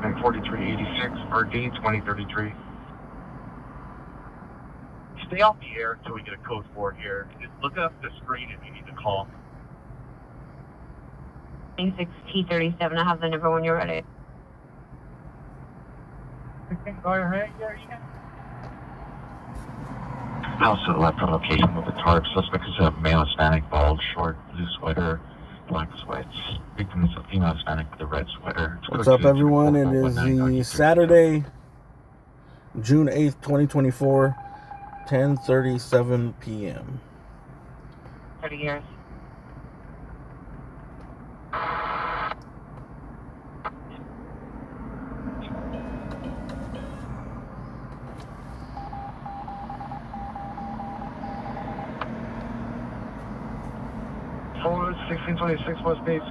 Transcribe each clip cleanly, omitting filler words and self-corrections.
and 4386, RD 2033. Stay off the air until we get a code 4 here. Just look up the screen if you need to call. 6T37, I have the number when you're ready. Okay, go ahead. Yeah, you can. Also left on location with the tarp. Suspect is a male Hispanic, bald, short, blue sweater, black sweats. Victim is a female Hispanic with a red sweater. What's up, everyone? It is the Saturday, June 8th, 2024, 10:37 p.m. 30 years. Forward 1626 West Base.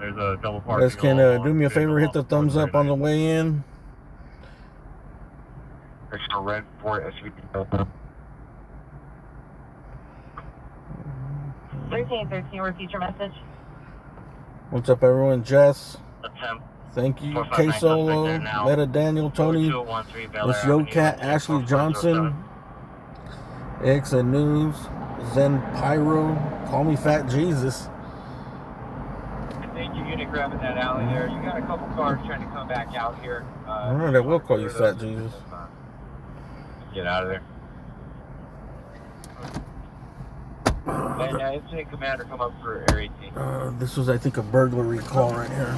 There's a double park. You guys can do me a favor, hit the thumbs up on the way in. Extra red for SUV. 1313, repeat your message. What's up, everyone? Jess, Attempt. thank you. K Solo, Meta Daniel, Tony, Miss Yocat, Ashley Johnson, X and News, Zen Pyro, call me Fat Jesus. Thank you, unit, grabbing that alley there. You got a couple cars trying to come back out here. Alright, I will call you Fat Jesus. Get out of there. And Incident Commander, come up for Air 18. This was, I think, a burglary call right here.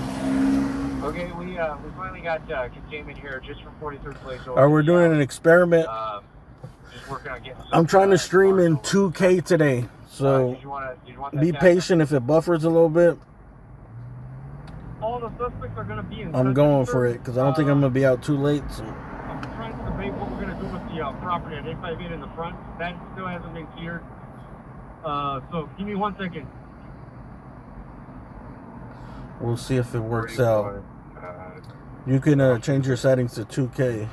Okay, we finally got containment here just from 43rd place. Alright, we're doing an experiment. Just working on getting. I'm trying to stream in 2K today, so did you want that be patient if it buffers a little bit. All the suspects are going to be in. I'm going for it because I don't think I'm going to be out too late. So. I'm trying to debate what we're going to do with the property at 858 in the front. That still hasn't been cleared. So give me 1 second. We'll see if it works out. You can change your settings to 2K.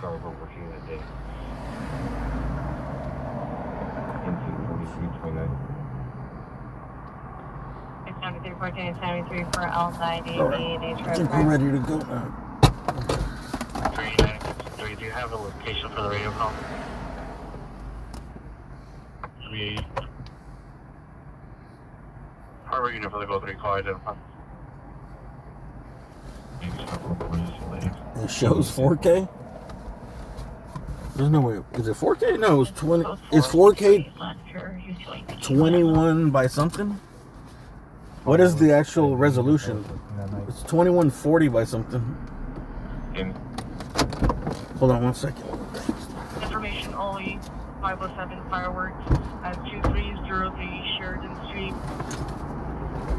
It's 7314 73 for L90. Right. I think we're ready to go now. 3 do you have a location for the radio call? 380. Harbor unit for the Go 3 call identified. It shows 4K? There's no way. Is it 4K? No, it's 20. Is 4K 21 by something? What is the actual resolution? It's 2140 by something. Hold on 1 second. Information only. 507 fireworks at 2303 Sheridan Street.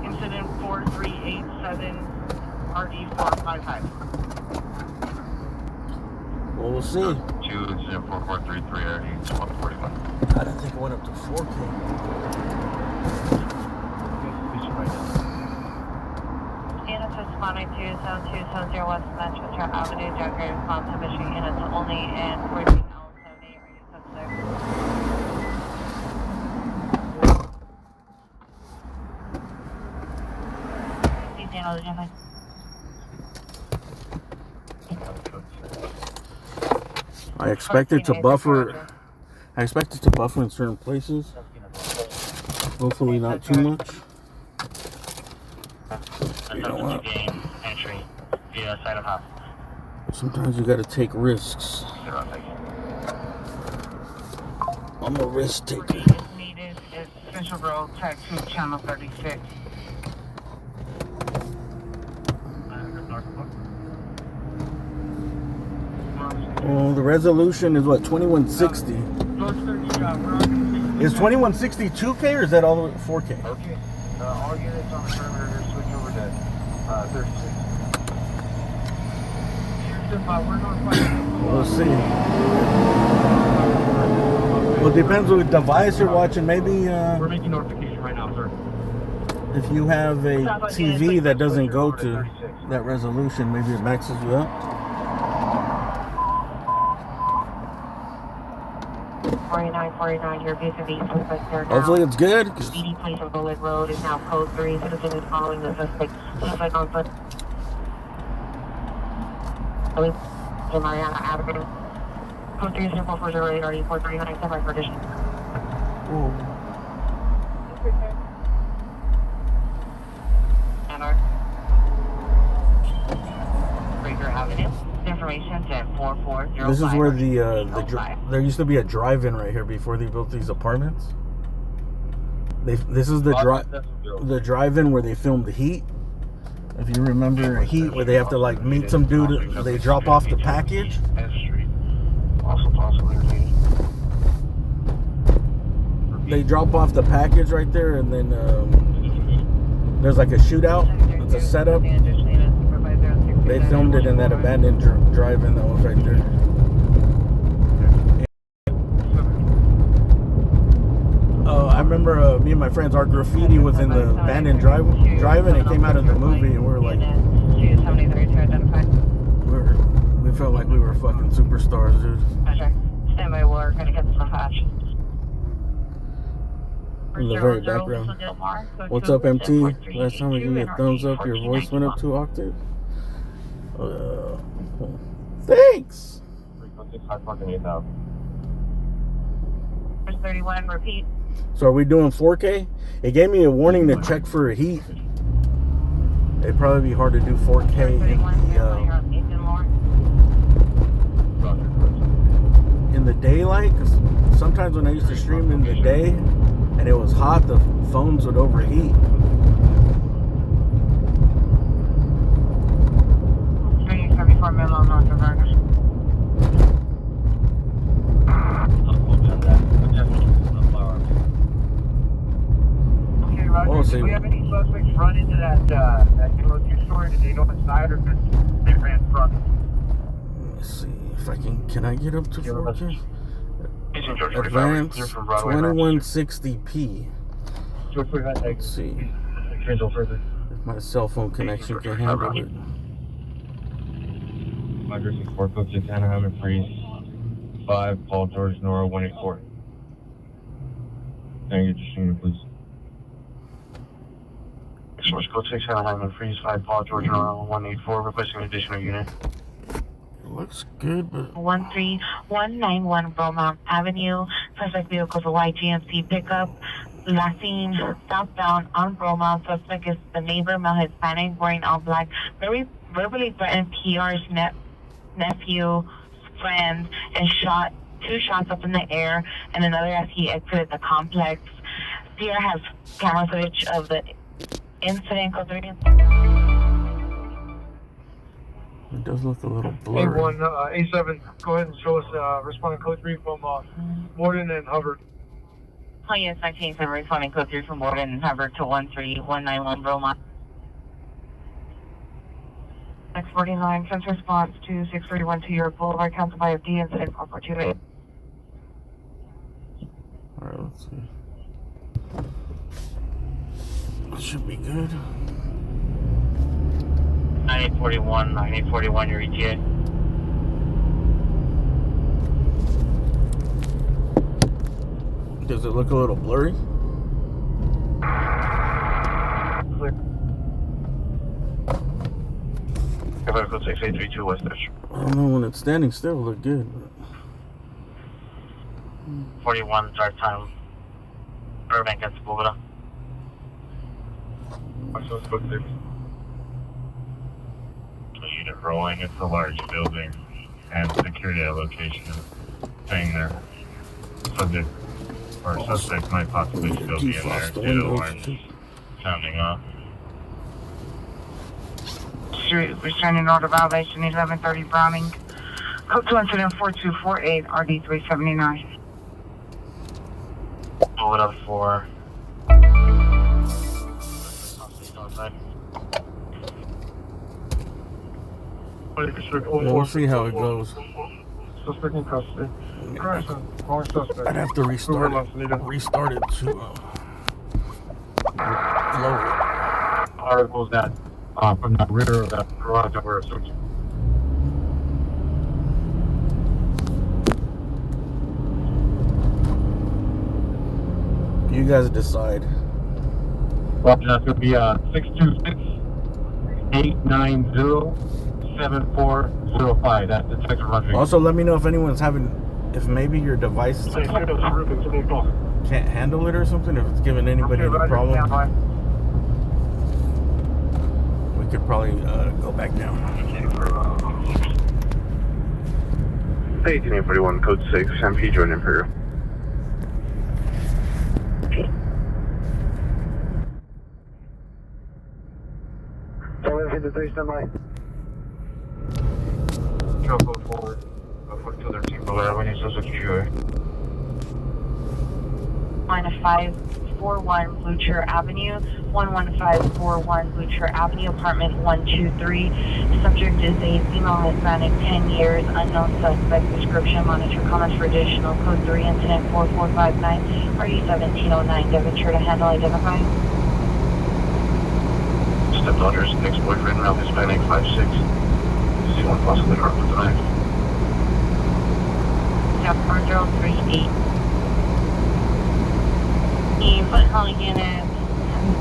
Incident 4387 RD 455. Well, we'll see. 20443 RD 141. I didn't think it went up to 4K. Units responding to 7270 West Manchester Avenue, Jackery response to mission units only and 14L78 radio sensitive. I expect it to buffer. I expect it to buffer in certain places. Hopefully not too much. You know what? Sometimes you gotta take risks. I'm a risk taker. Needed is Central Road, Tag 2, Channel 36. Well, the resolution is what, 2160? Is 2160 2K or is that all the way 4K? Okay. All units on the perimeter switch over to 36. We'll see. Well, it depends on what device you're watching. Maybe we're making notification right now, sir. If you have a TV that doesn't go to that resolution, maybe it maxes you up. 49 1049, your vis-a-vis suspect there now. Hopefully it's good. Speedy Place of Bullet Road is now code 3. Citizen is following the suspect. Suspect on foot. Mariana Avenue. Code 3 0440 RD439, semi for addition. Breaker Avenue. Information 104405. This is where there used to be a drive-in right here before they built these apartments. This is the drive-in where they filmed Heat. If you remember Heat, where they have to like meet some dude, they drop off the package. Also possibly related. They drop off the package right there, and then there's like a shootout. It's a setup. They filmed it in that abandoned drive-in that was right there. I remember me and my friends, our graffiti was in the abandoned drive-in. It came out in the movie, and we were like, we felt like we were fucking superstars, dude. Stand by, we're gonna get some hatch. In the very background. What's up, MT? Last time we gave you a thumbs up, your voice went up 2 octaves. Thanks. 31, repeat. So are we doing 4K? It gave me a warning to check for Heat. It'd probably be hard to do 4K in the daylight, because sometimes when I used to stream in the day and it was hot, the phones would overheat. Memo, North of Vargas. Okay, Roger. Do we have any suspects run into that grocery store? Did they go inside or did they ran front? Let's see if I can I get up to 4K? Advanced 2160p. Let's see if my cell phone connection can handle it. Address is 456 Anaheim and Freeze 5, Paul George Nora 184. Can I get your senior, please? Source code 6 Anaheim and Freeze 5, Paul George Nora 184. Requesting an additional unit. It looks good, but 13191 Beaumont Avenue. Suspect vehicle is a white GMC pickup. Last seen southbound on Beaumont. Suspect is the neighbor, male Hispanic, wearing all black. Verbally threatened PR's nephew, friend, and shot 2 shots up in the air and another as he exited the complex. PR has camera footage of the incident. it does look a little blurry. A1, A7, go ahead and show us responding code 3 from Morden and Hubbard. Oh yes, 1987 responding code 3 from Morden and Hubbard to 13191 Beaumont. 649, sends response to 631 to your Boulevard, Council by FD, incident 4428. Alright, let's see. It should be good. 9841, your ETA. Does it look a little blurry? Code 6832 West Edge. I don't know, when it's standing still, it look good. 41, start time. Burbank, that's Bogota. Unit rolling, it's a large building and security at location staying there. Subject or suspect might possibly still be in there due to alarms sounding off. Restraining order violation 1130 Browning. Code 2 incident 4248 RD 379. Pull it up for. We'll see how it goes. Suspect in custody. I'd have to restart it to lower it. Articles that from that rear of that garage that we're searching. You guys decide. Well, that's going to be 626-890-7405. That's the Texas Run. Also, let me know if anyone's if maybe your device can't handle it or something, if it's giving anybody any problem. We could probably go back down. 1841, code 6, MP, join Imperial. Go forward. Go forward to 13 Belair Avenue, Suzuki QA. Line of 541 Blucher Avenue, 11541 Blucher Avenue, apartment 123. Subject is a female Hispanic, 10 years, unknown suspect, description, monitor comments for additional, code 3, incident 4459, RE 1709, Devonshire to handle, identify. Stepdaughter's ex-boyfriend, male Hispanic, 5'6". See one possibly hurt with the knife. Step 4038. Foot unit,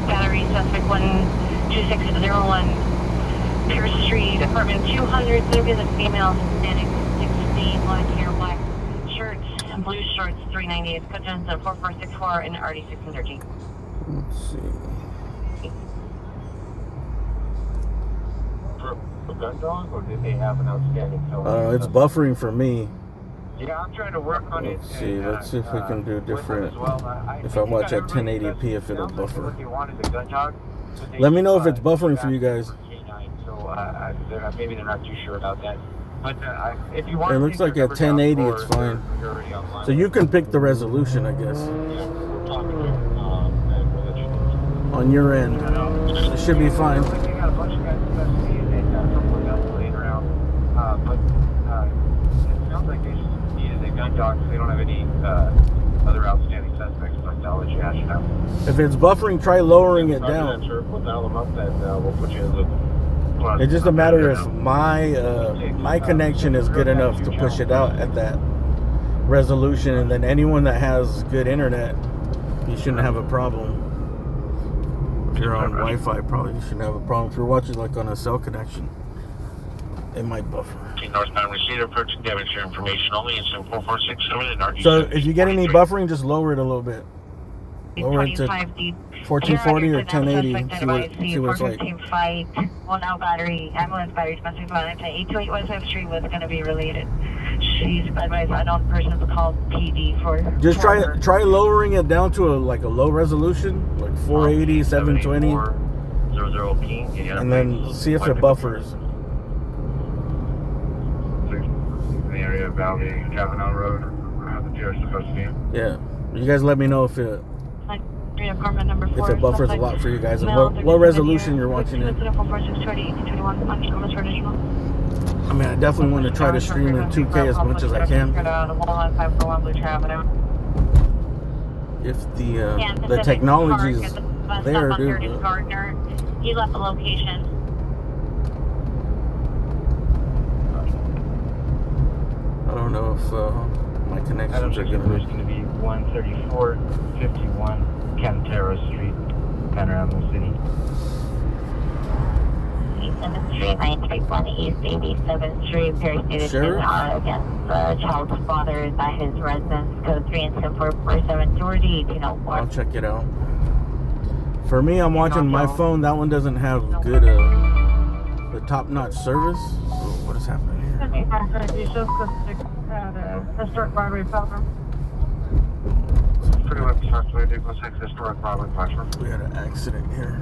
battery suspect 12601, Pierce Street, apartment 200, Lucas, a female, Hispanic, 16, black hair, black shirt, blue shorts, 398, Cutons, 4464, and RD 1613. Let's see. For a gun dog, or did they have an outstanding felony? It's buffering for me. Yeah, I'm trying to work on it. Let's see. Let's see if we can do different. If I think watch at everybody 1080p, if it'll sounds like buffer. what they want is a gun dog, but they Let me know if it's just, buffering for you guys. So maybe they're not too sure about that. But if you want, It looks like at 1080 it's fine. So you can pick the resolution, I guess. On your end, it should be fine. They got a bunch of guys investigating it, someone else laying around. But it sounds like they just needed a gun dog, so they don't have any other outstanding suspects. But I'll let you hash it out. If it's buffering, try lowering it down. We'll dial them up, and we'll put you in the. It's just a matter if my connection is good enough to push it out at that resolution, and then anyone that has good internet, you shouldn't have a problem. If you're on Wi-Fi, probably you shouldn't have a problem. If you're watching like on a cell connection, it might buffer. Northbound receiver, approaching Devonshire information only, incident 4467 and RD. So if you get any buffering, just lower it a little bit. Lower it to 1440 or 1080. See what it's like. Well, now ambulance battery, domestic violence at 828 West Web Street was going to be related. She's advised unknown persons called PD for. Just try lowering it down to a low resolution, like 480, 720, and then see if it buffers. In the area of Valley, Kavanaugh Road, the PR's supposed to be. Yeah, you guys let me know if it buffers a lot for you guys, and what resolution you're watching it. I mean, I definitely want to try to stream in 2K as much as I can. If the technology's there, dude. He left the location. I don't know if my connections are going to be 13451 Cantero Street, Panorama City. 7th Street, 931 East 87th Street, Perry State Sure. against the child's father is at his residence, code 3 and 447 Georgia 1804. I'll check it out. For me, I'm watching my phone. That one doesn't have good, the top-notch service. So what is happening here? Historic Broadway platform. Pretty much Historic Broadway platform. We had an accident here.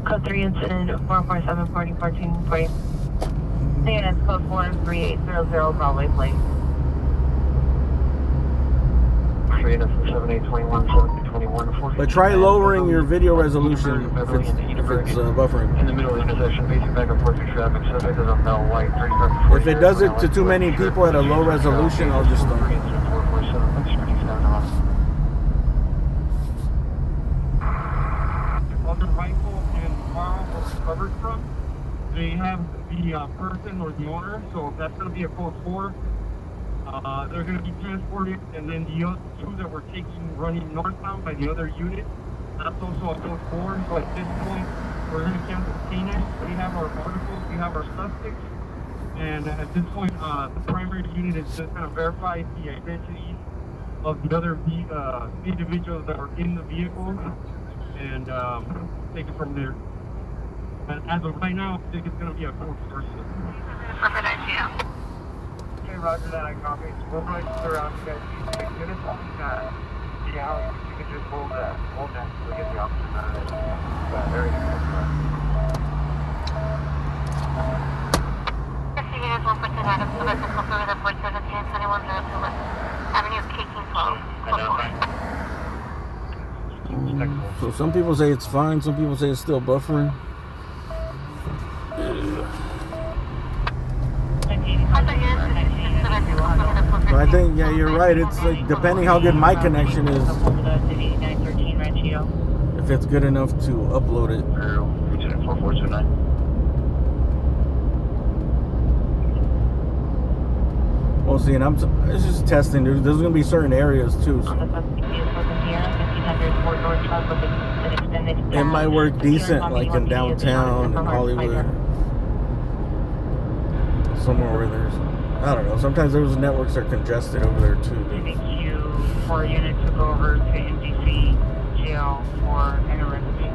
Code 3 incident 447 40 14 40. Units code 43800 Broadway Place. But try lowering your video resolution if it's buffering. In the middle of the intersection, facing back and forth through traffic, subject is on Mel White, 35 to 40. If it does it to too many people at a low resolution, I'll just the rifle and car recovered from, they have the person or the owner, so that's going to be a code 4. They're going to be transported, and then the other two that we're taking running northbound by the other unit, that's also a code 4. So at this point, we're going to cancel canines. We have our articles, we have our suspects, and at this point, the primary unit is just going to verify the identity of the other individuals that are in the vehicle, and take it from there. But as of right now, I think it's going to be a code 4 system. Okay, roger that, I copy. We'll probably just around you guys see 6 units. See how you can just hold that so we get the option out of it. Very good. Units 1.2 items, so that's a couple of the 417 and 2102 West Avenue, K-King 12. So some people say it's fine, some people say it's still buffering. I think, yeah, you're right. It's like depending how good my connection is, if it's good enough to upload it. Lieutenant 4429. Well, see, and it's just testing. There's going to be certain areas too. So it might work decent, like in downtown and Hollywood, somewhere where there's, I don't know. Sometimes those networks are congested over there too. Q4 unit took over to MDC jail for an emergency.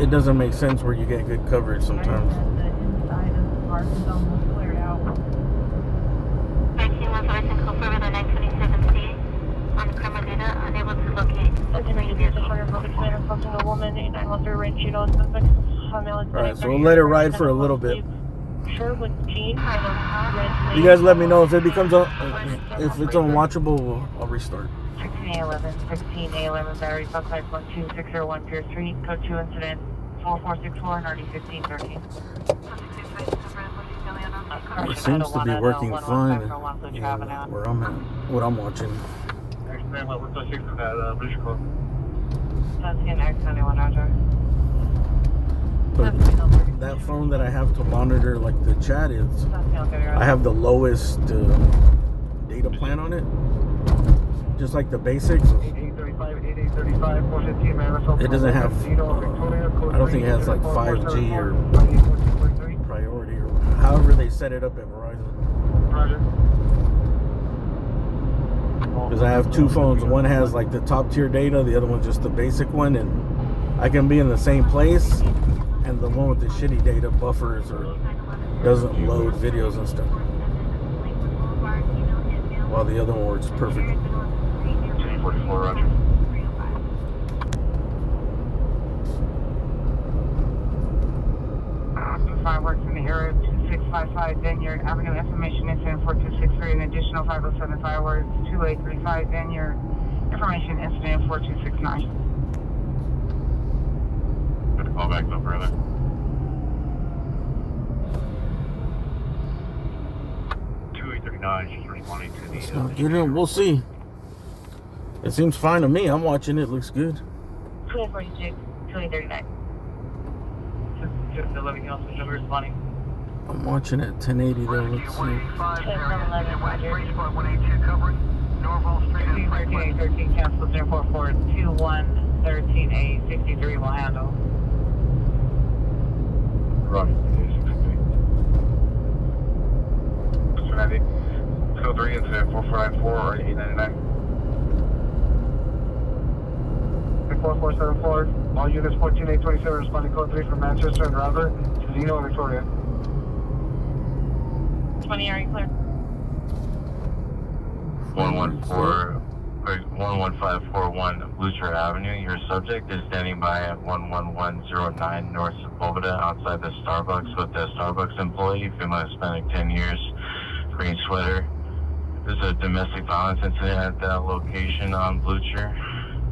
It doesn't make sense where you get good coverage sometimes. The inside of the park is almost cleared out. 13 was arrested confirmed with a 927C on the camera data, unable to locate. A woman in 913 Ranchito. Alright, so we'll let it ride for a little bit. Sherwood Jean. You guys let me know if it becomes if it's unwatchable. I'll restart. 16A11 battery outside 12601 Pierce Street, code 2 incident 4464 and RD 1513. It seems to be working fine. Yeah, where I'm at, what I'm watching. But that phone that I have to monitor like the chat is, I have the lowest data plan on it, just like the basics. It doesn't have I don't think it has like 5G or priority or however they set it up at Verizon. Because I have two phones. One has like the top tier data, the other one's just the basic one, and I can be in the same place, and the one with the shitty data buffers or doesn't load videos and stuff, while the other one works perfect. 44, roger. Fireworks in the area 2655 Vineyard Avenue. Information incident 4263. An additional 507 fireworks 2835 Vineyard. Information incident 4269. Gonna call back no further. Just responding to the. Get in. We'll see. It seems fine to me. I'm watching it. Looks good. 2846, 2839. Just the living house is responding. I'm watching at 1080 though. Let's see. 13 cancel 044 2113A 63 will handle. Roger. 290. Code 3 incident 4494 or 899. 4474. All units 14827 responding code 3 from Manchester and Robert to Zeno and Victoria. 20, are you clear? 11541 Blucher Avenue. Your subject is standing by at 11109 North Boveda outside the Starbucks with the Starbucks employee, female Hispanic, 10 years, green sweater. There's a domestic violence incident at that location on Blucher.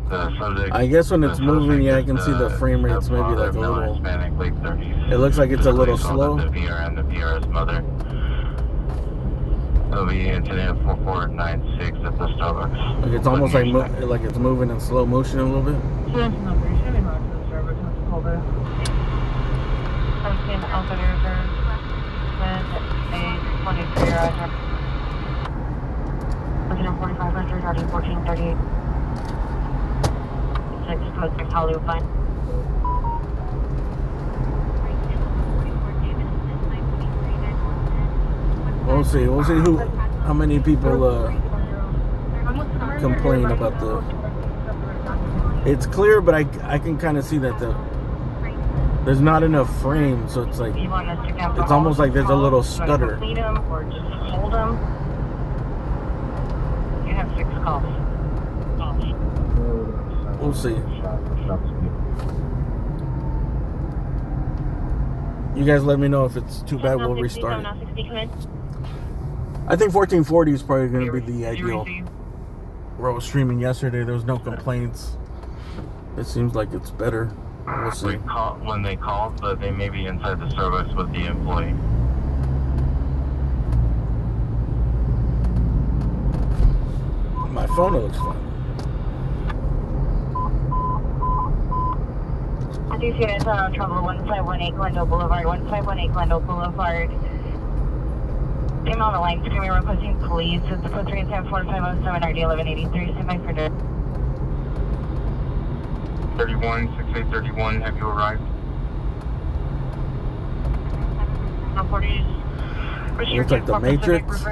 The subject, I guess when it's moving, yeah, I can see the frame rates maybe like a little. Hispanic, late 30s. It looks like it's a little slow. The VR and the VR's mother. It'll be incident 4496 at the Starbucks. Like it's almost like it's moving in slow motion a little bit. Yes, number. Shooting on to the Starbucks. Let's hold it. I'm seeing Alpha River. With a 23 Roger. 4500, RD 1438. 6 code 6 Hollywood Pine. We'll see how many people complain about the. It's clear, but I can kind of see that there's not enough frame, so it's like it's almost like there's a little stutter. Clean them or just hold them. You have 6 calls. We'll see. You guys let me know if it's too bad. We'll restart it. I think 1440 is probably going to be the ideal. Where I was streaming yesterday, there was no complaints. It seems like it's better. We'll see. When they called, but they may be inside the Starbucks with the employee. My phone looks fine. I do see it's trouble 1518 Glendale Boulevard, 1518 Glendale Boulevard. Came on the line, screaming, requesting police. It's code 34507 RD 1183. Stand by for the 6831, have you arrived? Looks like the Matrix.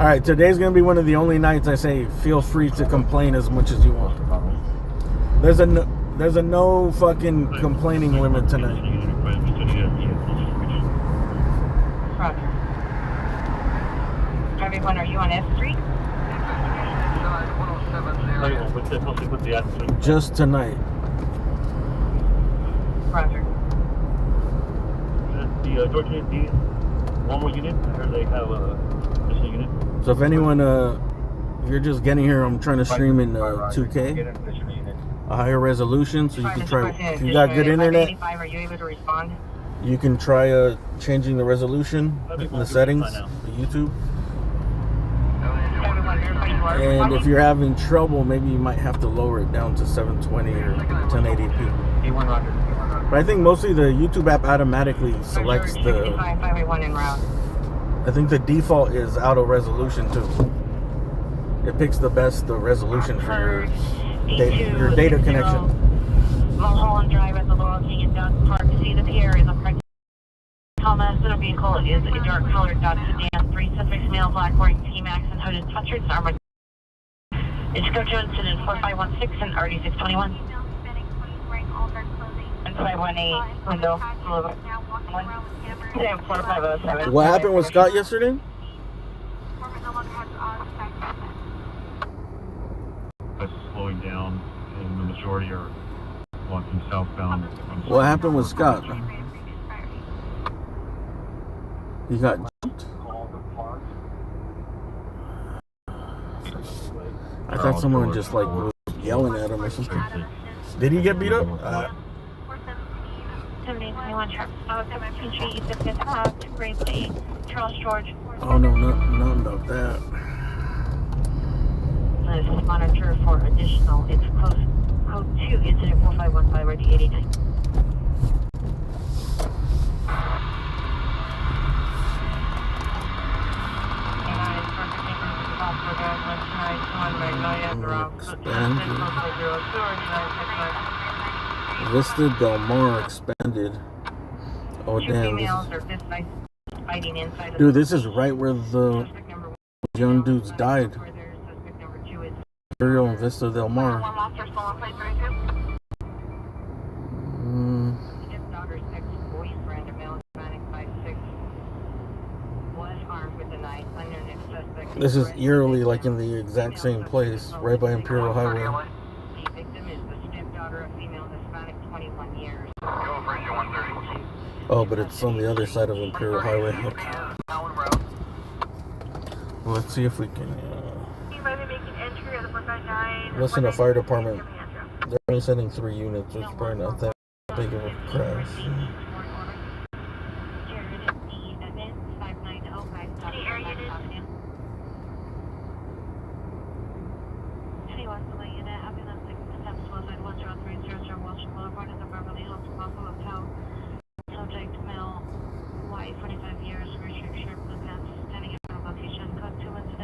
Alright, today's going to be one of the only nights I say feel free to complain as much as you want. There's a no fucking complaining limit tonight. Roger. Everyone, are you on S Street? Just tonight. Roger. The Georgia D, one more unit, or they have just a unit? So if anyone, if you're just getting here, I'm trying to stream in 2K, a higher resolution, so you can try. If you got good internet, Are you able to respond? you can try changing the resolution in the settings, the YouTube. And if you're having trouble, maybe you might have to lower it down to 720 or 1080p. But I think mostly the YouTube app automatically selects the. I think the default is auto resolution too. It picks the best resolution for your data connection. Mulholland Drive at the Laurel King and Duck Park. See the pier is a park. Thomas, the vehicle is a dark colored Dodge sedan. 3 suffix male, black, wearing T-Max and hooded sweatshirts. Armored. It's Go Johnson in 4516 and RD 621. And 518 window. What happened with Scott yesterday? Slowing down, and the majority are walking southbound. What happened with Scott? He got jumped? I thought someone just like was yelling at him or something. Did he get beat up? 7021 Charles George. Oh no, nothing about that. Let's monitor for additional. It's code 2, incident 4515, ready 89. Vista Del Mar expanded. Oh damn! Dude, this is right where the young dudes died. Imperial and Vista Del Mar. This is eerily like in the exact same place, right by Imperial Highway. The victim is the stepdaughter of female Hispanic, 21 years. Oh, but it's on the other side of Imperial Highway. Okay. Well, let's see if we can. Listen to fire department. They're only sending 3 units. It's probably not that big of a crash. Subject male, white, 45 years, red shirt, blue pants, standing in front of location, code 2 incident.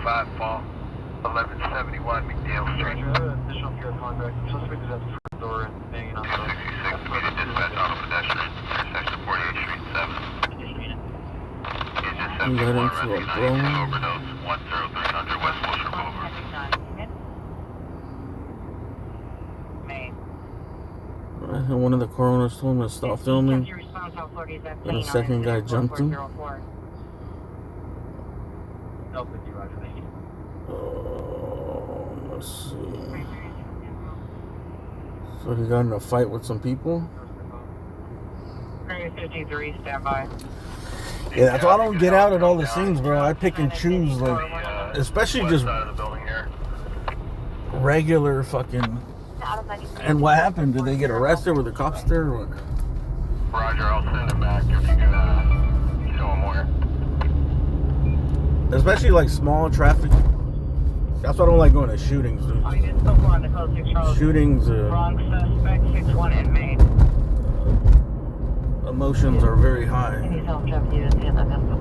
5 Fall, 1171 McDale Street. Additional care contact. Suspect is at the front door and banging on the door. 66, we need dispatch on a pedestrian, intersection 48th Street 7. Agent 71, recognizing overdose, 10300 West Wilshire Boulevard. And one of the coroners told him to stop filming. And the second guy jumped him. Let's see. So he got in a fight with some people. 53, stand by. Yeah, that's why I don't get out at all the scenes, bro. I pick and choose, like, especially just regular fucking. And what happened? Did they get arrested? Were the cops there or what? Roger, I'll send him back if you can show him where. Especially like small traffic. That's why I don't like going to shootings, dude. Shootings, Wrong suspect, 6-1 inmate. Emotions are very high. Any self-driving units in that vessel.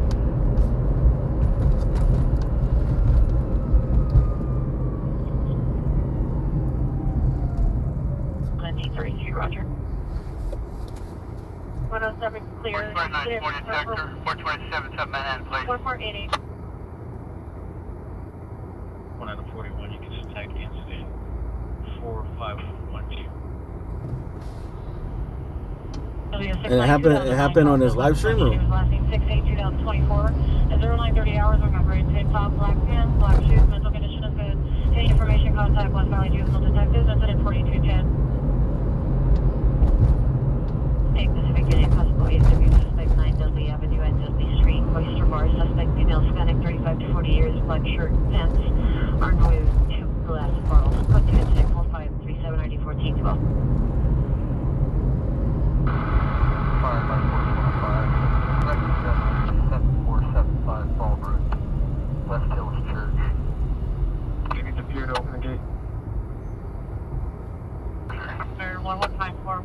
93, Roger. 107 clear. 429 sector, 427 Sub Manhattan, please. 4488. 1 out of 41, you can just tag the incident. 4512. And it happened on his live stream, or? Last name 6/8/2024. At 0930 hours, we're going to grade tank top, black pants, black shoes, mental condition is good. Any information, contact West Valley Juvenile Detectives, incident 4210. Take Pacific Union Possible ASW, suspect 9 Dudley Avenue and Dudley Street, Oyster Bar, suspect female, Hispanic, 35 to 40 years, black shirt, pants, armed with 2 glass bottles. Code 2 incident 4537 ID 1412. Fired by 425, 7475 Fall Road, West Hills Church. You need the pier to open the gate. Sir, 1154.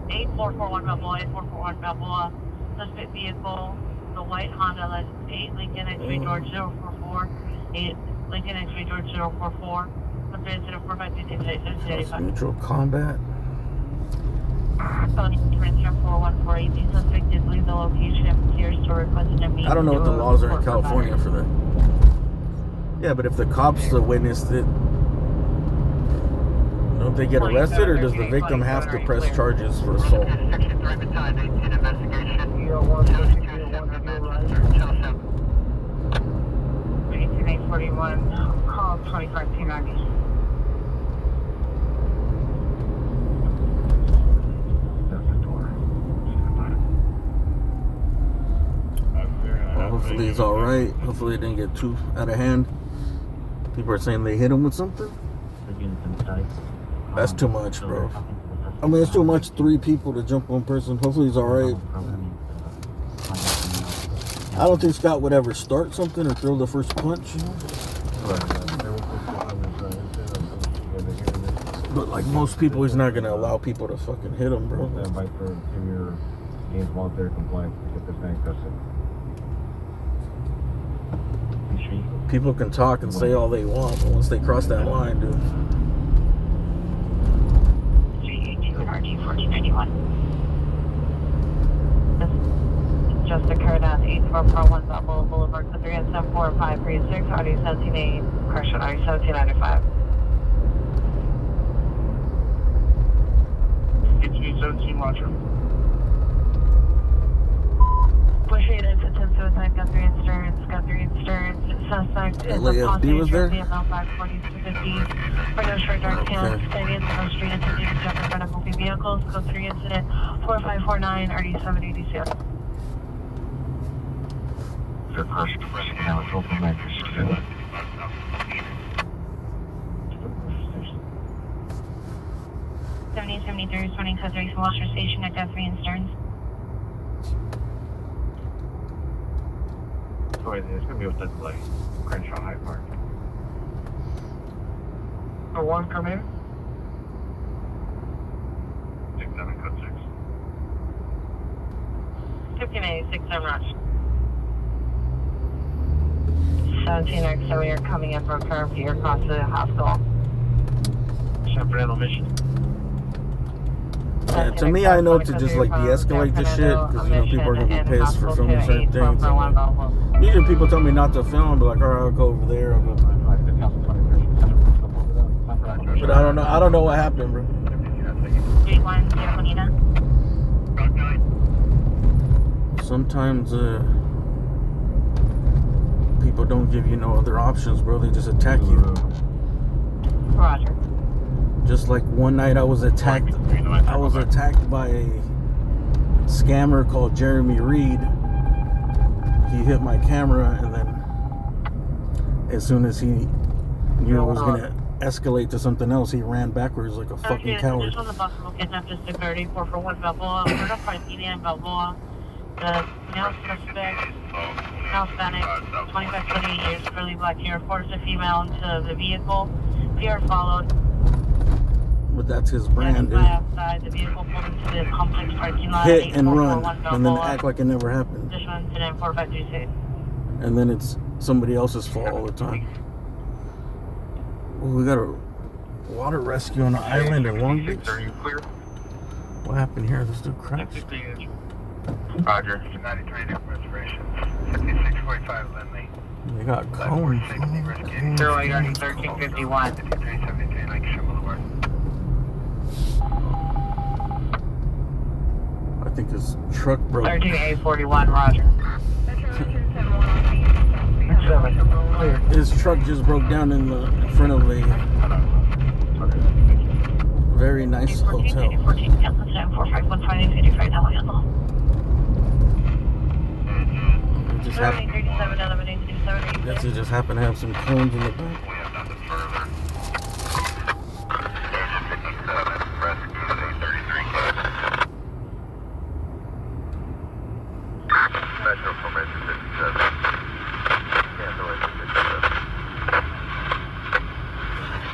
8441 Balboa, 8441 Balboa. Suspect vehicle, the white Honda license 8 Lincoln XV George 044. 8 Lincoln XV George 044. Subject incident 4526 Mutual combat. Phone transfer 4148. The suspect did leave the location. Here to request an immediate. I don't know what the laws are in California for that. Yeah, but if the cops witnessed it, don't they get arrested, or does the victim have to press charges for assault? Section 3 Battalion 18 investigation. 227 Manchester, 18841. Call 25290. Well, hopefully he's all right. Hopefully it didn't get too out of hand. People are saying they hit him with something. That's too much, bro. I mean, it's too much. 3 people to jump one person. Hopefully he's all right. I don't think Scott would ever start something or throw the first punch. But like most people, he's not gonna allow people to fucking hit him, bro. People can talk and say all they want, but once they cross that line, dude. 382 and RG 1491. Just occurred on 8441 Balboa Boulevard, 374-536, audio 178, correction, audio 1795. 1817, Roger. Push 8 incident suicide, Guthrie and Stearns, suspect is a LAFD was there? Back 4250, radio short dark pants, standing in the street, attempting to jump in front of moving vehicles, code 3 incident 4549, RD 786. Good person, now it's open back to secure. 7073 responding code 3 Washer Station at Guthrie and Stearns. Sorry, it's gonna be with the delay. Crenshaw High Park. The one come in. 67 code 6. 1586 Rush. 17X7, you're coming in from current your cross to the hospital. Separate mission. Yeah, to me, I know to just like de-escalate this shit because you know people are gonna be pissed for filming certain things. Usually people tell me not to film, but like, all right, I'll go over there. I'll go. But I don't know what happened, bro. 31, Janina. Sometimes people don't give you no other options, bro. They just attack you. Roger. Just like one night I was attacked by a scammer called Jeremy Reed. He hit my camera, and then as soon as he knew it was gonna escalate to something else, he ran backwards like a fucking coward. This was a possible kidnap district 34 for 1 Balboa. We're not fighting in Balboa. The male suspect, male Hispanic, 25 to 28 years, curly black hair, forced a female into the vehicle. PR followed. But that's his brand, dude. Outside, the vehicle pulled into the complex parking lot. Hit and run, and then act like it never happened. Additional incident 4536. And then it's somebody else's fault all the time. Ooh, we got a water rescue on the island in Long Beach. What happened here? This dude crashed. Roger. 93 reservation. 5645 Lindley. They got cones. 1351. 5373 Lancashire Boulevard. I think his truck broke. 13841, Roger. His truck just broke down in front of a very nice hotel. 14, yeah, 4515 now, It just happened. Guess he just happened to have some cones in the back. Metro formation 57. Cancellation 57.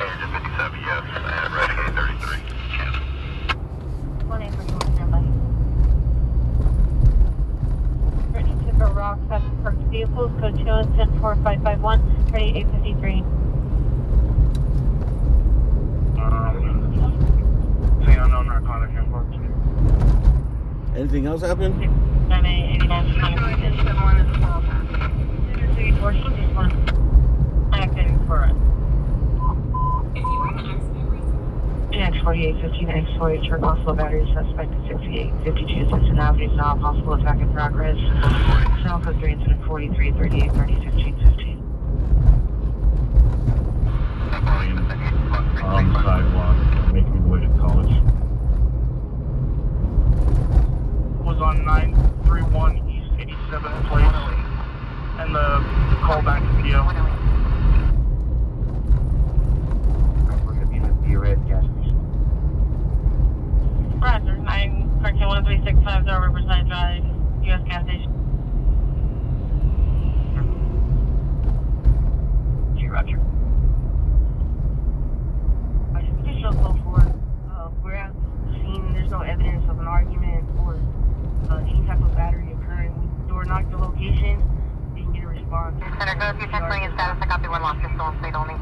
Engine 57, yes. And Rescue 33. Cancel. 1841, standby. Ready to go rock, that's parked vehicles, code 2104551, 3853. Say unknown narcotic import. Anything else happen? 9889. Acting for it. X4815, X48, turn possible battery suspect at 6852 Simpson Avenue, now possible attack in progress. South of 3 incident 43, 38, 30, 15, 15. On the sidewalk, making my way to college. Was on 931 East 87th Place, and the callback PO. We're going to be at the red gas station. Roger, 9, correction 13650, Riverside Drive, U.S. gas station. Okay, Roger. Additional code 4. We're at the scene. There's no evidence of an argument or any type of battery occurring. We door knocked the location. Didn't get a response. Center code 210 in status. I copy 1 lost. Pistol on state only.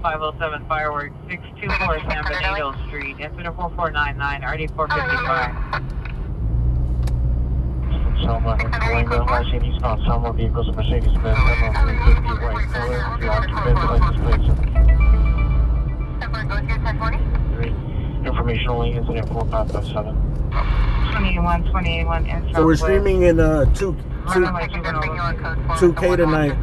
.507 fireworks 624 San Benito Street. Incident 4499 RD455. Selma and Kalinga, flashing eastbound Selma vehicles, Mercedes-Benz, Selma 350 white color, the occupant license plate 3. Information only, incident 4557. 21 and So we're streaming in 2K tonight.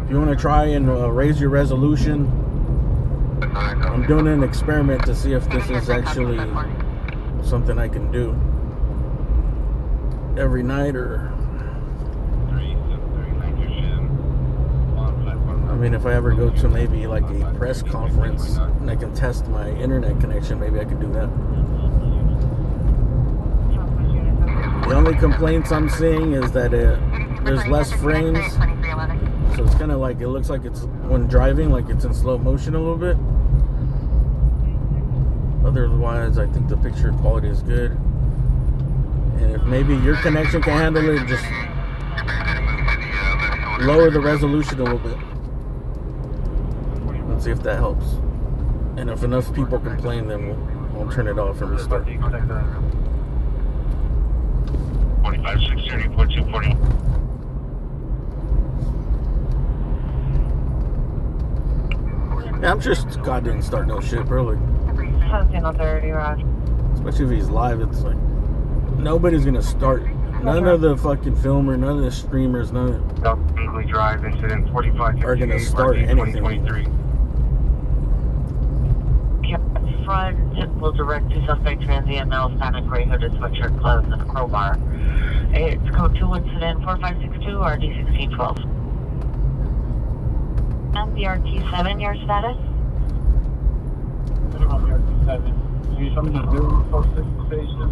If you want to try and raise your resolution, I'm doing an experiment to see if this is actually something I can do every night, or I mean, if I ever go to maybe like a press conference and I can test my internet connection, maybe I can do that. The only complaints I'm seeing is that there's less frames, so it's kind of like, it looks like it's, when driving, like it's in slow motion a little bit. Otherwise, I think the picture quality is good. And if maybe your connection can handle it, just lower the resolution a little bit. Let's see if that helps. And if enough people complain, then we'll turn it off and restart. 45, 630, 4240. Yeah, I'm just God didn't start no shit early. 30, Roger. Especially if he's live, it's like nobody's gonna start. None of the fucking filmer, none of the streamers, none of Legally Drive incident 45 are gonna start anything. 2023. Front will direct to suspect transient male standing gray hooded sweatshirt clothes and a crowbar. It's code 2 incident 4562 RD 1612. And the RT7, your status? Can you show me the 046 station?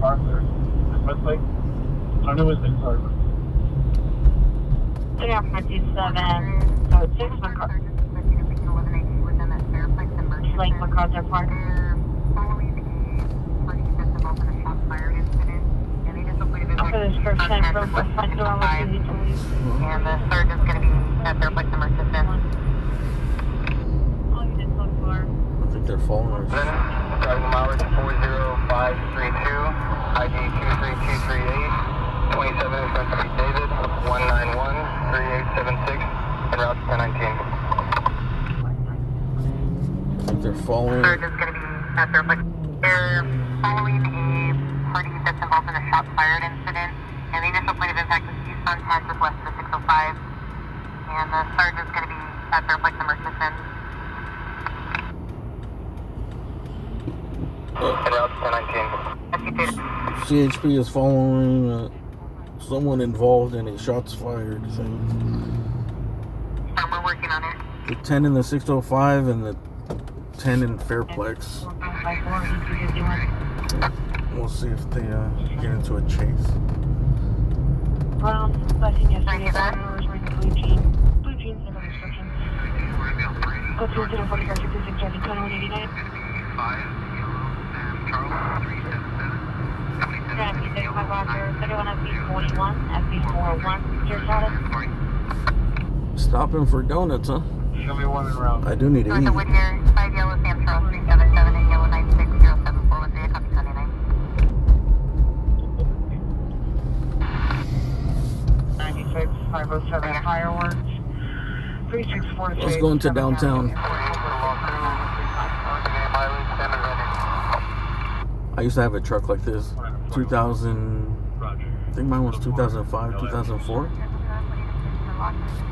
Arthur. Westlake? I know it's in Arthur. Yeah, RT7, code 6, McCarthy. Lake MacArthur Park. For this first time from the front door, and the surge is going to be at their place of assistance. I think they're following us. Driving mileage 40532, ID 23238, 27 is going to be David, 1913876, en route to 1019. I think they're following. Surge is going to be at their place. They're following a party that's involved in a shots fired incident, and the initial point of impact is east on Texas west of the 605, and the surge is going to be at their place of assistance. En route to 1019. CHP is following someone involved in a shots fired thing. We're working on it. The 10 in the 605 and the 10 in Fairplex. We'll see if they get into a chase. Well, blessing yesterday, was wearing blue jeans and no restrictions. Go to 045 66 Jackie 2189. Jackie 35 Roger, 31 FB41, FB401, your status? Stopping for donuts, huh? Show me one around. I do need to North eat. of Whittier, 5 Yellow Santro, 377 and Yellow 96074 with the copy 79. 96, 507 fireworks. 3643. Let's go into downtown. I used to have a truck like this. 2000, I think mine was 2005, 2004.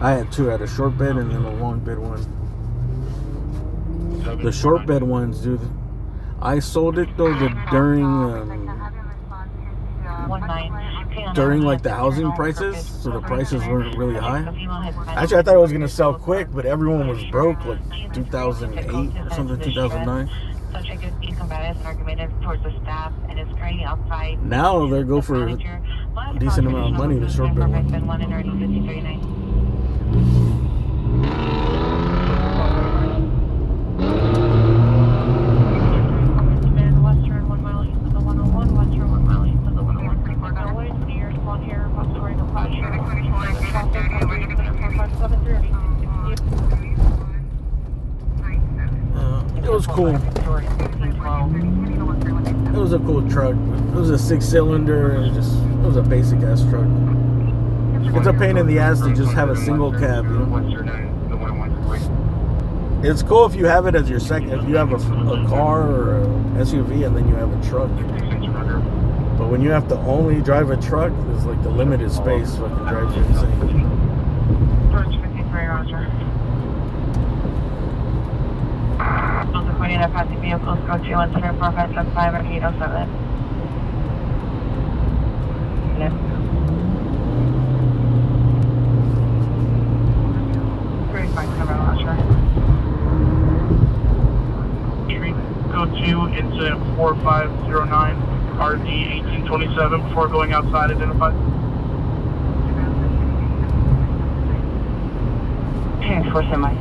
I had two. I had a short bed and then a long bed one. The short bed ones, dude. I sold it though during like the housing prices, so the prices weren't really high. Actually, I thought it was gonna sell quick, but everyone was broke like 2008 or something, 2009. Subject is being combative and argumentative towards the staff and is currently outside. Now they go for a decent amount of money, the short bed one. Western 1 mile east of the 101, Western 1 mile east of the 101. Near spawn here, Foxtrot and Flash. Traffic, 4573. It was cool. It was a cool truck. It was a 6-cylinder. It was a basic ass truck. It's a pain in the ass to just have a single cab, you know? It's cool if you have it as your second. If you have a car or a SUV and then you have a truck. But when you have to only drive a truck, there's like the limited space fucking drives you insane. Bridge 53, Roger. Those are pointing at passing vehicles, go 2174575 or 807. Yep. 357, Roger. Go to incident 4509, RD 1827, before going outside, identified. Okay, 4 semi.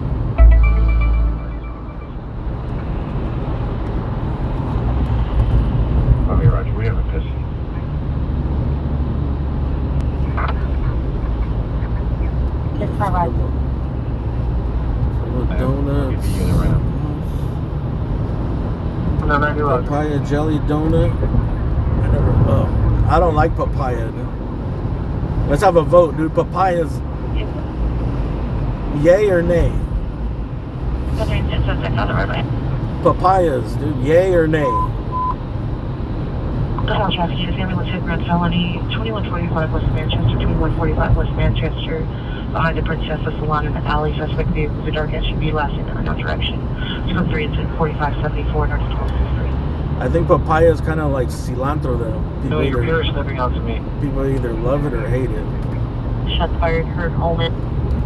Papaya jelly donut. I don't like papaya, dude. Let's have a vote, dude. Papayas, yay or nay? Papayas, dude, yay or nay? Traffic is ambulance hit red felony, 2145 West Manchester, 2145 West Manchester, behind the Princess Salon in the alley. Suspect vehicle is a dark SUV last in unknown direction. 203 and 4574 north 1263. I think papaya is kind of like cilantro, though. No, your ear is stepping out to me. People either love it or hate it. Shots fired, heard Holman.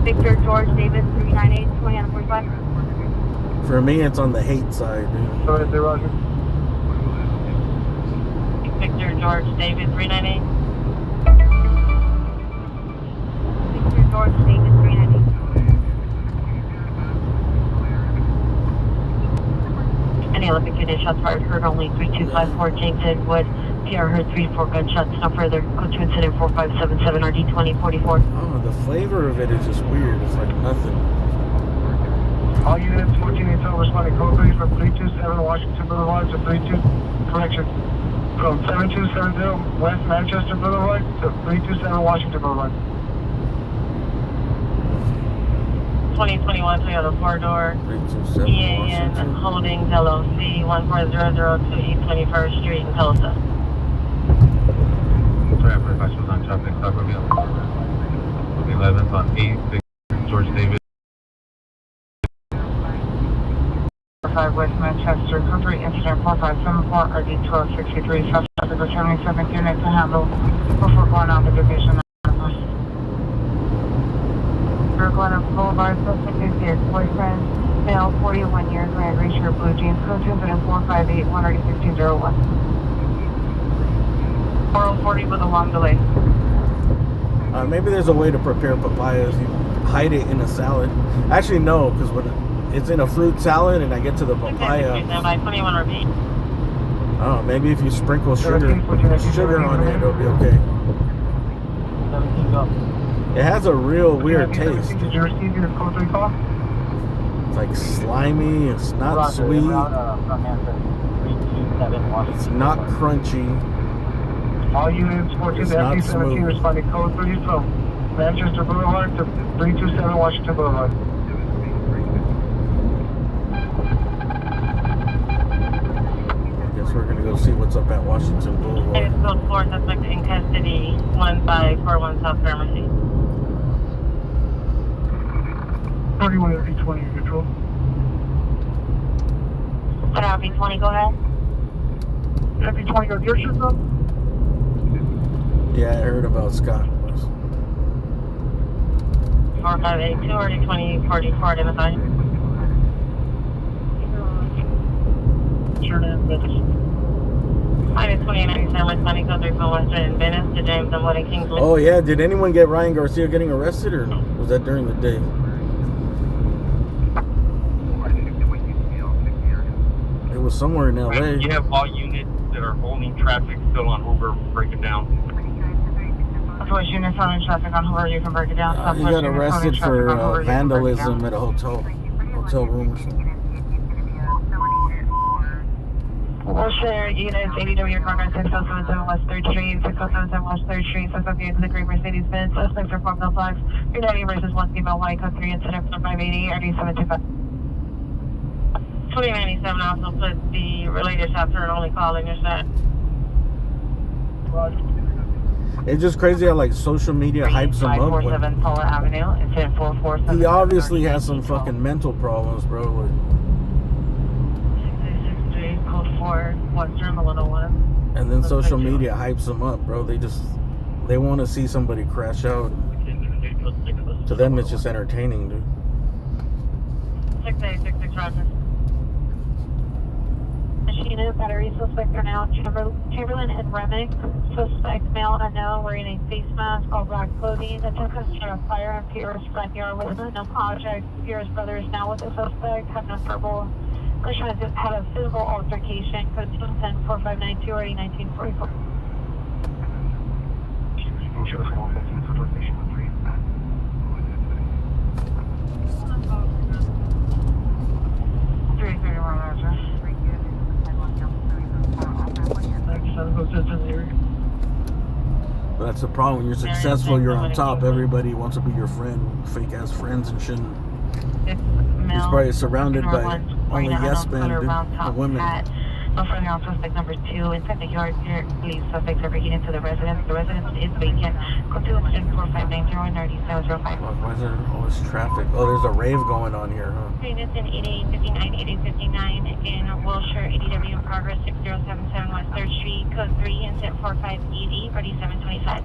Victor George Davis 398 2045. For me, it's on the hate side, dude. Go ahead, Roger. Victor George David 398. Victor George Davis 398. Any Olympic unit shots fired, heard only 3254 James Edwood. PR heard 3-4 gunshots, no further. Code to incident 4577 RD 2044. Oh, the flavor of it is just weird. It's like nothing. All units, 1480 responding code 3 from 327 Washington Boulevard to 32, correction, from 7270 West Manchester Boulevard to 327 Washington Boulevard. 2021 Toyota 4-door. 327 EAN Washington. Holdings LLC 14002 East 21st Street in Tulsa. Sorry, I was on traffic stop reveal. 11th on 8, George David. 5 West Manchester, country incident 4574 RD 1263. Suspect is a 77th unit to handle before going on the division. Glen Boulevard, suspect is the ex-boyfriend, male, 41 years, wearing gray shirt, blue jeans, code to incident 458 11501. 4040 with a long delay. Maybe there's a way to prepare papayas. You hide it in a salad. Actually, no, because when it's in a fruit salad and I get to the papaya. By 21 repeat. Oh, maybe if you sprinkle sugar on it, it'll be okay. It has a real weird taste. Did you receive your code 3 call? It's like slimy. It's not sweet. It's not crunchy. All units, 14 It's to not FD17 smooth. responding code 3 from Manchester Boulevard to 327 Washington Boulevard. I guess we're gonna go see what's up at Washington Boulevard. It's code 4, suspect in custody, 1541 South Pharmacy. 31 FD20 control. FD20, go ahead. FD20, go your shit up. Yeah, I heard about Scott. 4582 RD 2044 identified. Sure name, Minus 2897 West Money Code 3 from Western and Venice to James and Wood and Kingsley. Oh yeah, did anyone get Ryan Garcia getting arrested or no? Was that during the day? It was somewhere in LA. You have all units that are holding traffic still on Hoover, break it down. Northwest units on traffic on Hoover, you can break it down. He got arrested for vandalism at a hotel room or something. Wilshire units, ADW Congress 6077 West 3rd Street, 6077 West 3rd Street, suspect vehicle the Great Mercedes-Benz, suspects are 4 flags, 390 versus 1 female white, code 3 incident 580, RD 725. 2097 also put the related chapter and only call in your set. It's just crazy how like social media hypes him up. 547 Paula Avenue, incident 447. He obviously has some fucking mental problems, bro. Like, 663, code 4, Western, the little one. and then social media hypes him up, bro. They want to see somebody crash out. To them, it's just entertaining, dude. 6866 Roger. Machina, battery suspect are now Chamberlain and Remick. Suspect male unknown wearing a face mask, all black clothing. Attempt to start a fire in Pierre's front yard with an unknown object. Pierre's brother is now with the suspect. Have no verbal. Christian has had a physical altercation. Code 210 4592 or 1944. to the area. But that's the problem. When you're successful, you're on top. Everybody wants to be your friend. Fake ass friends and shit. He's probably surrounded by only yes men, dude. The women. But further on, suspect number 2, inside the yard here, police suspects are breaking into the residence. The residence is vacant. Go to incident 4590-9705. Why is there all this traffic? Oh, there's a rave going on here, huh? Units in 8859, 8859 in Wilshire, ADW in progress, 6077 West 3rd Street, code 3, incident 45ED, 4725.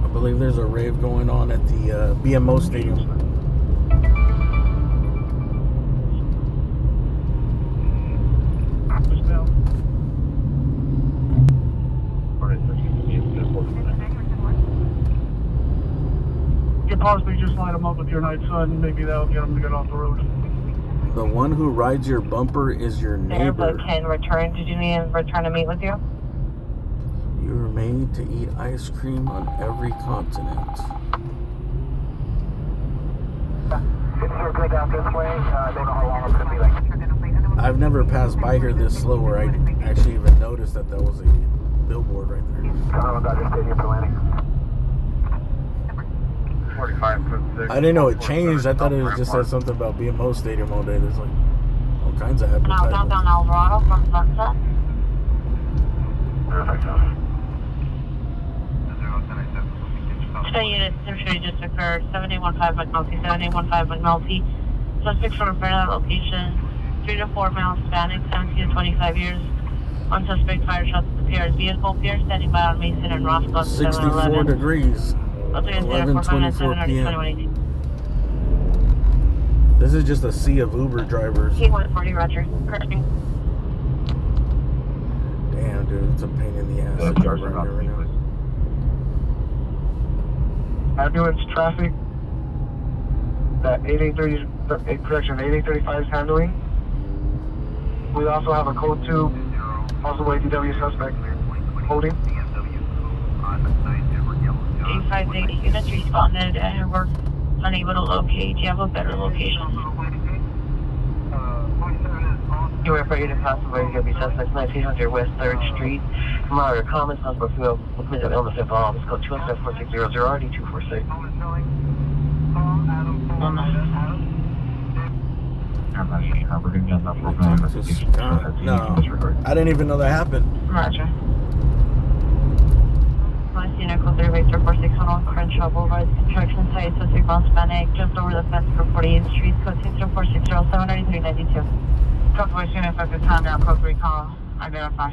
I believe there's a rave going on at the BMO Stadium. You could possibly just line them up with your night sun. Maybe that'll get them to get off the road. The one who rides your bumper is your neighbor. Can return. Did you need return to meet with you? You were made to eat ice cream on every continent. I've never passed by here this slow where I actually even noticed that was a billboard right there. 45. I didn't know it changed. I thought it was just said something about BMO Stadium all day. There's like all kinds of advertisements. Now downtown Alvarado from Sunset. Today unit injury just occurred. 7815 McNulty, 7815 McNulty. Suspects from a that location. 3 to 4 male Hispanic, 17 to 25 years. One suspect fired shots at the PR's vehicle. PR standing by on Mason and Roscoe. 64 degrees. 11:24 p.m. This is just a sea of Uber drivers. K140 Roger. Correcting. Damn, dude, it's a pain in the ass to drive around here right now. Ambulance traffic that 8835 is handling. We also have a code 2 possible ADW suspect holding. 858 units responded and we're unable to locate. Do you have a better location? You were afraid to pass away ADW suspects 1900 West 3rd Street. From our comments on Brookfield with mental illness involved, it's code 217-4600 RD246. No, I didn't even know that happened. Roger. Code 3 Victor 4611 Crenshaw Boulevard, construction site, suspect on Hispanic, jumped over the fence for 48th Street, code 60460-79392. Code unit effective time now, code 3 call, identify.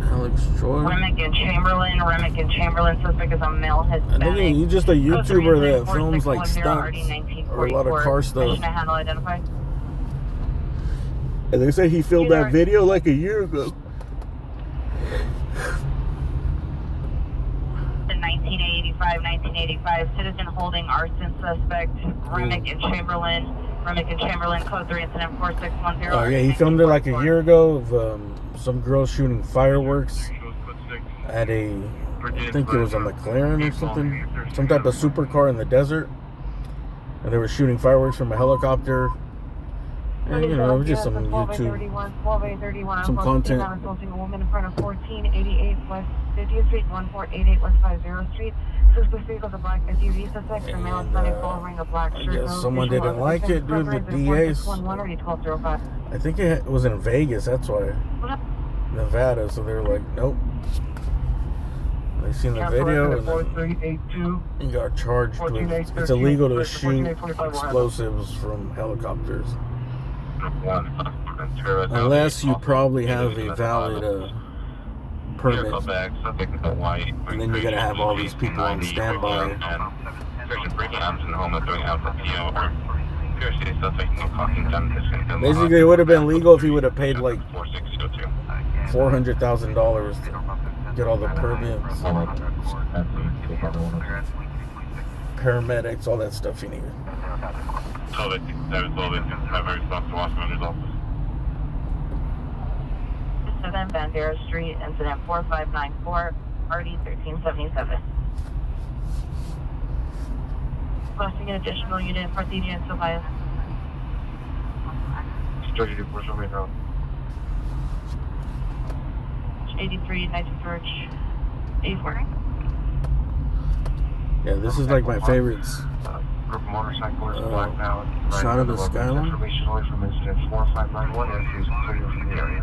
Alex Troy. Remick and Chamberlain, suspect is a male Hispanic. I think he's just a YouTuber that films like stunts or a lot of car stuff. Handle identified. And they say he filmed that video like a year ago. 1985, citizen holding arson suspect, Remick and Chamberlain, code 3 incident 4610. Oh yeah, he filmed it like a year ago of some girl shooting fireworks at I think it was a McLaren or something, some type of supercar in the desert, and they were shooting fireworks from a helicopter. And you know, just some YouTube, some content. Assaulting a woman in front of 1488 West 50th Street, 1488 West 50th Street. Suspect vehicles a black SUV suspect, a male Hispanic wearing a black shirt. I guess someone didn't like it, dude. The DAs. I think it was in Vegas. That's why. Nevada. So they were like, nope. They seen the video and then he got charged with. It's illegal to shoot explosives from helicopters. Unless you probably have a valid permit. And then you gotta have all these people on standby. Basically, it would have been legal if he would have paid like $400,000 to get all the permits, paramedics, all that stuff you need. So that was all they have a response to Washington's office. 7 Bandera Street, incident 4594, RD 1377. Requesting an additional unit for the unit of bias. 32 Portion Main Road. 83, nice George. 84. Yeah, this is like my favorites. Group of motorcyclists, black now. Shot of the skyline. Information only from incident 4591. Entries clear from the area.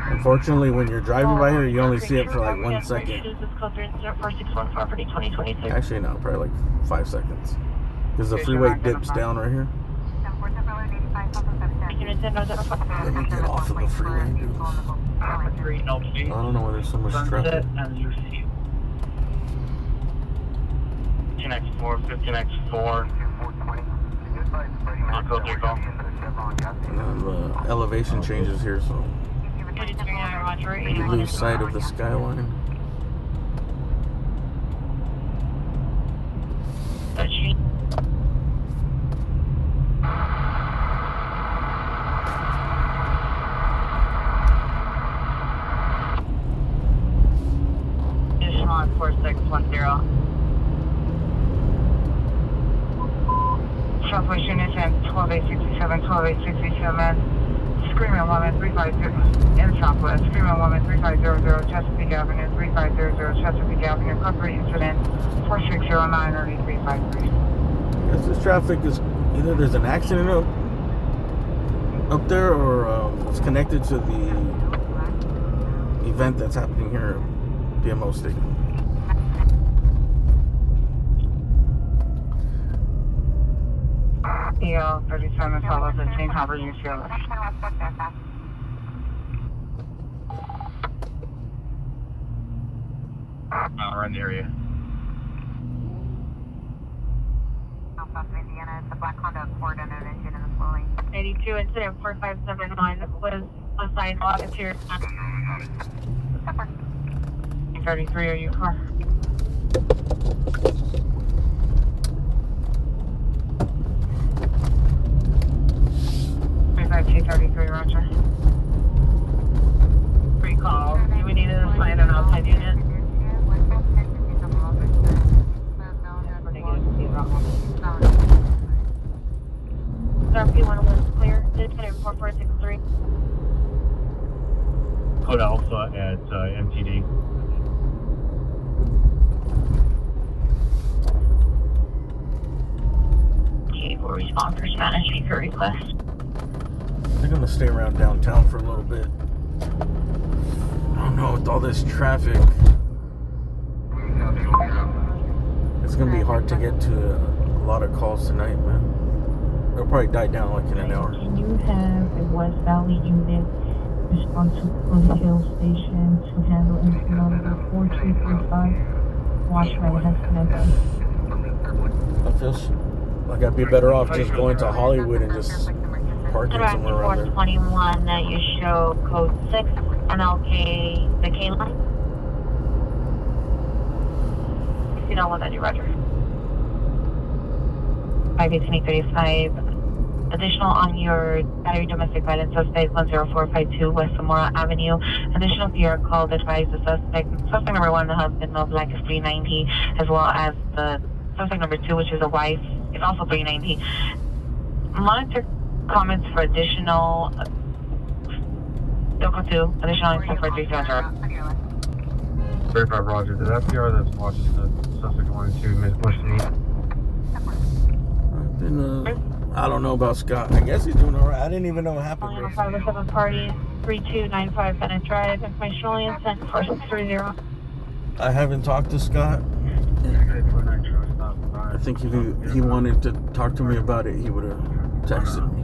Unfortunately, when you're driving by here, you only see it for like 1 second. This is code 461 property 2026. Actually, no, probably like 5 seconds. Because the freeway dips down right here. Let me get off of the freeway, dude. I don't know why there's so much traffic. 15X4, 15X4. Code 3 call. And then the elevation changes here, so you lose sight of the skyline. Additional on 4610. Southwest units and 12867, 12867. Screaming woman 350 in Southwest. Screaming woman 3500 Chesapeake Avenue, 3500 Chesapeake Avenue. Corporate incident 4609 early 353. Yes, this traffic is either there's an accident up there or it's connected to the event that's happening here at BMO Stadium. EL 37 follows the St. Harbor UCLA. Around the area. Southwest of Indiana, it's a black Honda Accord under an engine in the slow lane. 82 incident 4579 was assigned officer. 33, are you car? T33, Roger. Recall. Do we need to assign an outside unit? RP1 was clear. Incident 4463. Code Alpha at MTD. Okay, we'll respond for Spanish speaker request. They're gonna stay around downtown for a little bit. I don't know, with all this traffic, it's gonna be hard to get to a lot of calls tonight, man. They'll probably die down like in an hour. Can you have a West Valley unit respond to Blue Hill Station to handle incident number 4235? Watchman has connected. I feel like I'd be better off just going to Hollywood and just parking somewhere around there. 421 that you show code 6 MLK the K line. You know what that you Roger. 51835. Additional on your battery domestic violence suspect 10452 West Zamora Avenue. Additional PR call that advised the suspect number 1, the husband of Black is 390, as well as the suspect number 2, which is a wife, is also 390. Monitor comments for additional Doco 2, additional info for 300. 35 Roger. The FPR that's watching the suspect 1 and 2 Midwest I don't know about Scott. I guess he's doing alright. I didn't even know what happened. 507 party 3295 Bennett Drive. Information only sent 4630. I haven't talked to Scott. I think if he wanted to talk to me about it, he would have texted me.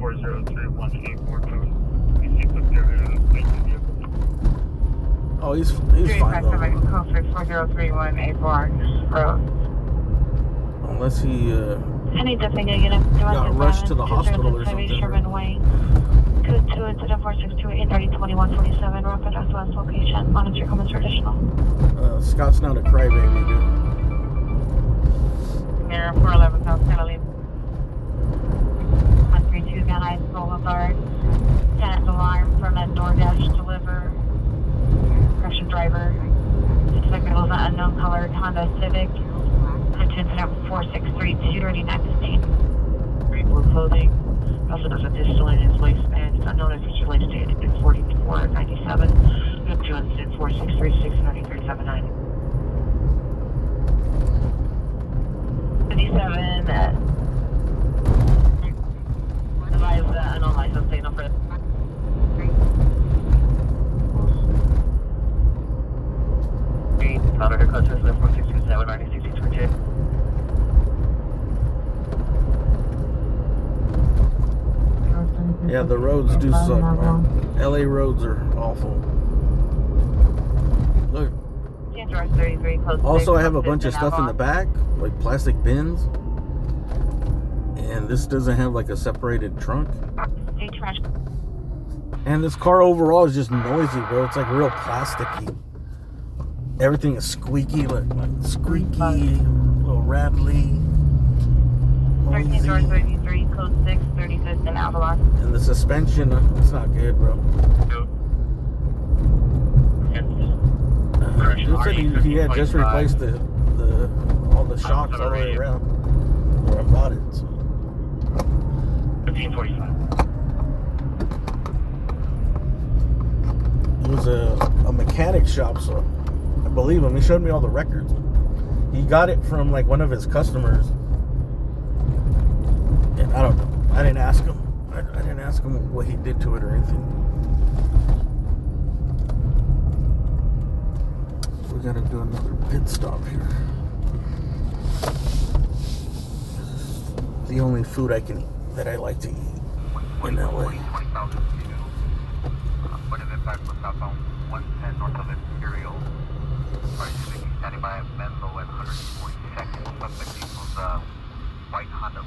4031842. Oh, he's fine though. 40318 Road. Unless he I need to figure it out. got rushed to the hospital or something. Sherman Way. Code 2 incident 462 830-2127. Rapid SOS location. Monitor comments for additional. Scott's not a crybaby, dude. Mirror 411 South Italy. 132 Van Nuys Boulevard. Tenant alarm from a DoorDash deliver. Russian driver. Suspect was an unknown colored Honda Civic. to incident 4632, 3915. Green blue clothing. Also has a pistol in his waistband. It's unknown if it's related to incident 4497. Up to incident 4636, 9379. 57, advise unlicensed signal for monitor code to 4627, 9662. Yeah, the roads do suck, man. LA roads are awful. Look. Also, I have a bunch of stuff in the back, like plastic bins. And this doesn't have like a separated trunk. And this car overall is just noisy, bro. It's like real plasticky. Everything is squeaky, like squeaky, a little rattly. 1333, code 6, 35th and Avalon. And the suspension, it's not good, bro. He said he had just replaced all the shocks all the way around where I bought it. So. 1545. It was a mechanic shop, so I believe him. He showed me all the records. He got it from like one of his customers. And I don't know. I didn't ask him. I didn't ask him what he did to it or anything. We gotta do another pit stop here. The only food I can eat that I like to eat in LA.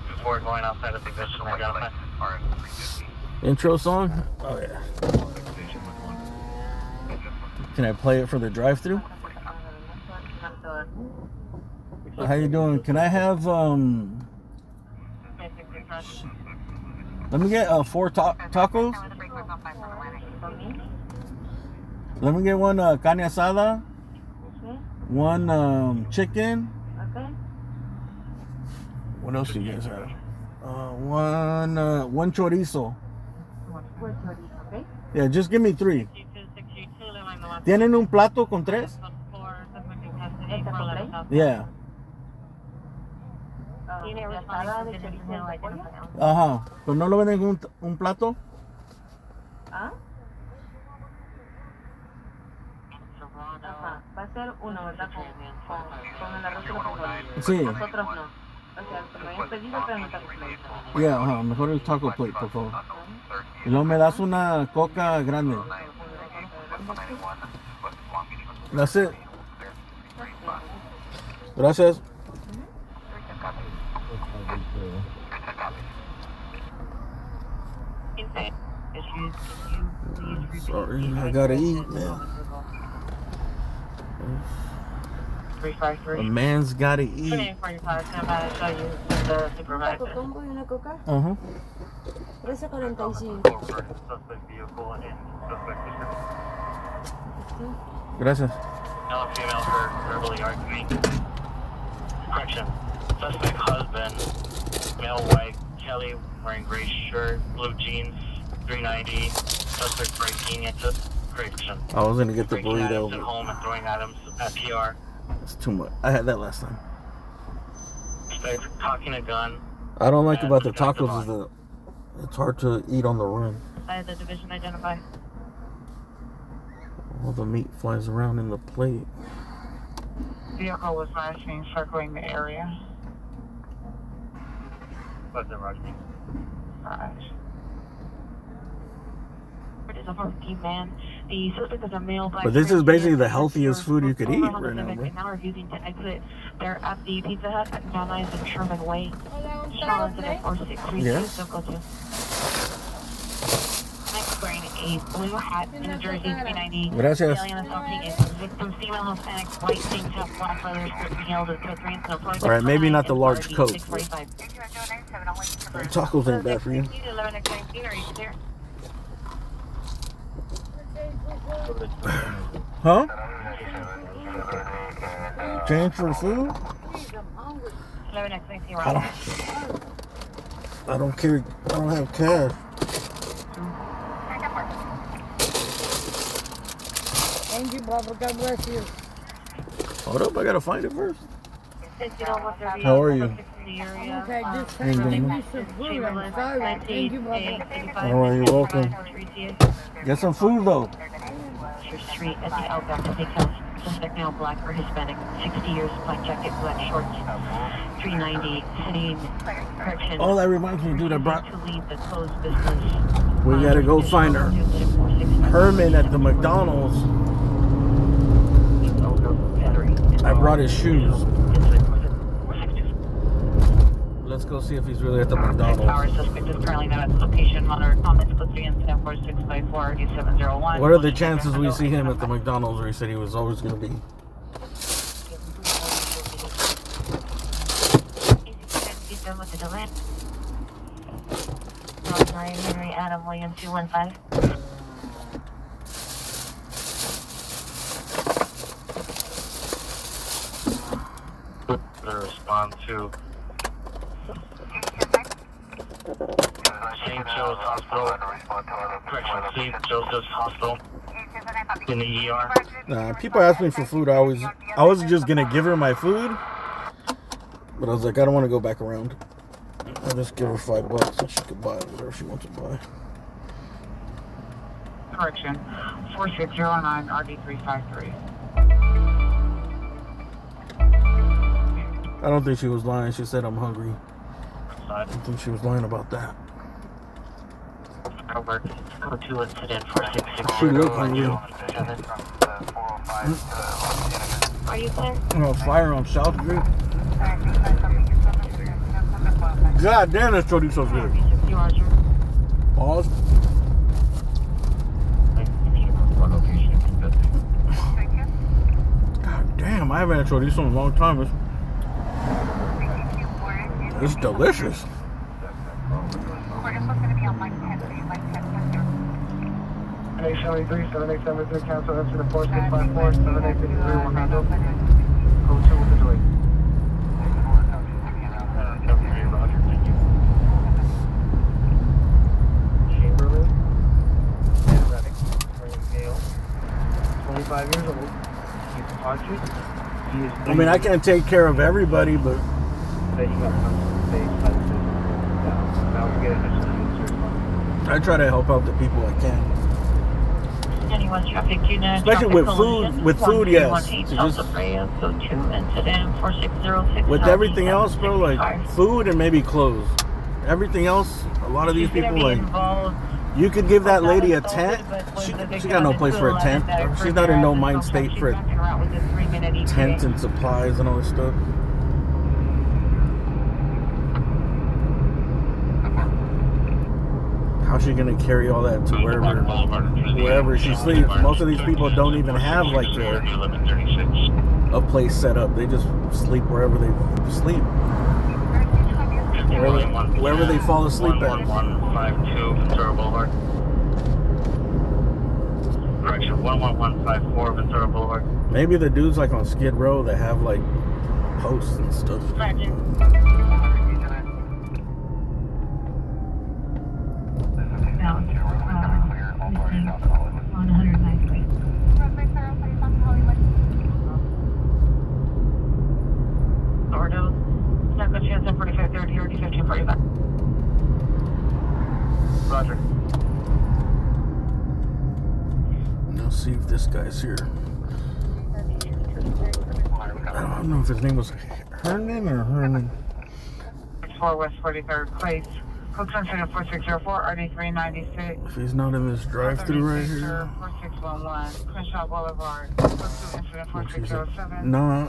Before going outside of the ignition, identify. Intro song? Oh yeah. Can I play it for the drive-thru? How you doing? Can I have let me get 4 tacos. Let me get one carne asada. One chicken. Okay. What else do you guys have? One chorizo. Okay. Yeah, just give me 3. ¿Tienen un plato con 3? Yeah. Ajá. ¿Pero no lo venden un plato? ¿Ah? Ajá. Va a ser uno, ¿verdad? Con el arroz y los frijoles. Sí. Nosotros no. O sea, me habían pedido, pero no te recuerdo. Yeah, ajá. Mejor el taco plate, por favor. Y luego me das una coca grande. That's it. Gracias. Sorry, I gotta eat, man. A man's gotta eat. Uh-huh. 13.45. Gracias. Male and female for verbally arguing. Correction. Suspect husband, male white, Kelly, wearing gray shirt, blue jeans, 390. Suspect breaking into correction. I was gonna get the Breaking items burrito. at home and throwing items at PR. It's too much. I had that last time. Suspect cocking a gun. I don't like about the tacos is that it's hard to eat on the run. By the division identify. All the meat flies around in the plate. Vehicle was last seen circling the area. What's the rush? Right. It is a 14 man. The suspect is a male black. But this is basically the healthiest food you could eat right now, bro. Now refusing to exit. They're at the Pizza Hut at John Lyons and Sherman Way. Sean incident 4632. Yeah. So go to. Next, wearing a blue hat in a jersey 390. Gracias. Alien assaulting is victim female Hispanic, white tank top, black leather, skirt, heels, and put three incident. All right, maybe not the large Coke. 645. Tacos ain't bad for you. 11:19, are you there? Huh? Change for food? I don't carry. I don't have cash. Thank you, Papa. God bless you. Hold up, I gotta find it first. How are you? Okay, just trying to give me some food. I'm sorry. Thank you, Papa. All right, you're welcome. Get some food though. Street at the Outback Steakhouse. Suspect now black or Hispanic, 60 years, black jacket, black shorts, 390, sitting correction. Oh, that reminds me, dude. I brought. To leave the closed business. We gotta go find her. Herman at the McDonald's. I brought his shoes. Let's go see if he's really at the McDonald's. Our suspect is currently not at the location. Monitor comments code 3 incident 4654 701. What are the chances we see him at the McDonald's where he said he was always going to be? Henry Adam William 215. Respond to St. Joe's Hospital. Correction, St. Joseph's Hospital. In the ER. Nah, people ask me for food. I was just gonna give her my food, but I was like, I don't want to go back around. I'll just give her $5 so she could buy whatever she wants to buy. Correction, 4609 RD353. I don't think she was lying. She said I'm hungry. I don't think she was lying about that. Over. Code 2 incident 4660. She looked hungry. Are you clear? Fire on South Street. God damn, that chorizo's good. Pause. God damn, I haven't had chorizo in a long time. It's delicious. 873, 7873, cancel incident 4654, 7853, will handle. Code 2 with the delay. Chamberlain and Reddick, male, 25 years old. He's conscious. I mean, I can't take care of everybody, but Then you got some space by the system. Now we get initially I try to help out the people I can. Anyone's traffic unit. Especially with food. With food, yes. Just, with everything else, bro, like food and maybe clothes. Everything else, a lot of these people, like, you could give that lady a tent. She got no place for a tent. She's not in no mind state for a tent and supplies and all this stuff. How's she gonna carry all that to wherever she sleeps? Most of these people don't even have like a place set up. They just sleep wherever they sleep, wherever they fall asleep at. 1152 Ventura Boulevard. Correction, 11154 Ventura Boulevard. Maybe the dudes like on Skid Row that have like posts and stuff. On 109th Street. Ordo, Taco Chance at 4530 or 1545. Roger. Now see if this guy's here. I don't know if his name was Hernan or Herman. 4 West 43rd Place. Code Sensitive 4604 RD396. If he's not in this drive-thru right here. 4611 Crenshaw Boulevard. Code 2 incident 4607. Nah.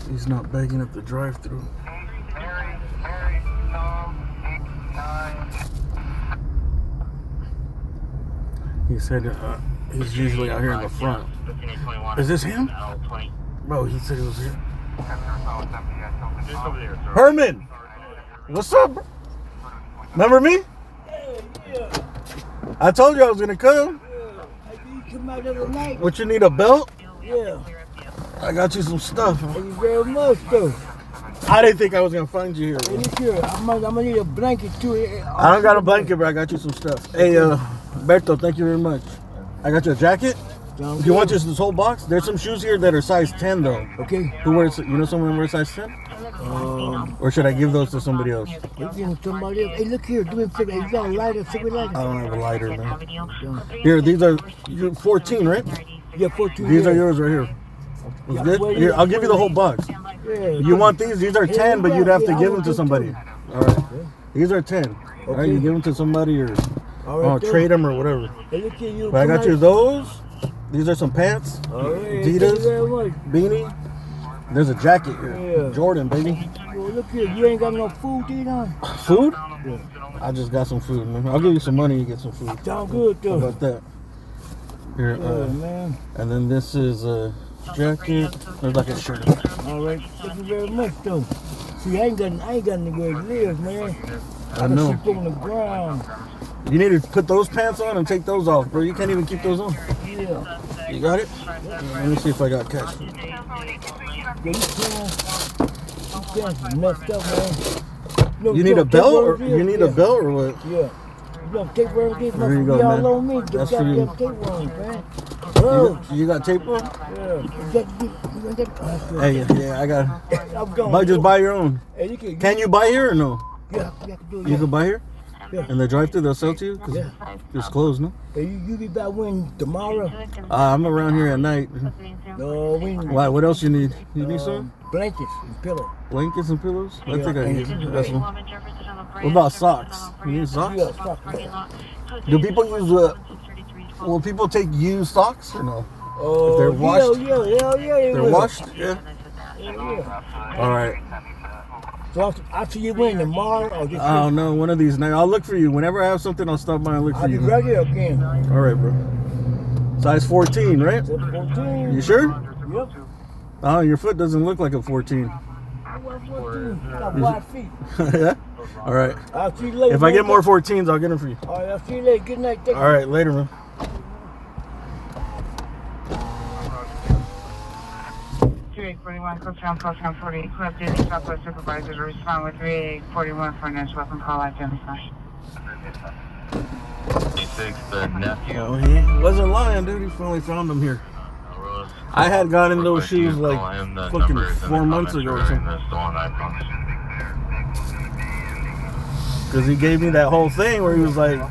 He's not begging at the drive-thru. He said he's usually out here in the front. Is this him? Bro, he said he was here. Herman! What's up, bro? Remember me? Yeah. I told you I was gonna come. I did come out of the night. What, you need a belt? Yeah. I got you some stuff. Thank you very much, though. I didn't think I was gonna find you here. Hey, look here. I'm gonna need a blanket too. I don't got a blanket, but I got you some stuff. Hey, Berto, thank you very much. I got you a jacket. Do you want just this whole box? There's some shoes here that are size 10 though. Okay. Who wears? You know someone wears size 10? Or should I give those to somebody else? Somebody else. Hey, look here. Do me a favor. You got a lighter? Cigarette lighter? I don't have a lighter, man. Here, these are 14, right? Yeah, 14. These are yours right here. Yeah, Good? Here, I'll give you the whole box. Yeah. You want these? These are 10, but you'd have to give them to somebody. All right. These are 10. All right, you give them to somebody or trade them or whatever. Hey, look here, you. But I got you those. These are some pants. All right. Adidas. Beanie. There's a jacket here. Yeah. Jordan, baby. Well, look here. You ain't got no food to eat on? Food? Yeah. I just got some food, man. I'll give you some money. You get some food. Sound good, though. How about that? Here, man. And then this is a jacket. There's like a shirt. All right. Thank you very much, though. See, I ain't got anywhere to live, man. I know. Sleep on the ground. You need to put those pants on and take those off, bro. You can't even keep those on. Yeah. You got it? Let me see if I got cash. Yeah, you messed up, man. No, You need a belt or you need a belt or what? Yeah. You got tape worm, get There you go, all man. on me. That's for you. Tape worms, man. You got tape on? Yeah. Hey, yeah, I got it. I'm going. But just buy your own. Hey, Can you buy here or no? Yeah, you can do it. You can buy here? Yeah. And the drive-thru they'll sell to you? Cause it's closed, no? Hey, you be back when tomorrow? I'm around here at night. No, Why? What else you need? You need some? Blankets and pillows. Blankets and pillows? I Yeah, think I blankets need and that's pillows. one. What about socks? You need socks? Yeah, socks. Do people use will people take used socks or no? Oh, If they're washed? Yeah. They're washed? Yeah. Yeah. All right. So I'll see you when tomorrow or just I don't know. One of these nights. I'll look for you. Whenever I have something, I'll stop by and look for I'll be you. right here again. All right, bro. Size 14, right? 14. You sure? Yep. Oh, your foot doesn't look like a 14. Got wide feet. Yeah? All right. I'll see you later. If I get more 14s, I'll get them for you. All right, I'll see you later. Good night. All right, later, man. Program 40, who have duty Southwest supervisors respond with 3841 for next weapon call identified. The nephew. Oh, he wasn't lying, dude. He finally found them here. I had gotten those shoes like fucking 4 months ago or something. Because he gave me that whole thing where he was like,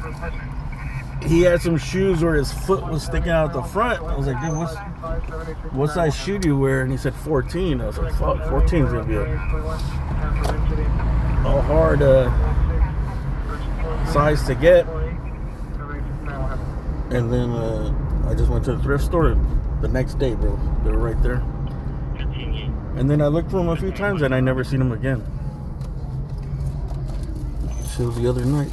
he had some shoes where his foot was sticking out the front. I was like, dude, what size shoe do you wear? And he said 14. I was like, fuck, 14 is going to be a hard size to get. And then I just went to the thrift store the next day, bro. They were right there. And then I looked for them a few times and I never seen them again. It was the other night.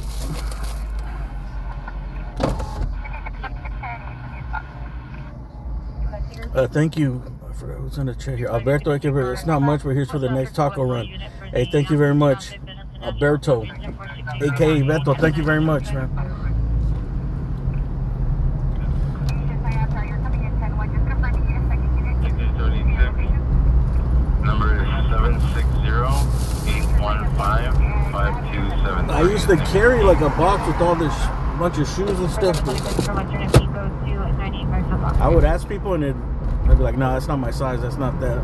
Thank you. I forgot who's in the chat here. Alberto, it's not much, but here's for the next taco run. Hey, thank you very much. Alberto, aka Beto, thank you very much, man. Number is 760-815-5273. I used to carry like a box with all this bunch of shoes and stuff. I would ask people and they'd be like, no, that's not my size, that's not that.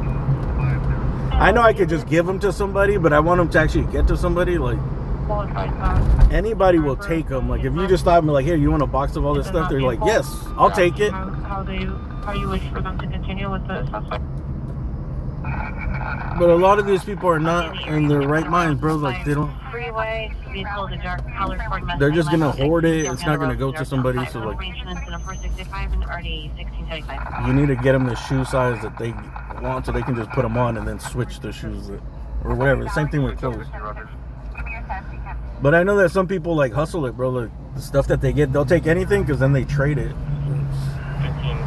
I know I could just give them to somebody, but I want them to actually get to somebody. Like, anybody will take them. Like, if you just stop me like, here, you want a box of all this stuff? They're like, yes, I'll take it. How do you wish for them to continue with the suspect? But a lot of these people are not in their right minds, bro. Like, they don't. Freeway, vehicle, the dark color Ford Mustang. They're just gonna hoard it. It's not gonna go to somebody. So like, you need to get them the shoe size that they want, so they can just put them on and then switch the shoes or whatever. The same thing with clothes. But I know that some people like hustle it, bro. Like, the stuff that they get, they'll take anything because then they trade it. 15-110,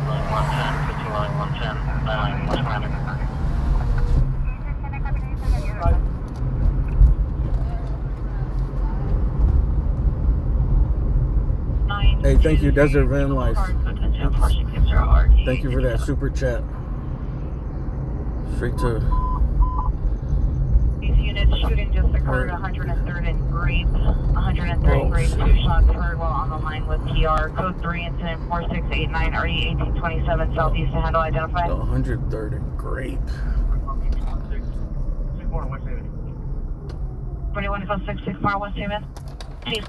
Hey, thank you, Desert Van Life. Thank you for that super chat. Straight to. These units shooting just occurred 103rd and Grape. 103rd and Grape. 2 shots heard while on the line with TR. Code 3, incident 4689, RD 1827, southeast to handle identified. 103rd and Grape. 2106 Bar West Haven. Chief,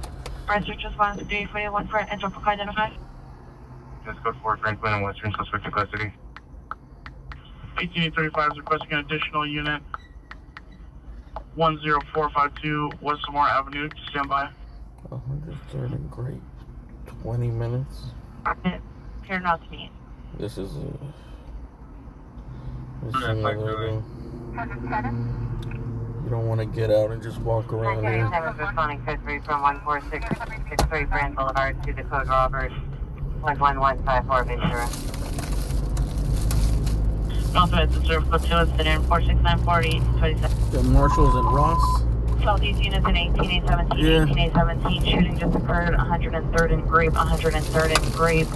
first search response to 341 for entry for identified. Just code 4, Franklin and Western, suspect to custody. 18835 is requesting an additional unit. 10452 West Samar Avenue. Stand by. 103rd and Grape. 20 minutes. Here not to me. This is another. You don't want to get out and just walk around here. 7 responding code 3 from 14663 Brand Boulevard to the code Robert 11154 Ventura. Authorized to serve code 2 incident 46940 27. The Marshals and Ross. Southeast units in 18817, 18817. Shooting just occurred 103rd and Grape, 103rd and Grape.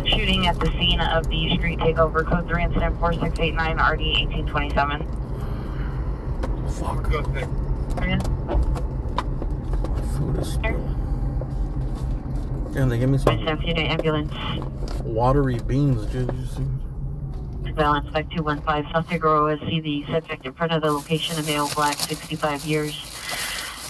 Shooting at the scene of the street takeover. Code 3 incident 4689 RD 1827. Fuck. My food is spilling. Damn, they give me some ambulance. watery beans, dude. You see? Balance 5215 South Figueroa. See the subject in front of the location, a male, black, 65 years.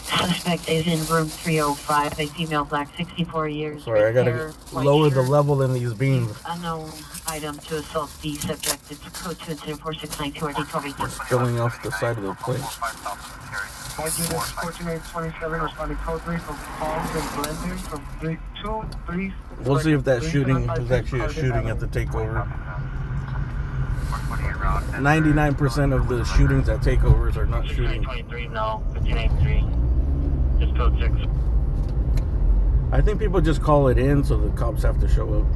Suspect is in room 305, a female, black, 64 years. Sorry, I gotta lower the level in these beans. Unknown item to assault the subject. It's code 2 incident 4692 RD 1282. Spilling off the side of the plate. 12827 responding code 3 from Palms and Blenders from 323. We'll see if that shooting is actually a shooting at the takeover. 99% of the shootings at takeovers are not shooting. 23, no, 1583. Just code 6. I think people just call it in so the cops have to show up.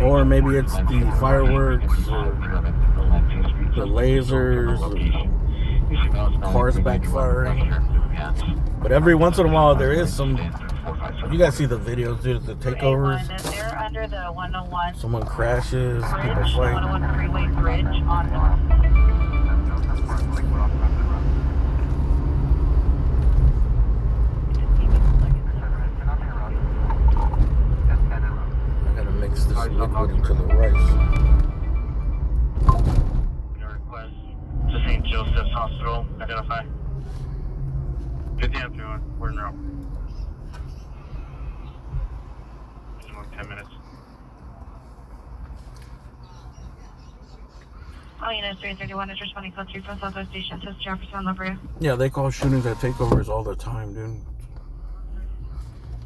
Or maybe it's the fireworks, or the lasers, the cars backfiring. But every once in a while there is some. You guys see the videos, dude, the takeovers. They're under the 101. Someone crashes, Bridge, people fight. 101 freeway bridge on north. I gotta mix this liquid into the rice. Your request to St. Joseph's Hospital. Identify. 50 after we're in route. 10 minutes. Oh, unit 331 is responding code 3 from Southwest Station. Says Jefferson Livery. Yeah, they call shootings at takeovers all the time, dude.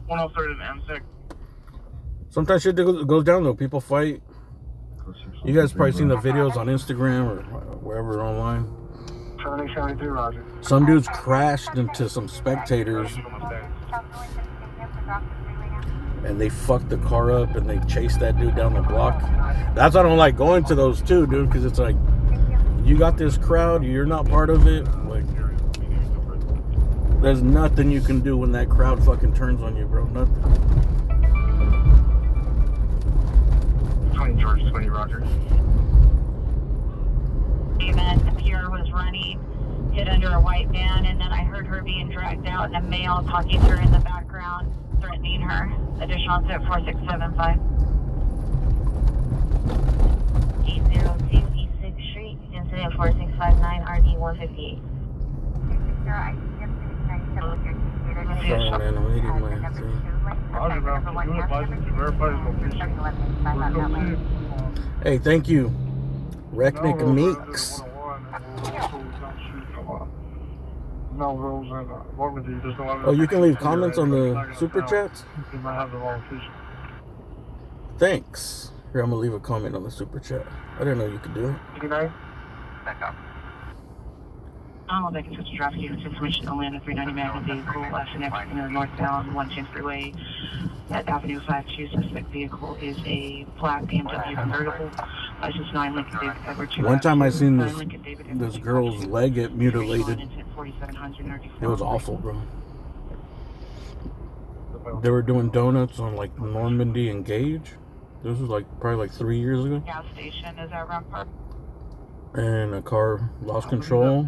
103rd and MSEC. Sometimes shit goes down though. People fight. You guys probably seen the videos on Instagram or wherever online. 7873, Roger. Some dudes crashed into some spectators and they fucked the car up and they chased that dude down the block. That's why I don't like going to those too, dude, because it's like, you got this crowd, you're not part of it. Like, there's nothing you can do when that crowd fucking turns on you, bro. Nothing. 20 George, 20 Roger. Event, the pier was running, hit under a white van, and then I heard her being dragged out and a male talking to her in the background, threatening her. Additional incident 4675. 802 East 6th Street, incident 4659 RD 158. Sorry, man, I'm eating my thing. Roger, man. Can you advise me to verify his location? Hey, thank you. Recknick Meeks. Oh, you can leave comments on the super chats? You might have the wrong location. Thanks. Here, I'm gonna leave a comment on the super chat. I didn't know you could do it. Good night. I'll make a switch to traffic units information only on the 390 Magna vehicle, flashing next to the northbound 1 Chance Freeway at Avenue 52. Suspect vehicle is a black BMW convertible. License 9 Lincoln David Edward 2. One time I seen this girl's leg get mutilated. It was awful, bro. They were doing donuts on like Normandy and Gage. This was like probably like 3 years ago. Gas station is at Rampart. And a car lost control,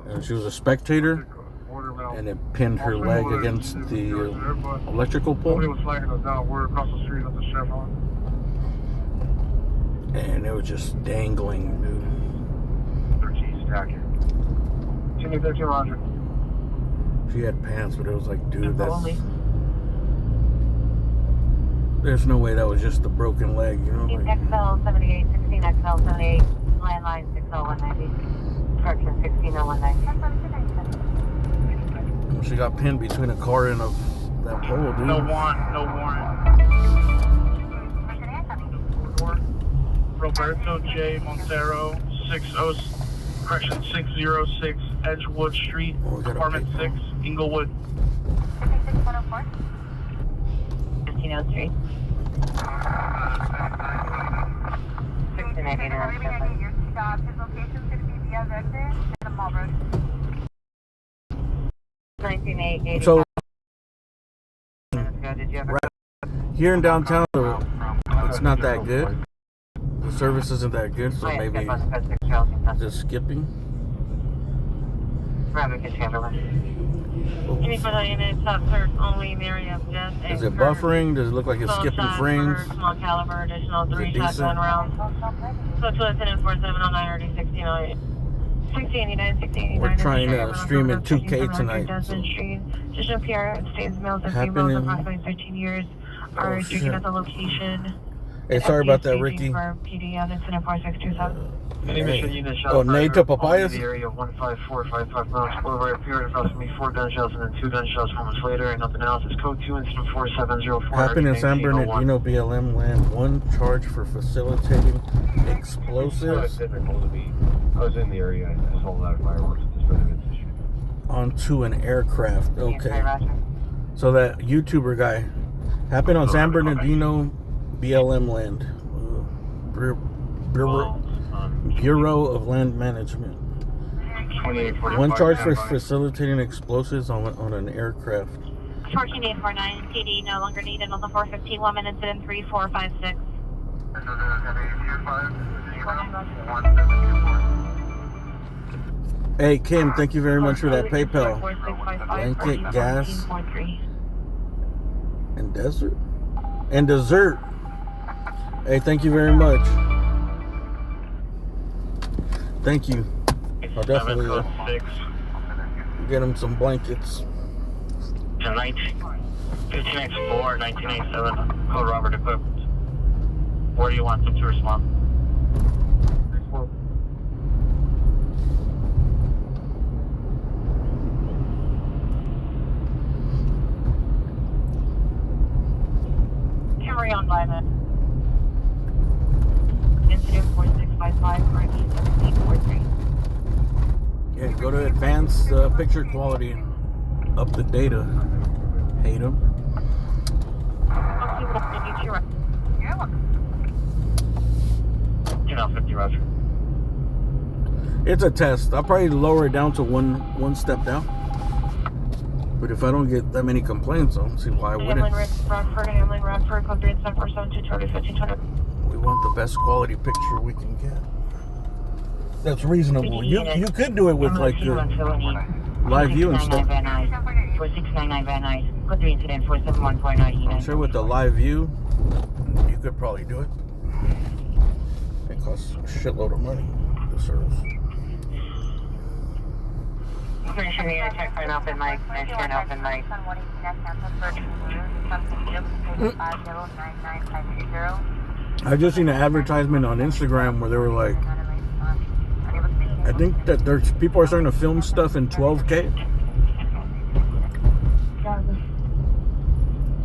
and she was a spectator, and it pinned her leg against the electrical pole. Somebody was flagging us down. We're across the street at the Chevron. And it was just dangling, dude. 13 stacking. 13, Roger. She had pants, but it was like, dude, there's no way that was just a broken leg, you know? Like, XL 78, 16 XL 78, landline 60190, correction 160190. she got pinned between a car and that pole, dude. No warrant. Roberto J. Montero, 606 Edgewood Street, apartment 6, Inglewood. 1503. 1988. So, here in downtown, it's not that good. The service isn't that good, so maybe just skipping. Any further units, search only in the area of death. Is it buffering? Does it look like it's skipping frames? Small caliber, additional 3 shotgun rounds. So to incident 4709 or 1608. 1689, We're trying to stream in 2K tonight. Additional PR stays males and females approximately 13 years are drinking at the location. Hey, sorry about that, Ricky. PD on incident 4627. Any mission unit shot Oh, Nate to Papayas? the area 15455 Bronx Boulevard appeared approximately 4 gunshots and then 2 gunshots moments later and nothing else. It's code 2 incident 4704. Happened in San Bernardino, BLM land. 1 charge for facilitating explosives. I was in the area. I saw a lot of fireworks at this very issue. Onto an aircraft. Okay. So that YouTuber guy happened on San Bernardino, BLM land. Bureau of Land Management. 1 charge for facilitating explosives on an aircraft. 14849 PD no longer needed on the 415 woman incident 3456. Hey Kim, thank you very much for that PayPal. Blanket, gas, and dessert. Hey, thank you very much. Thank you. I'll definitely get him some blankets. Tonight, 15X4, 1987, code Robert equipped. Where do you want them to respond? Carry on by that. Incident 4655 for 1743. Yeah, go to advanced picture quality and up the data. Hate them. You know, 50 Roger. It's a test. I'll probably lower it down to one step down. But if I don't get that many complaints, I don't see why I wouldn't. Hamlin Radford, code 3747 We want the best quality picture we can get. That's reasonable. You could do it with like the live view and stuff. 4699 Van Nuys, code 3 incident 47149. I'm sure with the live view, you could probably do it. It costs a shitload of money, the service. Mission unit, check for an open mic. Mission open mic. I just seen an advertisement on Instagram where they were like, I think that there's people are starting to film stuff in 12K.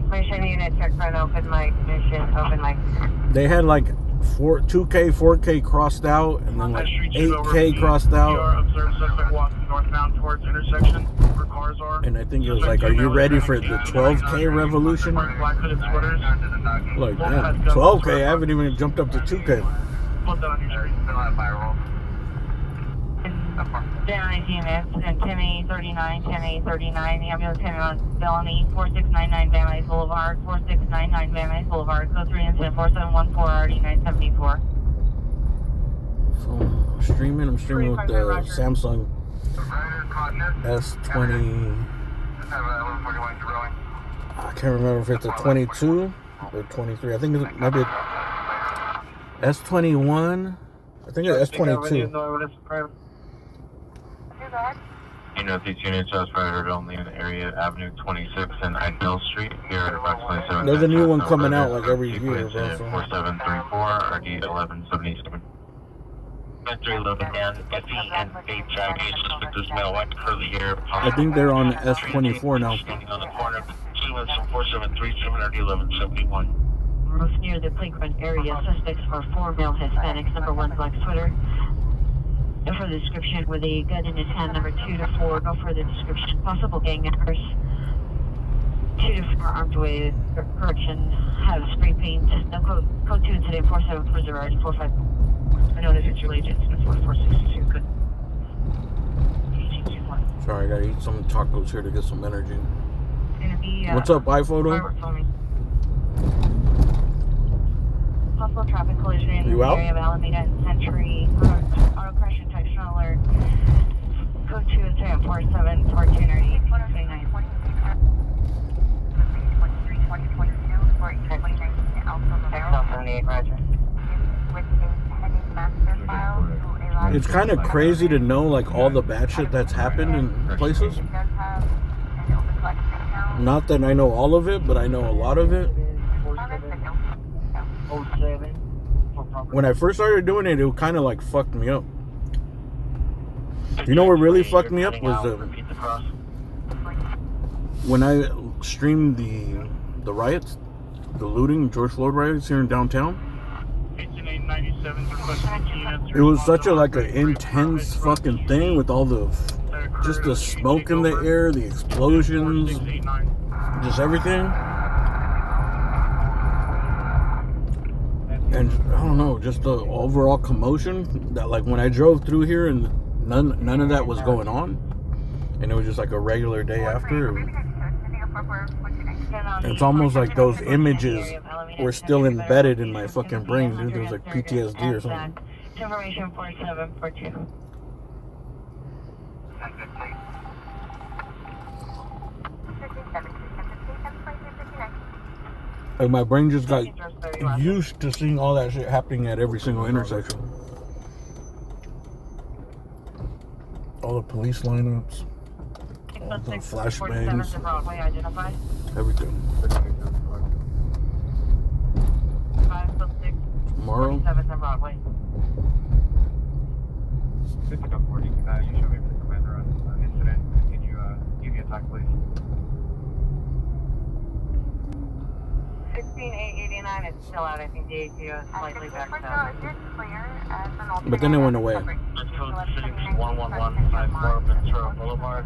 Mission unit, check for an open mic. Mission open mic. They had like 2K, 4K crossed out, and then like 8K crossed out. Observed suspect walking northbound towards intersection where cars are. And I think it was like, are you ready for the 12K revolution? Like, damn, 12K, I haven't even jumped up to 2K. Van units and 10A39, 10A39. The ambulance headed on felony 4699 Van Nuys Boulevard, 4699 Van Nuys Boulevard. Code 3 incident 4714 RD 974. So I'm streaming with the Samsung S20. I can't remember if it's a 22 or 23. I think it might be S21. I think it's S22. You know, these units are spread only in the area Avenue 26 and Idell Street here at approximately 7. There's a new one coming out like every year. 4734 RD 1177. 311 down, FE and HIV with this male white curly hair. I think they're on S24 now. Standing on the corner of 24737 RD 1171. Roof near the playground area. Suspects are 4 male Hispanics. Number 1 black sweater. No further description with a gun in his hand. Number 2 to 4. No further description. Possible gang members. 2 to 4 armed with correction. Have spray paint. No code 2 incident 4740 RD 45. I know that it's related to the 4462. Good. Sorry, I gotta eat some tacos here to get some energy. Gonna be, what's up, iPhoto? Possible traffic collision in the area of Alameda and Century. Auto crash and text alert. Code 2 incident 4742 RD 29. Roger. It's kind of crazy to know like all the bad shit that's happened in places. Not that I know all of it, but I know a lot of it. When I first started doing it, it kind of like fucked me up. You know what really fucked me up was when I streamed the riots, the looting, George Floyd riots here in downtown. It was such a like an intense fucking thing with all the just the smoke in the air, the explosions, just everything. And I don't know, just the overall commotion that like when I drove through here and none of that was going on, and it was just like a regular day after. It's almost like those images were still embedded in my fucking brain, dude. There was like PTSD or something. Information 4742. Like my brain just got used to seeing all that shit happening at every single intersection. All the police lineups, all the flashbangs, everything. Tomorrow? You should be the commander on incident. Can you give me a talk, please? 16889 is still out. I think the ATO is slightly backed up. But then it went away. Let's code 61154 Ventura Boulevard.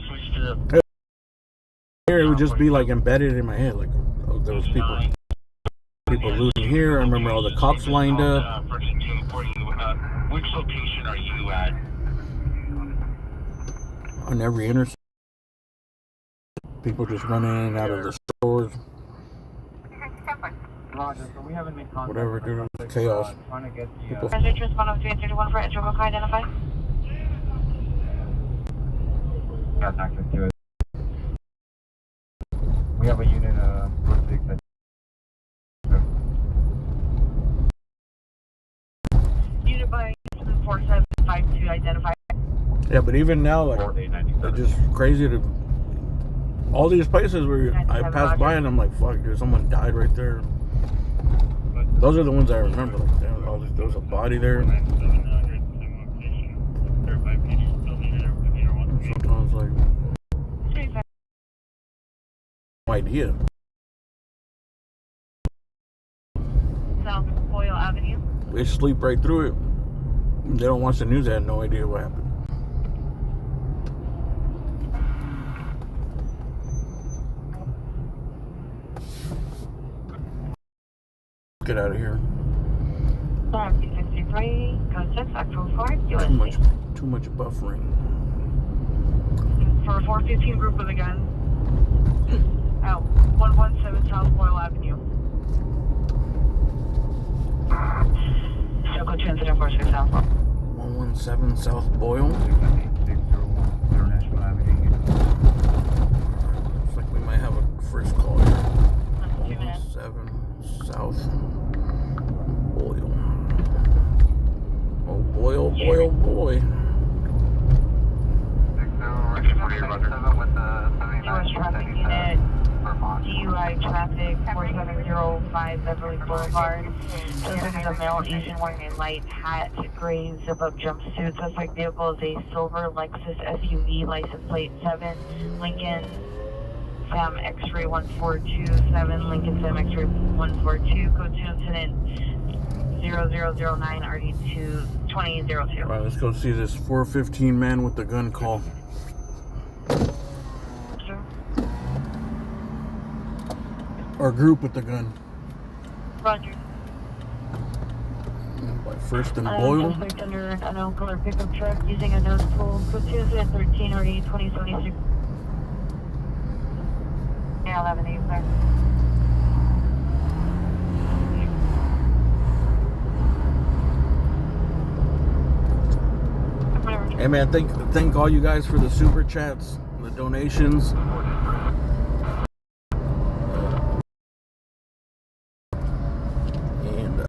Switch to the... Here it would just be like embedded in my head, like oh, there was people looting here. I remember all the cops lined up. Which location are you at? On every intersection, people just running in and out of the stores. Whatever, dude, chaos. People. Registrants 10331 for entry. Book identify. Got access to it. We have a unit 46 that. Unit by 4752 identify. Yeah, but even now, like, it's just crazy to all these places where I pass by and I'm like, fuck, dude, someone died right there. Those are the ones I remember. Like, damn, there was a body there. Sometimes, like, no idea. South Boyle Avenue. They sleep right through it. They don't watch the news. They had no idea what happened. Get out of here. 63, code 6, actual 4, Too much. too much buffering. For a 415 group with a gun. Out 117 South Boyle Avenue. Circle 2 incident 46 South. 117 South Boyle. International Avenue. Looks like we might have a first call here. 117 South Boyle. Oh boy, oh boy, oh boy. US traffic unit, DUI traffic, 4705 Beverly Boulevard. Suspect is a male Asian wearing a light hat, gray zip-up jumpsuit. Suspect vehicle is a silver Lexus SUV, license plate 7, Lincoln Sam X-ray 1427, Lincoln Sam X-ray 142, code 2 incident 0009 RD2 2002. Alright, let's go see this 415 man with the gun call. Or group with the gun. Roger. By First and Boyle. Suspect under an unknown color pickup truck using a nose tool. Code 2 incident 13 RD 2076. Yeah, 11 8 there. Hey man, thank all you guys for the super chats, the donations. And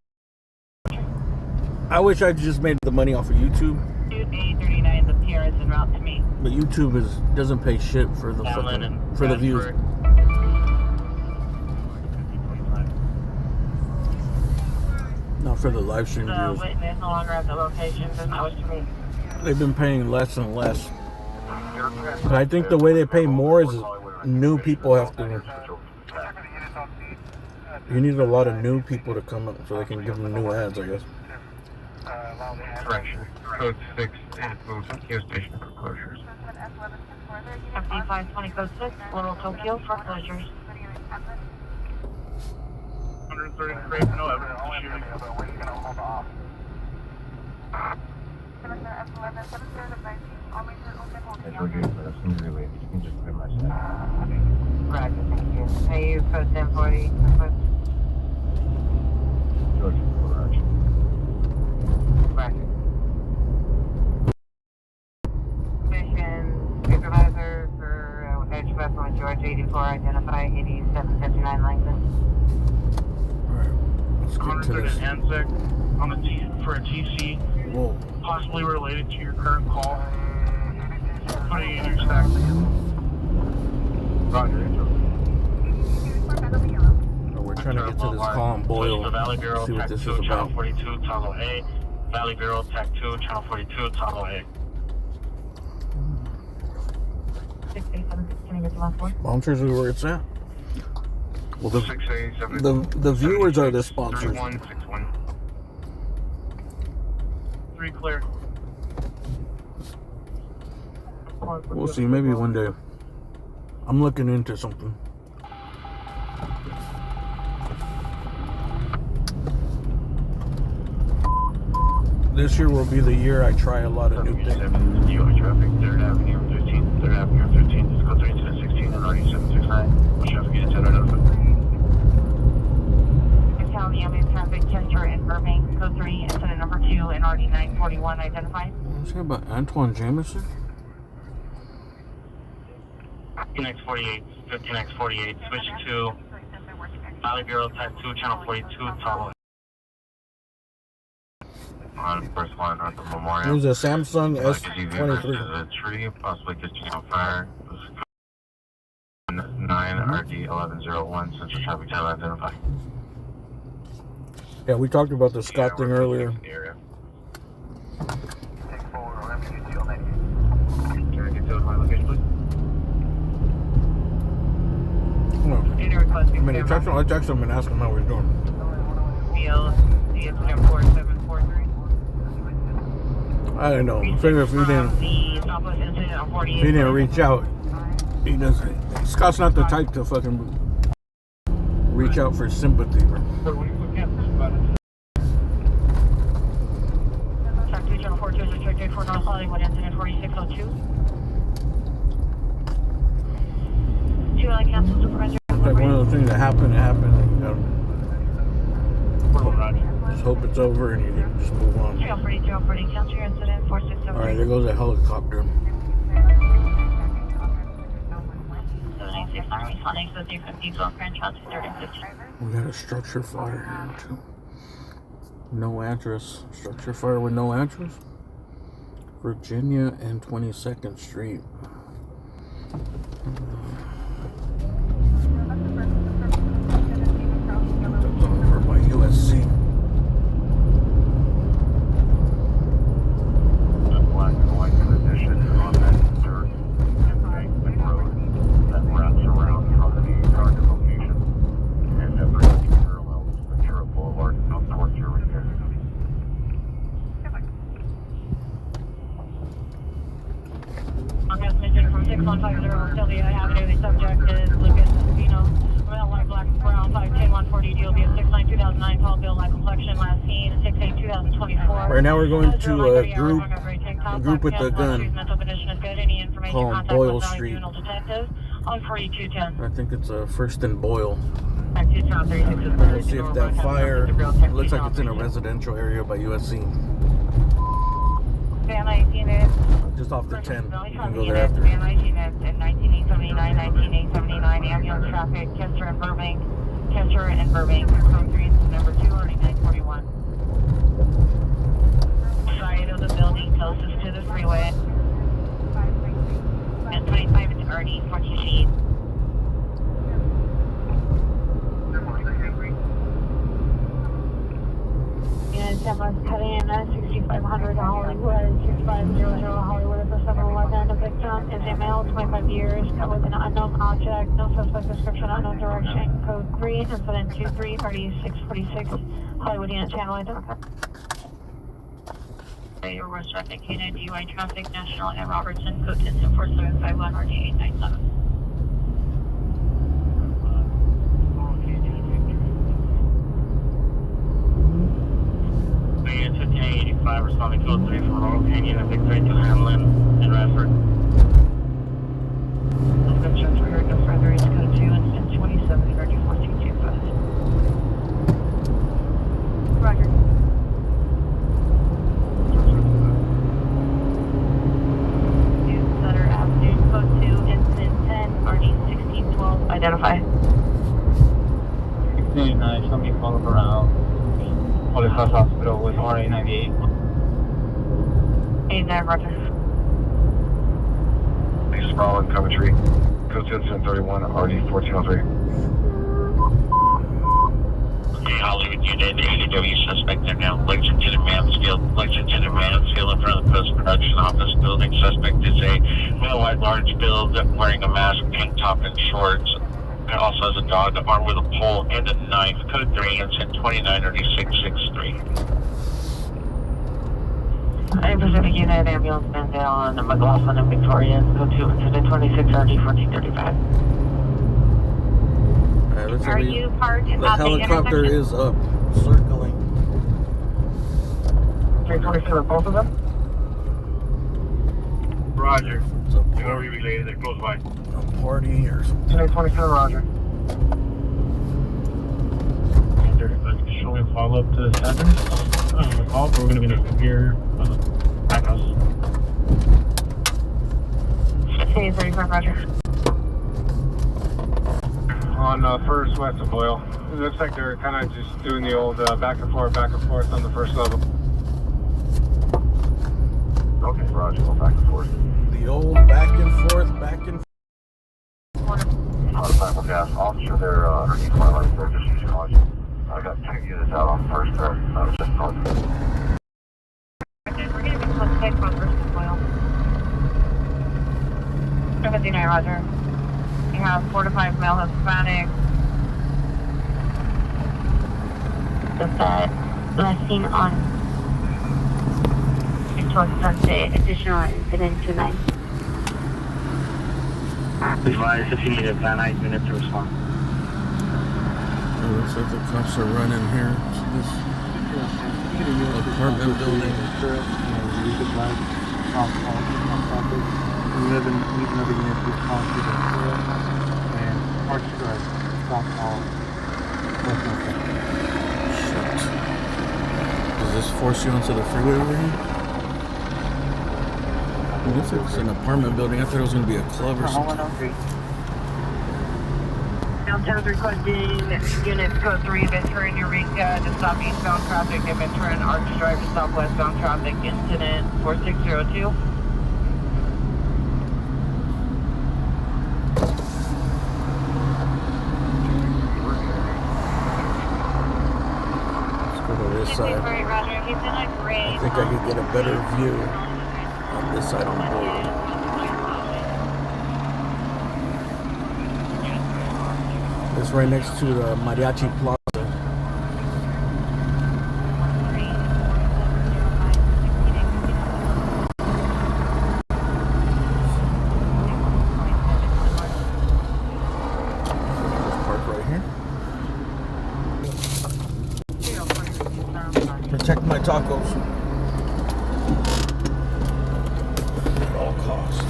I wish I just made the money off of YouTube. 839, the PR is en route to me. But YouTube doesn't pay shit for the fucking, for the views. Not for the live stream The views. witness no longer at the location, does not wish to meet. They've been paying less and less. But I think the way they pay more is new people have to. You need a lot of new people to come up so they can give them new ads, I guess. Correction. Code 6 is moved to Tokyo Station for closures. FD520 code 6, Little Tokyo for closures. 130 crate, no evidence of shooting. That's really good, but that's going to be late. You can just put my side. Roger, thank you. Pay you code 1040. George, action. Roger. Mission supervisor for Edge West on George 84, identify 8759 Langdon. Alright, let's get to this. Anzac on a for a TC, Whoa. possibly related to your current call. Putting in your stack. Roger, Oh, we're trying to get to this call on Boyle. Valley Bureau, See what Tech this 2, is Channel about. 42, Toggle A. Valley Bureau, Tech 2, Channel 42, Toggle A. 687, can I get the last one? Sponsors are where it's at. Well, 687. the viewers are the sponsors. 3161. 3 clear. We'll see, maybe one day. I'm looking into something. This year will be the year I try a lot of new things. DUI traffic, 3rd Avenue 13, 3rd Avenue 13, let's go 3 to 16 and RD 769. Traffic units at identified. Town Yami traffic, Chester and Burbank, code 3, incident number 2, and RD 941 identified. What's that about Antoine Jameson? 15X48, 15X48, switch to Valley Bureau, Type 2, Channel 42, Toggle. On first line north of Memorial. It was a Samsung There's S23. a tree, possibly catching on fire. 9 RD 1101, Central Traffic Town identified. Yeah, we talked about the Scott thing earlier. Can I get to my location, please? I mean, I text him and ask him how he's doing. Field, the incident 4743. I don't know. I figure if he didn't reach out, he doesn't. Scott's not the type to fucking reach out for sympathy, bro. Track 2, Channel 42 is restricted for North Hollywood 2. 2 cancel supervisor. It's like one of those things that happened, and you know, just hope it's over and you can just move on. 240, cancel your incident, 4673. Alright, there goes a helicopter. 796, I'm responding to the 350 Gulf Grand Chelsea 3050. We got a structure fire here too. No address. Structure fire with no address. Virginia and 22nd Street. That's over by USC. The black and white condition on that dirt embankment road that wraps around from the target location and pretty much parallels Ventura Boulevard up towards your repair. Transmission from 6150 Sylvia Avenue. The subject is Lucas Espino. Male, white, black, brown, 510 140 DLB of 69 2009. Tall build, light complexion. Last seen 6/8 2024. Right now we're going to a group with a gun. Called Boyle Street. On 4210. I think it's a First and Boyle. Back to town 36. We'll see if that fire looks like it's in a residential area by USC. Van 19 units. Just off the 10. You can go there after. Van 19 units in 19879, 19879. Ambulance traffic. Kester and Burbank. Kester and Burbank. Code 3 number 2 already 941. Side of the building closest to the freeway. At 25 it's already 40 feet. And Emma's cutting in at 6500 Hollywood, 6500 Hollywood at the 7-Eleven. The victim is a male, 25 years, cut with an unknown object, no suspect description, unknown direction, code 3, incident 23, RD 646, Hollywood unit channel identified. Your arrest traffic unit, DUI traffic, National and Robertson, code 10-4751, RD 897. It's a 1085 responding code 3 from Laurel Canyon and Victoria to Hamlin and Radford. Descriptions for your further is code 2 instance 27 30 1425. Roger. Sutter Avenue, code 2 incident 10 RD 1612. Identify. 689, show me follow around. Holy Cross Hospital with RA98. 89, Roger. Thanks, Small and Coventry. Code 1031, RD 1403. Okay, Hollywood unit, ADW suspect there now. Lexington Mansfield in front of the post-production office building. Suspect is a male, white, large build, wearing a mask, tank top, and shorts. It also has a dog armed with a pole and a knife. Code 3, incident 293663. Pacific Unit ambulance Mandale on the McLaughlin and Victoria. Code 2, incident 26RD 1435. Alright, Are you parked at the helicopter is up, circling. 327, both of them? Roger. It's a Are you related? They're close by. party or something. 1027, Roger. Shall we follow up to the center? The call, we're going to be in a severe back house. Okay, 35, Roger. On first west of Boyle. It looks like they're kind of just doing the old back and forth on the first level. Okay, Roger, go back and forth. The old back and forth. Motorcycle gas officer there, underneath my light there, just using caution. I got 2 units out on first there. Just caution. Okay, we're going to be close to on first as well. 79, Roger. We have 4 to 5 male Hispanic. That last seen on towards Sunday, additional incident 29. Advise if you need a Van 8 minutes to respond. It looks like the cops are running here to this apartment building. Southall traffic. 11 other units respond to the area. And Arch Drive, Southall, West North. Shit. Does this force you onto the freeway over here? It looks like it's an apartment building. I thought it was going to be a club or something. Downtown's requesting units code 3, Ventura and Eureka to stop eastbound traffic at Ventura and Arch Drive to stop westbound traffic. Incident 4602. Let's go to this side. I think I could get a better view on this side on the board. It's right next to the Mariachi Plaza. Just park right here. Protect my tacos at all costs.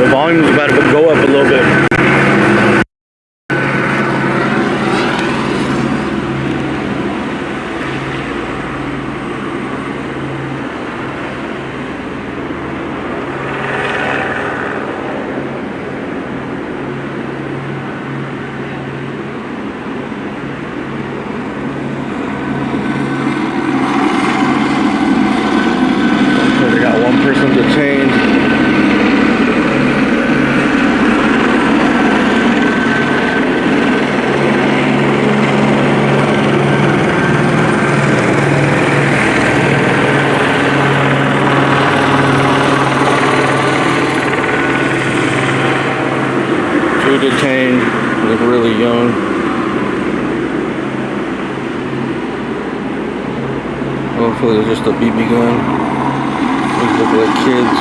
Volume's about to go up a little bit. So they got one person detained. Detained, look really young. Hopefully it's just a BB gun. These look like kids.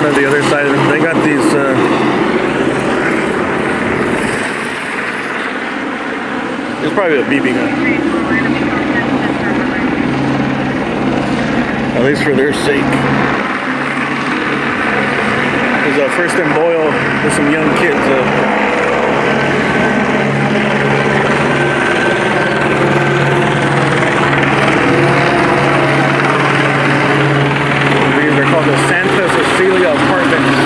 to the other side. They got these. It's probably a BB gun. At least for their sake. There's First and Boyle with some young kids. These are called the Santa Cecilia Apartments.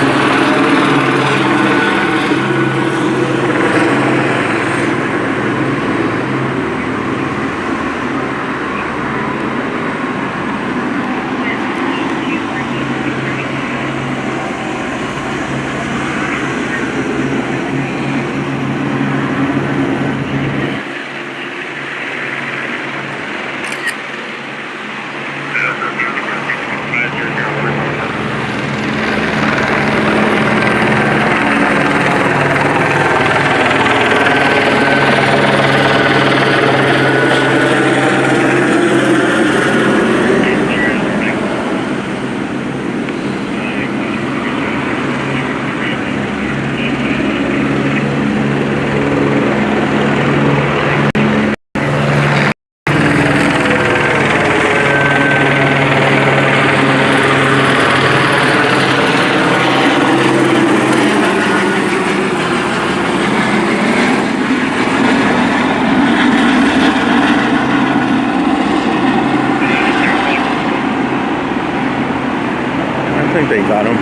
I think they got him.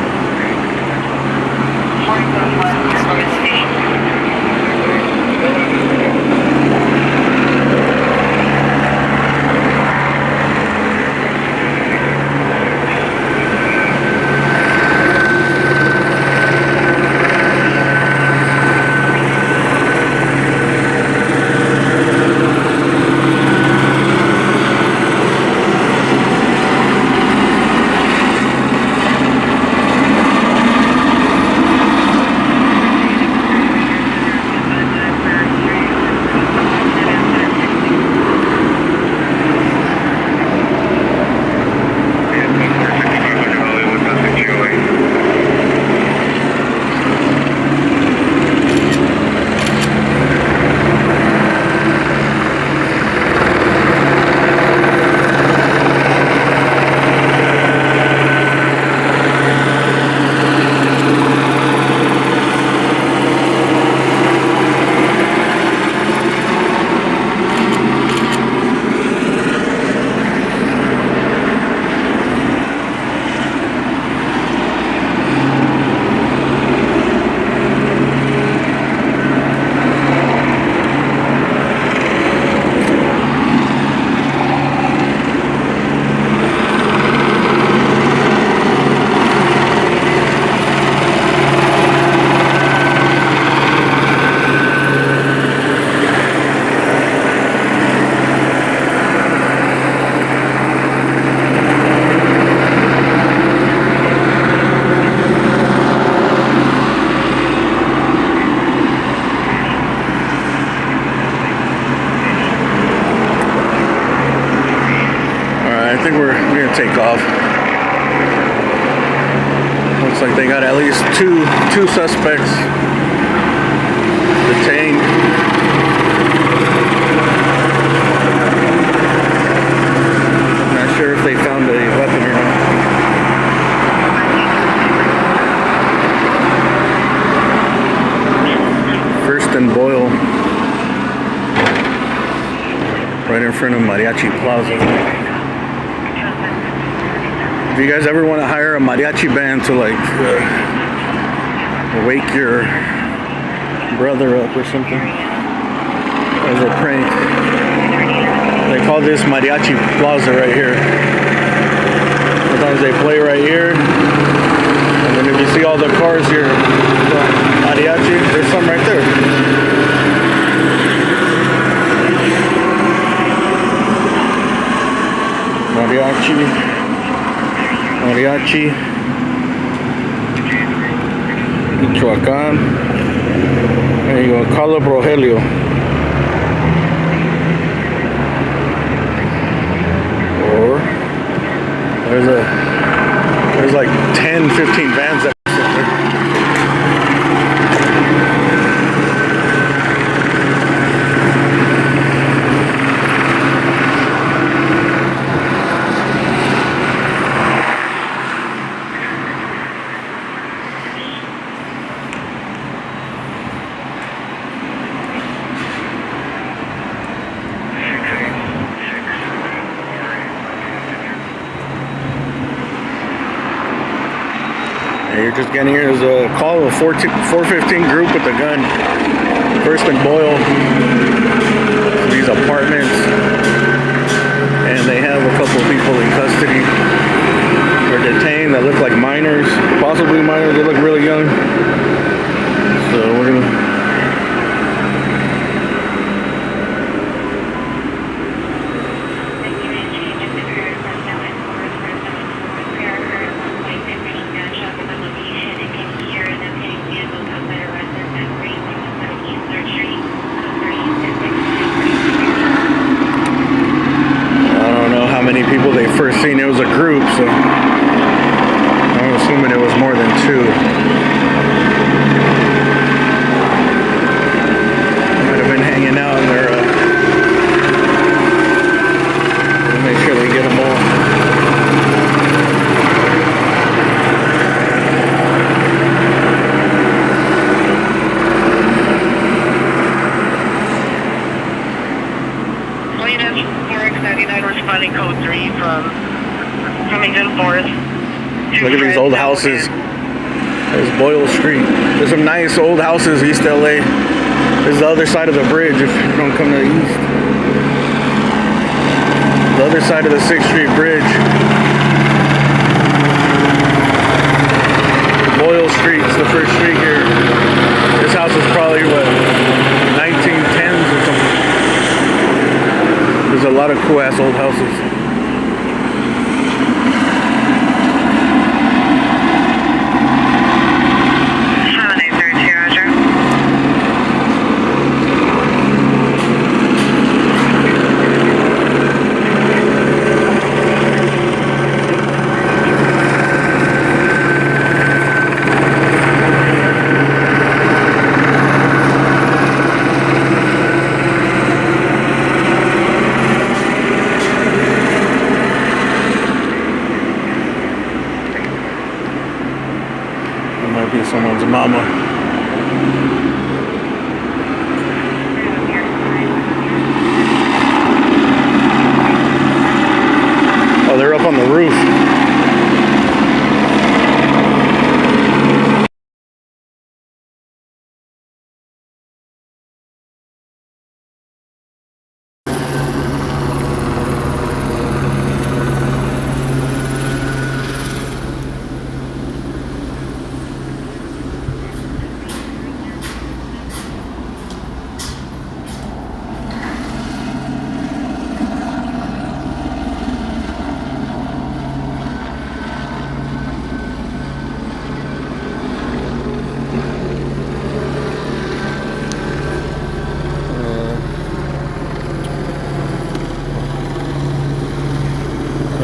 I think we're gonna take off. Looks like they got at least two suspects detained. Not sure if they found a weapon or not. First and Boyle, right in front of Mariachi Plaza. If you guys ever want to hire a mariachi band to like wake your brother up or something as a prank, they call this Mariachi Plaza right here. Sometimes they play right here, and then if you see all the cars here, mariachi, there's some right there. Mariachi, Michoacán. There you go, Carlos Rogelio. Or there's like 10, 15 vans that sit there. You're just getting here. There's a call of a 415 group with a gun. First and Boyle. These apartments. And they have a couple of people in custody. They're detained that look like minors. Possibly minors. They look really young. So we're gonna... people they first seen. It was a group, so I'm assuming it was more than two. Might have been hanging out in there. We'll make sure they get them all. Responding code 3 from Huntington Forest. Look at these old houses. There's Boyle Street. There's some nice old houses, East LA. This is the other side of the bridge if you don't come to the east. The other side of the 6th Street Bridge. Boyle Street is the first street here. This house is probably, what, 1910s or something. There's a lot of cool ass old houses. Have a nice day, Roger. Might be someone's mama. Oh, they're up on the roof.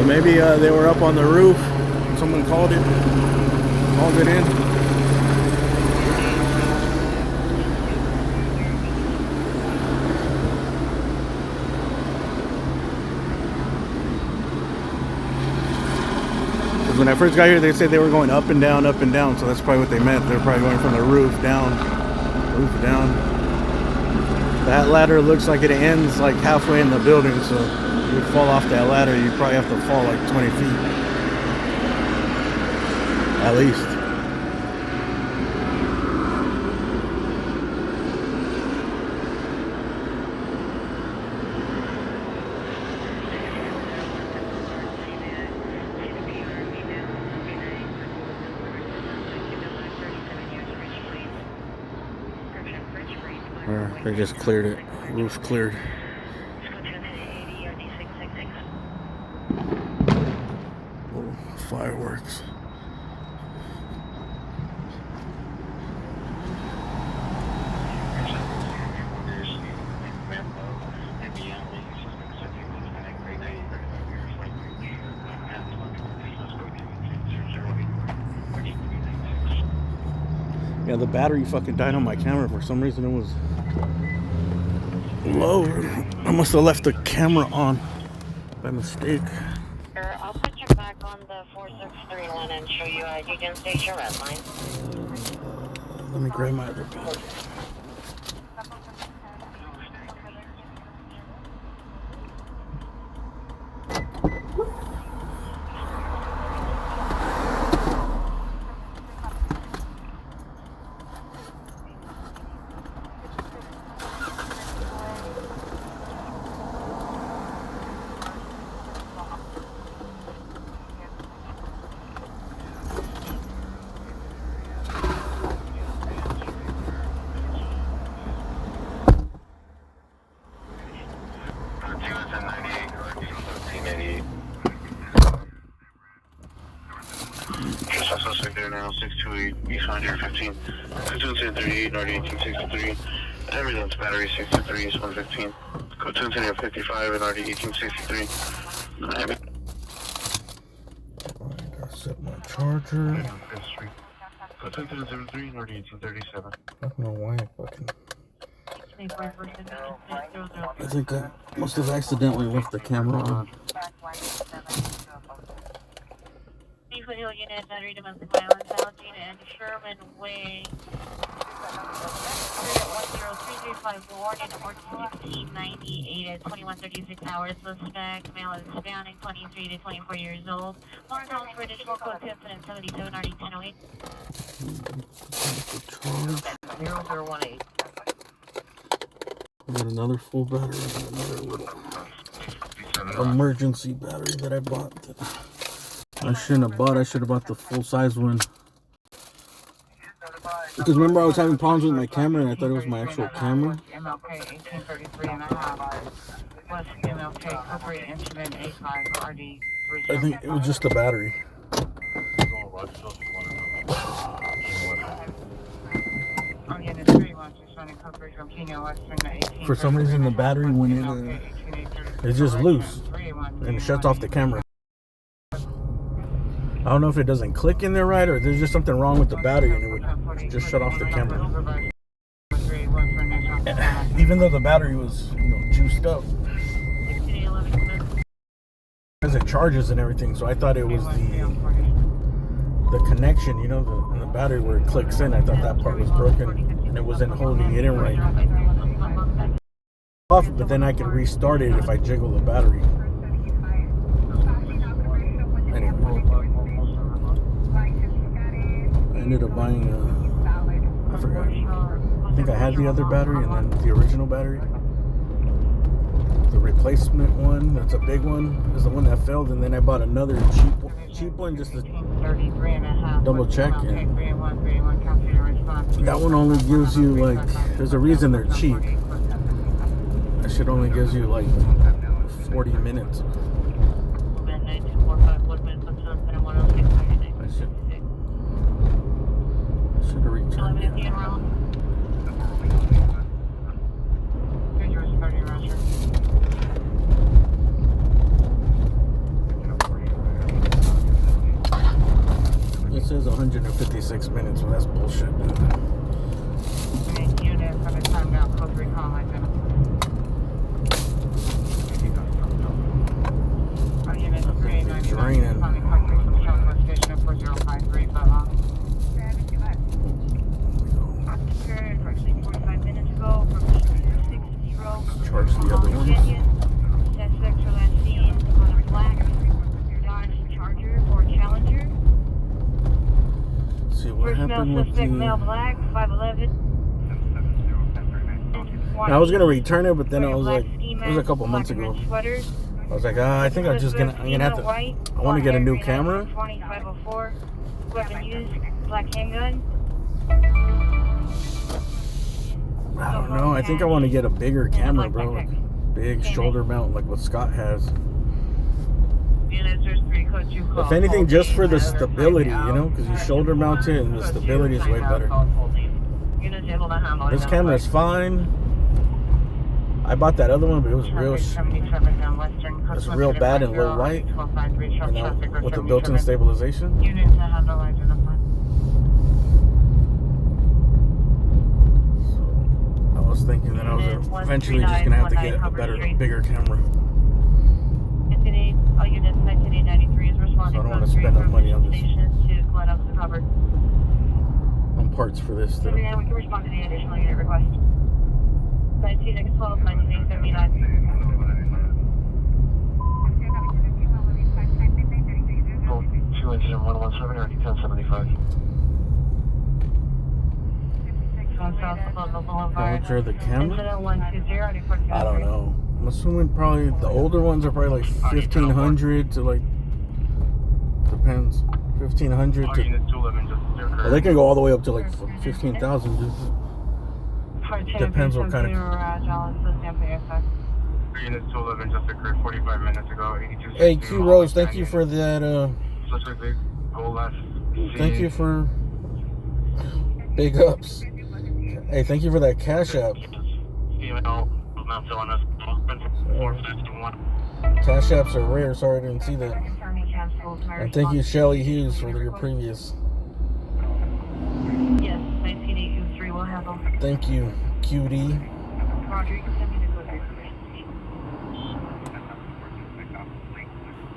Maybe they were up on the roof. Someone called it in. Because when I first got here, they said they were going up and down, so that's probably what they meant. They're probably going from the roof down. That ladder looks like it ends like halfway in the building, so you would fall off that ladder, you'd probably have to fall like 20 feet. At least. They just cleared it. Roof cleared. Fireworks. Yeah, the battery fucking died on my camera. For some reason it was low. I must have left the camera on by mistake. I'll put you back on the 463 line and show you how you can stage your red line. Let me grab my other battery. Now 628 East 115, 21038 North 1863, ambulance battery 63 East 115, go 21055 and North 1863. I gotta set my charger. Go 21003 North 1837. I don't know why I fucking. I think I must have accidentally left the camera on. Hill unit, battery domestic violence, Algene and Sherman Way. 10335 warning, or 1698 at 2136 hours. Suspect, male is Hispanic, 23 to 24 years old. Lawrence House for additional code to incident 77 RD 1008. 0018. I got another full battery and another little emergency battery that I bought. I shouldn't have bought. I should have bought the full size one. Because remember, I was having problems with my camera, and I thought it was my actual camera. MLK 1833 and a half. Plus MLK corporate incident 85 RD 3. I think it was just the battery. For some reason, the battery went in and it's just loose, and it shuts off the camera. I don't know if it doesn't click in there right, or there's just something wrong with the battery and it would just shut off the camera. Even though the battery was, juiced up. Because it charges and everything, so I thought it was the connection, in the battery where it clicks in. I thought that part was broken and it wasn't holding it in right. Off, but then I can restart it if I jiggle the battery. Anyway. I ended up buying I forgot. I think I had the other battery and then the original battery. The replacement one, that's a big one, is the one that failed, and then I bought another cheap one just to double check. And that one only gives you there's a reason they're cheap. That shit only gives you 40 minutes. I should have returned it. It says 156 minutes, so that's bullshit. It's draining. Charge the other ones. See what happened with the... I was gonna return it, but then I was like, it was a couple months ago. I was like, I think I'm gonna have to. I want to get a new camera. 2504, weapon used, black handgun. I don't know. I think I want to get a bigger camera, bro. Big shoulder mount, like what Scott has. If anything, just for the stability, because you shoulder mount it and the stability is way better. This camera is fine. I bought that other one, but it was it's real bad in low light, with the built-in stabilization. was thinking that I was eventually just gonna have to get a bigger camera. All units 1993 is responding. So I don't want to spend that money on this. To Glen Oaks and Hubbard. On parts for this stuff. Yeah, we can respond to the additional unit request. 19X12, 1979. Oh, 2 engine 117 or 1075. Which are the cameras? Incident 120, I don't know. I'm assuming probably the older ones are probably like 1500 to like, depends, 1500 to, well, they can go all the way up to like 15,000. Depends what kind of. Units 211 just occurred 45 minutes ago. 82. Hey, Q Rose, thank you for that. Thank you for big ups. Hey, thank you for that Cash App. Cash Apps are rare. Sorry I didn't see that. And thank you, Shelly Hughes, for your previous. Yes, 19823 will handle. Thank you, QD. Roger, you can send me the code information.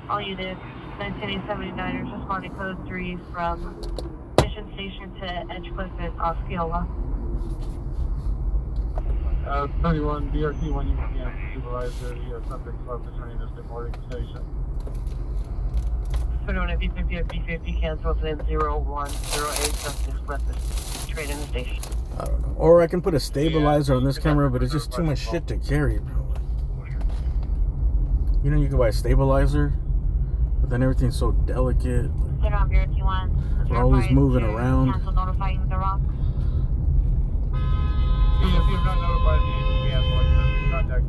All units, 19879ers responding code 3 from Mission Station to Edgecliff and Osceola. 31 BRT 1 UPM supervisor, your subject left returning to the boarding station. 21 B50 B50 cancels in 0108, subject left the train in the station. I don't know. Or I can put a stabilizer on this camera, but it's just too much shit to carry, bro. You know, you can buy a stabilizer, but then everything's so delicate. We're always moving around. Cancel notifying the rock.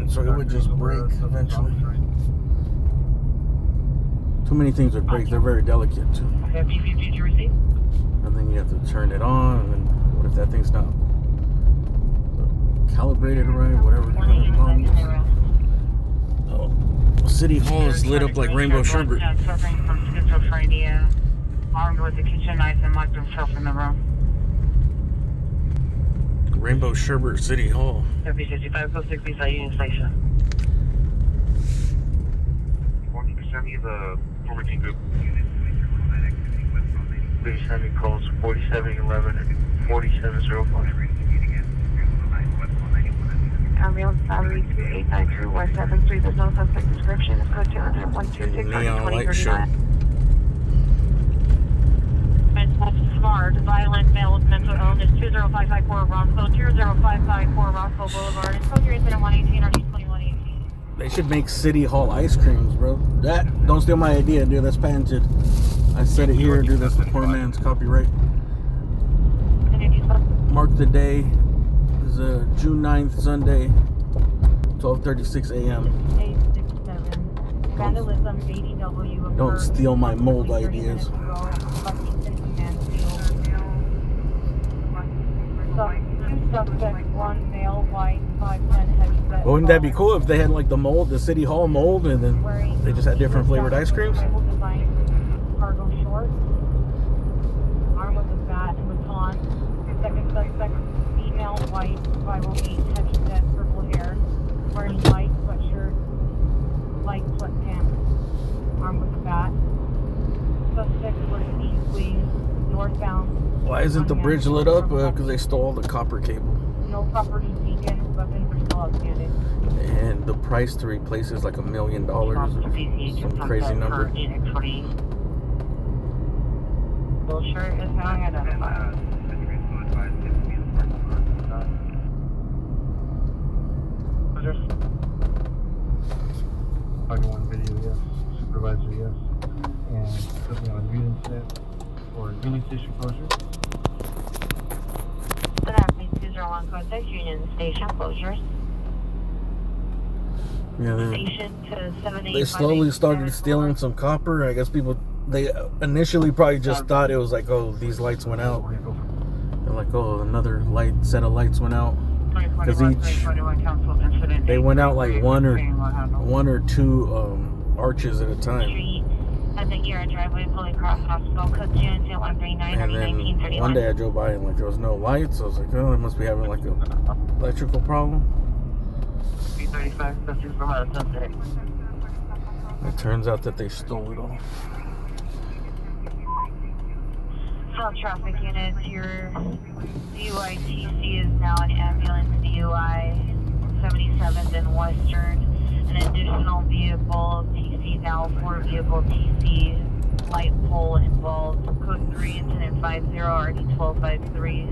So it would just break eventually. Too many things would break. They're very delicate too. B50, did you receive? And then you have to turn it on. And then what if that thing's not calibrated right? Whatever the kind of problem is. Oh, City Hall is lit up like rainbow sherbet. Suffering from schizophrenia, armed with a kitchen knife, and locked himself in the room. Rainbow Sherbet City Hall. W55 code 6 beside Union Station. Send me the 14 group. Please send me calls 4711 and 4705. Ambulance battery 2892 West 73. There's no suspect description. It's code 200 Neon light show. Smart, violent, male with mental illness, 20554 Roscoe, 20554 Roscoe Boulevard, and code your incident 118 or 2118. They should make City Hall ice creams, bro. That, don't steal my idea, dude. That's patented. I said it here, dude. That's the poor man's copyright. Mark the day. It's June 9th, Sunday, 12:36 a.m. 867. Vandalism, ADW. Don't steal my mold ideas. Suspect, 1 male, white, 5'10" heavy. Wouldn't that be cool if they had like the mold, the City Hall mold, and then they just had different flavored ice creams? Cargo shorts, arm with a bat and baton. Second suspect, female, white, 508, heavy set, purple hair, wearing light sweatshirt, light sweatpants, arm with a bat. Suspect wearing east wing, northbound. Why isn't the bridge lit up? Because they stole the copper cable. No property beacon, weapons are still outstanding. And the price to replace is like $1 million or some crazy number. Bull shirt is now identified. One video, yes. Supervisor, yes. And put me on mute incident for Union Station closure. Good afternoon, 201 contact Union Station closures. Yeah, Station to 78. they slowly started stealing some copper. I guess people, they initially probably just thought it was like, oh, these lights went out. They're like, oh, another set of lights went out. Because they went out like one or two arches at a time. At the ER driveway, Holy Cross Hospital, code 21339, And then one day I drove by and like there was no lights. I was like, oh, they must be having like a electrical problem. B35, subject from out of subject. It turns out that they stole it all. South traffic units, your DUI TC is now an ambulance DUI 77th and Western. An additional vehicle TC now, 4 vehicle TC, light pole involved. Code 3, incident 50, RD 1253.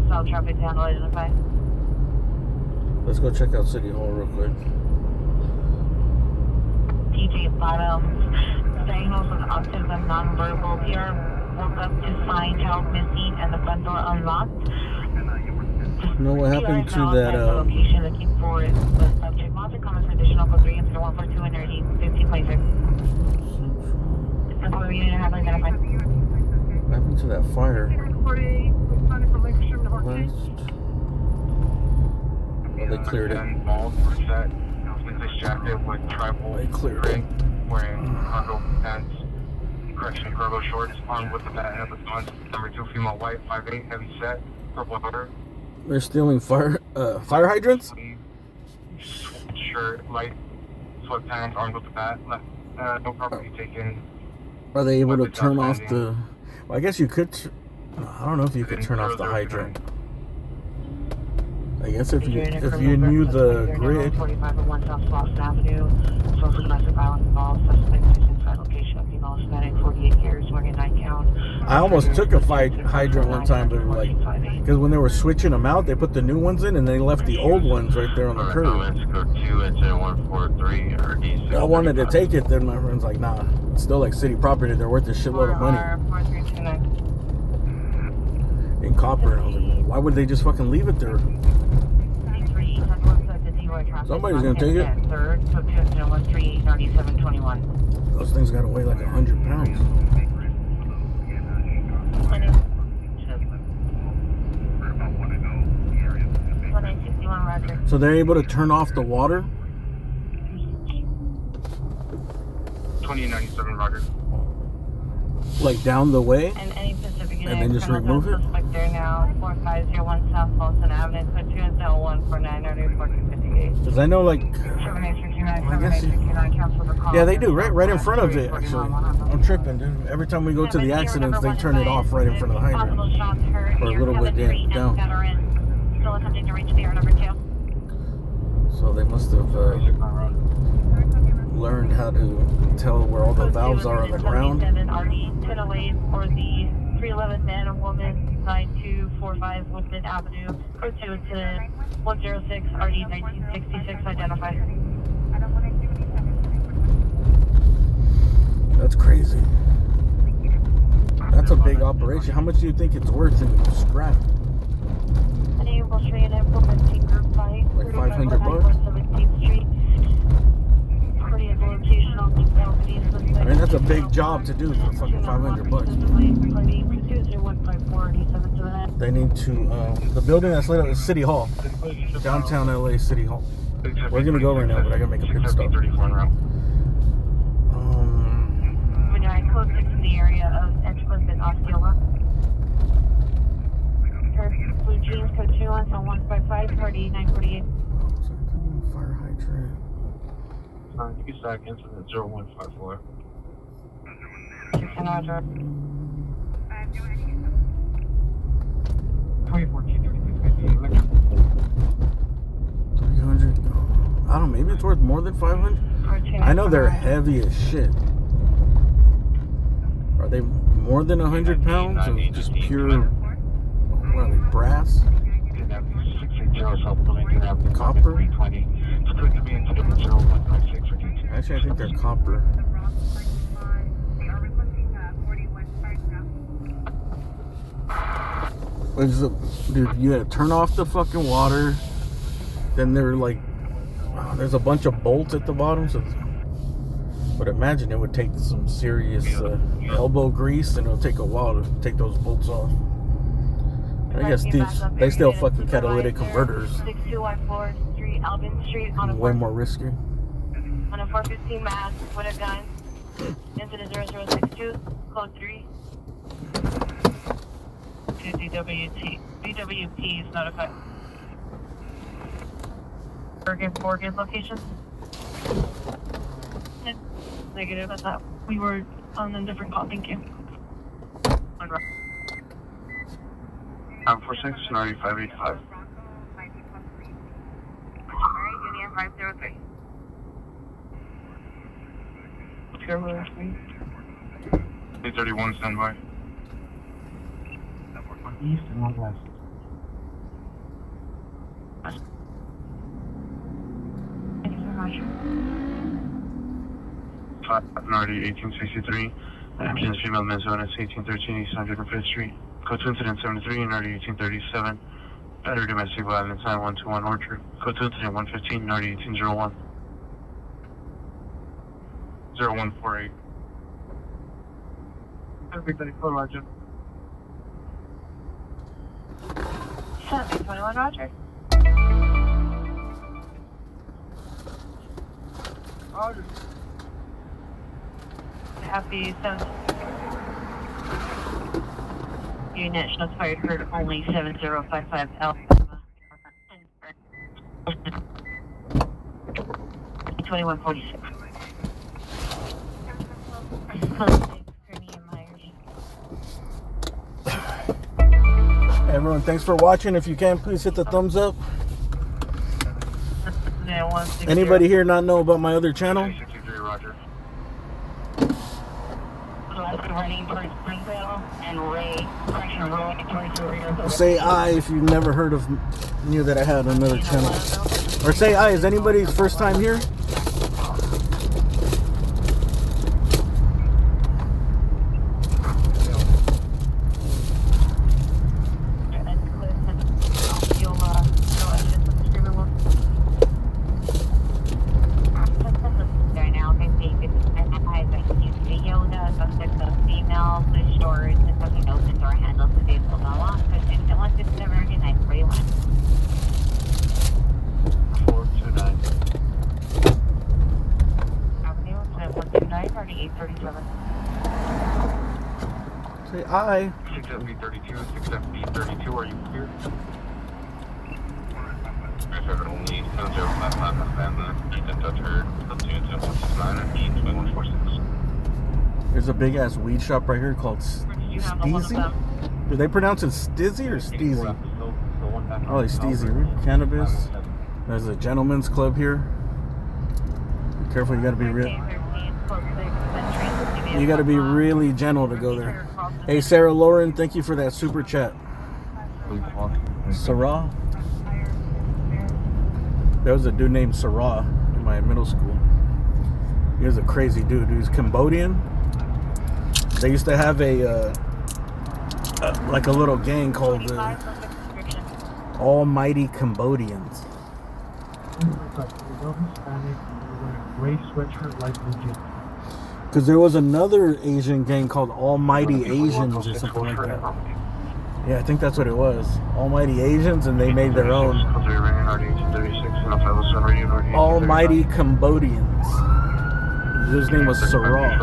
South traffic handle identified. Let's go check out City Hall real quick. TJ Bottoms, diagnosed with autism, nonverbal. PR woke up to find child missing and the front door unlocked. You know what happened to that? Location looking for the subject. Monster comments for additional code 3 incident 142 energy 1526. That's what we need to have identified. What happened to that fire? West. Oh, they cleared it. Distracted with tribal They cleared it. wearing cargo pants, correction, cargo shorts, armed with the bat and the guns. Number 2, female white, 5'8", heavy set, purple hair. They're stealing fire hydrants? Shirt, light sweatpants, armed with the bat. No property taken. Are they able to turn off the... Well, I guess you could... I don't know if you could turn off the hydrant. I guess if you knew the grid. 4501 South Boston Avenue. Social domestic violence involved. Suspect is inside location of female Hispanic, 48 years, wearing a nightgown. I almost took a hydrant one time, but like, because when they were switching them out, they put the new ones in and they left the old ones right there on the curb. I wanted to take it, then my friend's like, nah, it's still like city property. They're worth a shitload of money. In copper, and I was like, well, why would they just fucking leave it there? Somebody's gonna take it. Those things gotta weigh like 100 pounds. So they're able to turn off the water? 2097 Roger. Like down the way? And then just remove it? There now, 4501 South Boston Avenue, code 20149 Because I know, like, I guess, yeah, they do, right in front of it, actually. I'm tripping, dude. Every time we go to the accidents, they turn it off right in front of the hydrant. Or a little bit down. So they must have learned how to tell where all the valves are on the ground. 1008 or the 311 man and woman 9245 Woodland Avenue, code 2 incident 106 RD 1966 identified. That's crazy. That's a big operation. How much do you think it's worth in scrap? Like $500? I mean, that's a big job to do for fucking $500. They need to, the building that's lit up is City Hall. Downtown LA City Hall. We're gonna go right now, but I gotta make a pit stop. When you're close to the area of Edgecliff and Osceola. Blue jeans, code 21155, party 948. Fire hydrant. You can start incident 0154. 600. 300. I don't know, maybe it's worth more than 500. I know they're heavy as shit. Are they more than 100 pounds of just pure, what are they, brass? Copper? Actually, I think they're copper. Dude, you gotta turn off the fucking water. Then they're like, there's a bunch of bolts at the bottom. So, but imagine it would take some serious elbow grease, and it'll take a while to take those bolts off. I guess they still fucking catalytic converters. 6214 Street, Albin Street, Way more risky. On a 415 mask with a gun. Incident 2, code 3. 2 DWP is notified. Morgan location? Negative, I thought we were on a different call, thank you. I'm 46, Sonardi 585. Alright, Union 503. Sure, we're 331, standby. East and one west. Thank you so much. 5 Sonardi 1863. Ambulance female men's zone, 1813 East 105th Street. Code 2 incident 73, Nardi 1837. Battery domestic violence 9121 Orchard. Code 2 incident 115, Nardi 1801. 0148. Everybody, code Roger. 721 Roger. Roger. Happy 7. Unit shots fired heard only 7055 L. 2146. Everyone, thanks for watching. If you can, please hit the thumbs up. Anybody here not know about my other channel? 63, Roger. Say I if you've never heard of, knew that I had another channel. Or say I, is anybody's first time here? Say I. 6FB32, 6FB32, are you here? Only 7055 Alabama, touch heard, 2146. There's a big ass weed shop right here called Steezy. Do they pronounce it Stizzy or Steezy? Oh, it's Steezy. Cannabis. There's a gentleman's club here. Be careful, you gotta be real. You gotta be really gentle to go there. Hey, Sarah Lauren, thank you for that super chat. Sarah. There was a dude named Sarah in my middle school. He was a crazy dude. He was Cambodian. They used to have like a little gang called Almighty Cambodians. Gray sweatshirt, light blue jeans. Because there was another Asian gang called Almighty Asians or something like that. Yeah, I think that's what it was. Almighty Asians, and they made their own. Almighty Cambodians. His name was Sarah.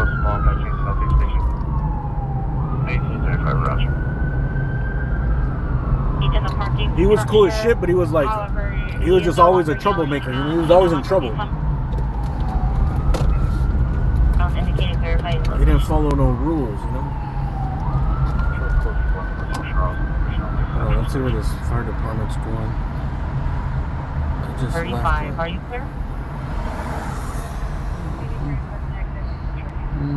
He was cool as shit, but he was like, he was just always a troublemaker. He was always in trouble. He didn't follow no rules, you know? Oh, let's see where this fire department's going. I just 35, are you clear? I'm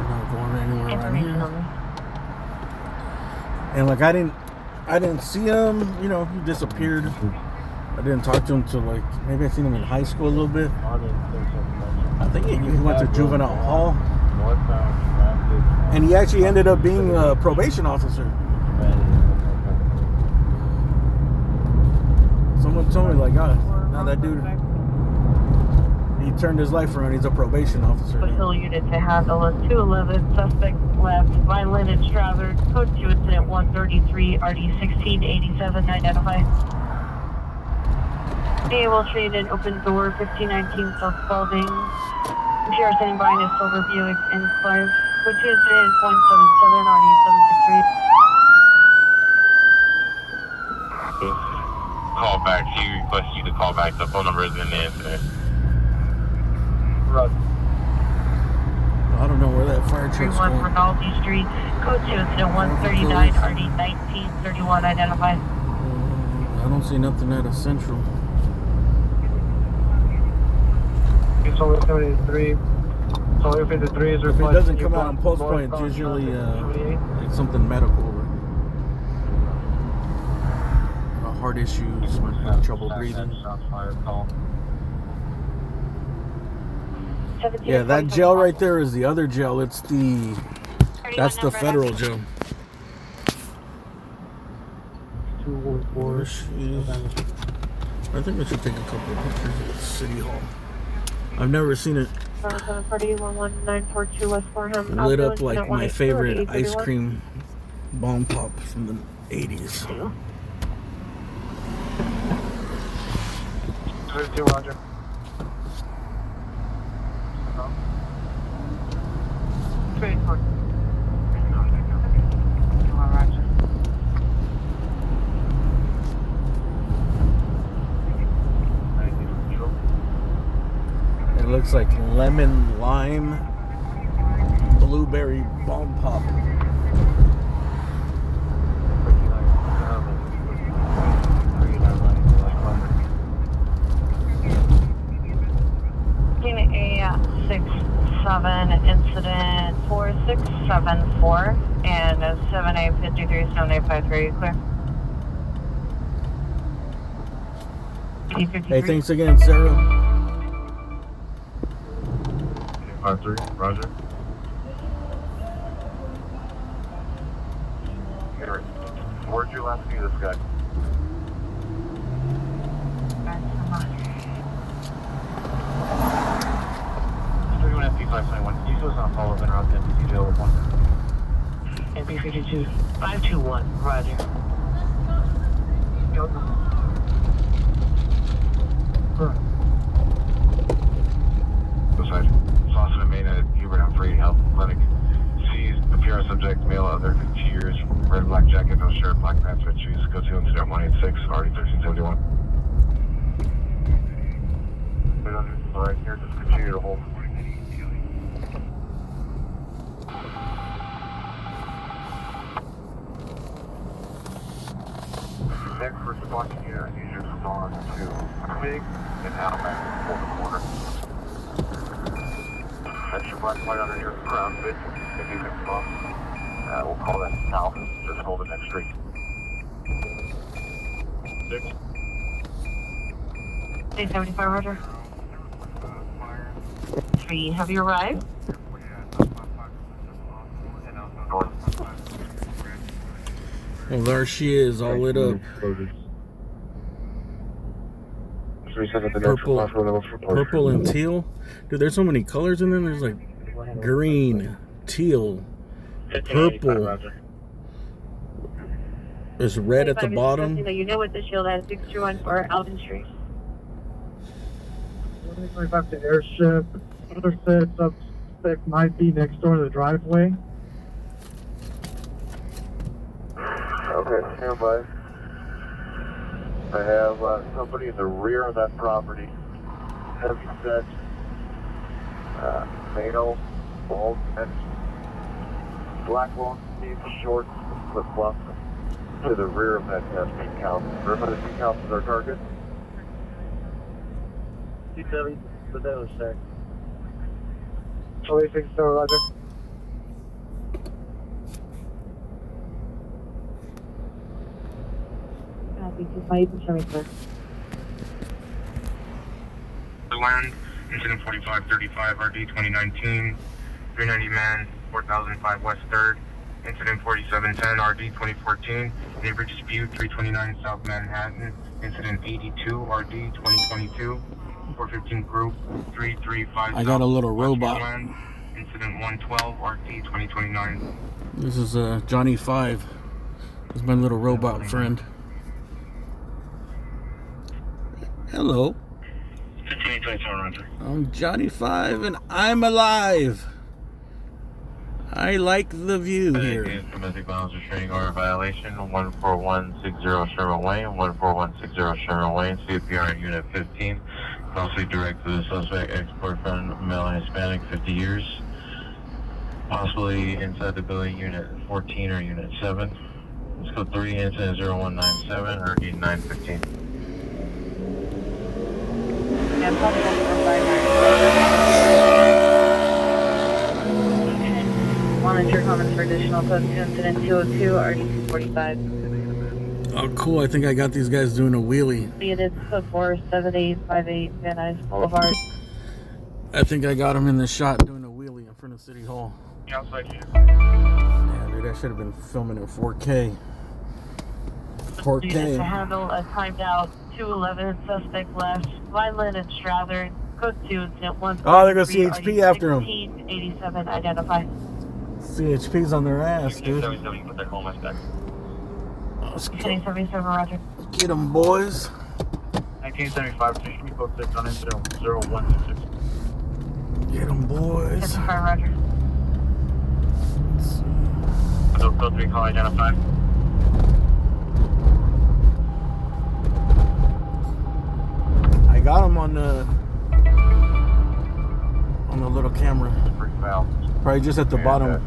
not going anywhere around here. And like I didn't see him, you know, he disappeared. I didn't talk to him till like, maybe I seen him in high school a little bit. I think he went to juvenile hall. And he actually ended up being a probation officer. Someone told me like, oh, now that dude, he turned his life around. He's a probation officer. Patrol unit to handle a 211 suspect left, violent and traveled. Code 2 incident 133, RD 1687, identified. They will trade an open door, 1519 South Spalding. If you are standing by in a silver Buick N5, which is in 177 RD 763. Call back. She requests you to call back. The phone number is in the incident. Right. I don't know where that fire truck's 31 going. Rinaldi Street, code 2, incident 139, RD 1931, identified. I don't see nothing out of Central. It's only 73. So if it's 3 is If it requesting doesn't you come out on post northbound point, it's usually traffic, 78. like something medical. Heart issues, might have trouble breathing. Yeah, that jail right there is the other jail. That's the federal jail. 214. I think we should take a couple of pictures of the city hall. I've never seen it 11942 West Farnham. lit up like my favorite ice cream bomb pop from the 80s. 2 Roger. It looks like lemon, lime, blueberry bomb pop. A 67 incident 4674 and 7853 7853 clear. Hey, thanks again, Sarah. 53, Roger. Where'd you last see this guy? MP52 521, Roger. Beside Slauson and Main at Hubert Humphrey Health Clinic. Seized the PR subject, male, other 50 years, red and black jacket, no shirt, black pants, red shoes. Go to incident 186, RD 1371. Alright, here, just continue to hold. Next response unit, I need you to respond to Big and Almac for the corner. That's your black light under here, Crown Bit. If you can respond, we'll call that south. Just hold the next street. 6. 875, Roger. 3, have you arrived? Well, there she is, all lit up. Purple and teal. Dude, there's so many colors in there. There's like green, teal, purple. There's red at the bottom. You know what the shield at 6214 Alvin Street. 25 to airship. Other said suspect might be next door to the driveway. Okay, stand by. I have somebody in the rear of that property. Heavy set. Male, bald head. Black long sleeve, short, flip flop. To the rear of that speed count. Remember the speed count is our target? 27, but that was set. 26, Roger. Land, incident 4535, RD 2019, 390 man, 4005 West 3rd, incident 4710, RD 2014, neighbor dispute, 329 South Manhattan, incident 82, RD 2022, 415 group, 335. I got a little robot. Land, incident 112, RD 2029. This is Johnny 5. This is my little robot friend. Hello. 1527, Roger. I'm Johnny 5 and I'm alive. I like the view here. Domestic violence restraining order violation 14160 Sherman Way, 14160 Sherman Way, CPR unit 15. Falsely direct to the suspect, ex-boyfriend, male Hispanic, 50 years. Possibly inside the building, unit 14 or unit 7. Let's go 3, incident 0197 or 8915. Monitor comments for additional code 2 incident 202 RD45. Oh, cool. I think I got these guys doing a wheelie. It is code 47858 Van Nuys Boulevard. I think I got them in the shot doing a wheelie in front of City Hall. Outside you. Yeah, dude, I should have been filming in 4K. Unit to 4K. handle a timed out 211 suspect left, violent and Strather. Code 2 incident 1. Oh, there goes CHP after him. 87 identified. CHP's on their ass, dude. 2077 Roger. Get them, boys. 1975, station code 6 on incident 0166. Get them, boys. 55 Roger. Code 3 call identified. I got them on the little camera. Probably just at the bottom.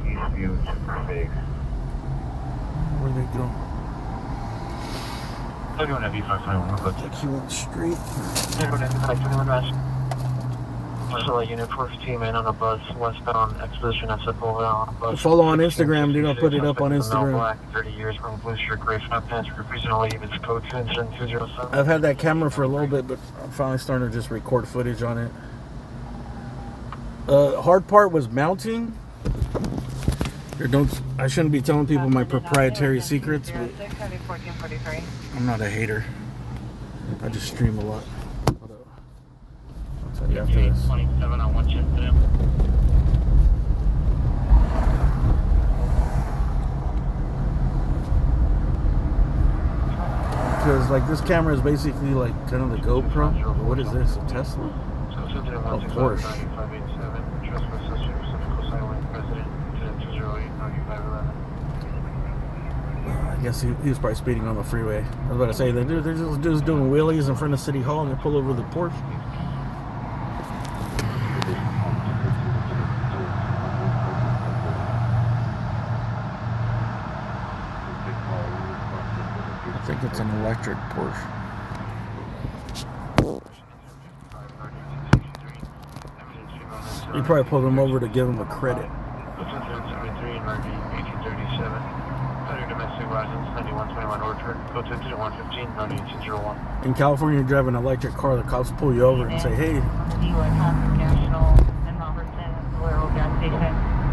Where'd they go? They're doing a V521. I think he went straight. They're doing a V521 west. Marcella unit 415 man on a bus westbound exposition at Sepulveda on a bus. Follow on Instagram, dude. I'll put it up on Instagram. Black, 30 years from blue shirt, gray sweatpants, representing only if it's code 2 incident 207. I've had that camera for a little bit, but I'm finally starting to just record footage on it. Hard part was mounting. I shouldn't be telling people my proprietary secrets, but I'm not a hater. I just stream a lot. Hold up. I'll tell you after this. 27 on one incident. Because like this camera is basically like kind of the GoPro. What is this? A Tesla? Of course. I guess he was probably speeding on the freeway. I was about to say, they're just doing wheelies in front of City Hall and they pull over the Porsche. I think it's an electric Porsche. You probably pulled him over to give him a credit. In California, you drive an electric car, the cops pull you over and say, hey,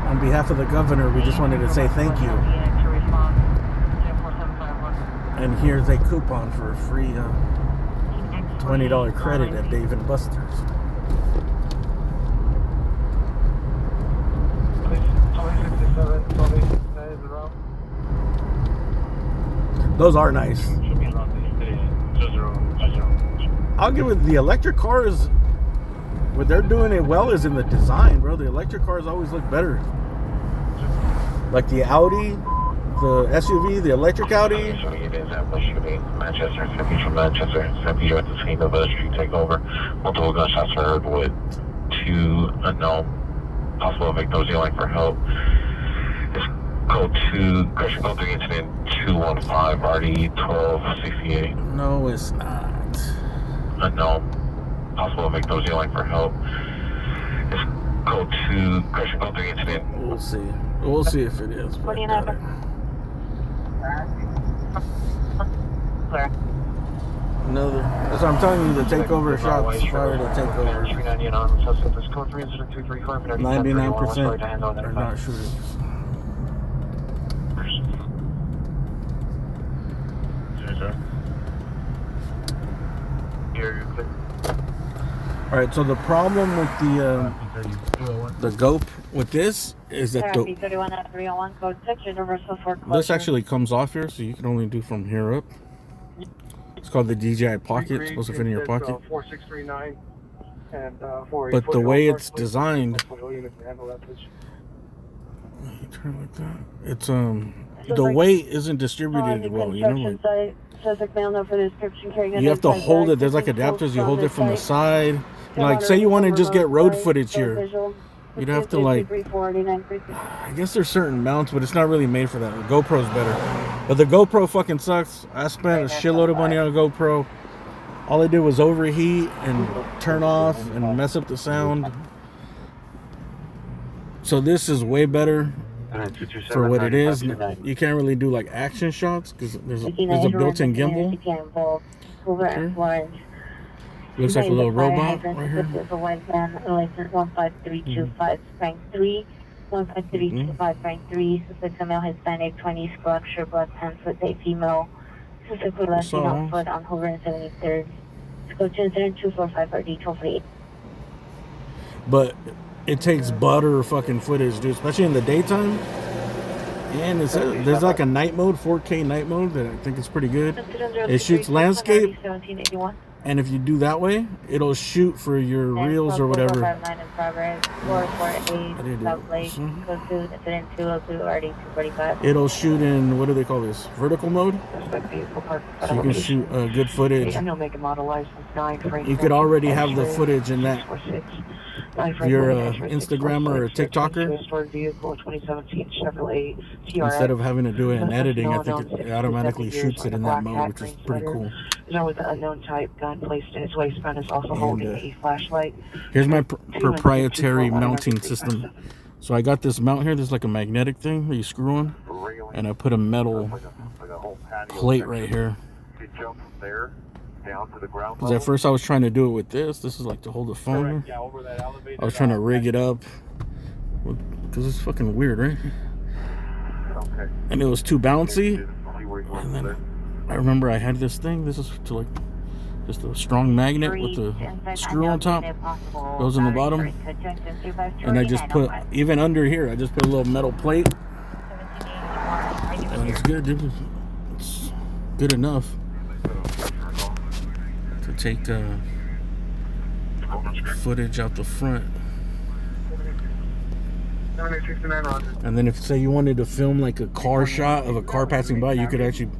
on behalf of the governor, we just wanted to say thank you. And here's a coupon for a free $20 credit at Dave & Buster's. Those are nice. I'll give it, the electric cars, what they're doing it well is in the design, bro. The electric cars always look better. Like the Audi, the SUV, the electric Audi. Manchester, from Manchester, you at the scene of a street takeover. Multiple gunshots were heard with 2 unknown possible victims yelling for help. It's code 2, correction code 3 incident 215, RD 1268. No, it's not. Unknown possible victims yelling for help. It's code 2, correction code 3 incident. We'll see. We'll see if it is. But I doubt it. Another. That's what I'm telling you. The takeover shots fired at takeover. 99% are not shootings. All right. So the problem with the GoPro with this is that this actually comes off here, so you can only do from here up. It's called the DJI Pocket. It's supposed to fit in your pocket. 4639 and but the way it's designed, turn like that. It's the weight isn't distributed well. You know, like, you have to hold it. There's like adapters. You hold it from the side. Like, say you want to just get road footage here, you'd have to, like, I guess there's certain mounts, but it's not really made for that. The GoPro's better, but the GoPro fucking sucks. I spent a shitload of money on a GoPro. All I did was overheat and turn off and mess up the sound. So this is way better for what it is. You can't really do like action shots because there's a built-in gimbal. Okay. Looks like a little robot right here. 15325.3, 15325.3, suspect a male Hispanic, 20 structure, black pants with a female, suspect with Latino foot on Hoover and 73rd. Go to incident 245 for detail fleet. But it takes butter fucking footage, dude, especially in the daytime. And there's like a night mode, 4K night mode that I think is pretty good. It shoots landscape. And if you do that way, it'll shoot for your reels or whatever. I didn't do it. It'll shoot in, what do they call this? Vertical mode? So you can shoot good footage. You could already have the footage in that. If you're an Instagrammer or a TikToker, instead of having to do it in editing, I think it automatically shoots it in that mode, which is pretty cool. With the unknown type gun placed in its waistband is also holding a flashlight. Here's my proprietary mounting system. So I got this mount here. There's like a magnetic thing that you screw on, and I put a metal plate right here. Because at first I was trying to do it with this. This is like to hold the phone. I was trying to rig it up because it's fucking weird, right? And it was too bouncy. And then I remember I had this thing. This is to like just a strong magnet with the screw on top. Goes in the bottom. And I just put, even under here, I just put a little metal plate. And it's good, dude. It's good enough to take footage out the front. And then if, say, you wanted to film like a car shot of a car passing by, you could actually,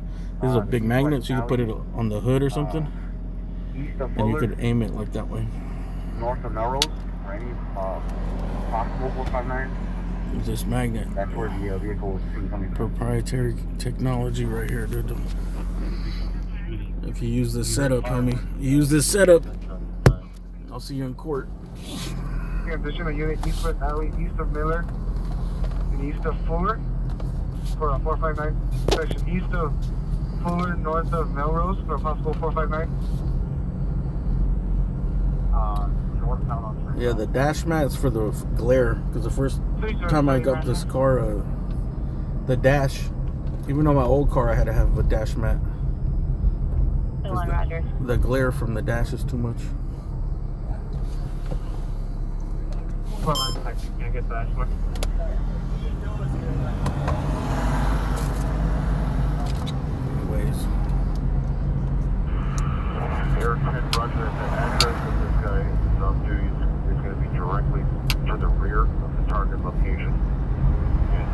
this is a big magnet, so you could put it on the hood or something, and you could aim it like that way. North of Melrose, for any possible 459. This magnet. That's where the vehicle was seen coming from. Proprietary technology right here, dude. If you use this setup, homie, use this setup, I'll see you in court. Additional unit eastward alley east of Miller and east of Fuller for a 459 section east of Fuller, north of Melrose for a possible 459. Northbound on 3. Yeah, the dash mat is for the glare, because the first time I got this car, the dash, even though my old car I had to have a dash mat. The glare from the dash is too much. Can't get that much. Anyways. Air 10 Roger, the address of this guy is on duty is going to be directly to the rear of the target location. And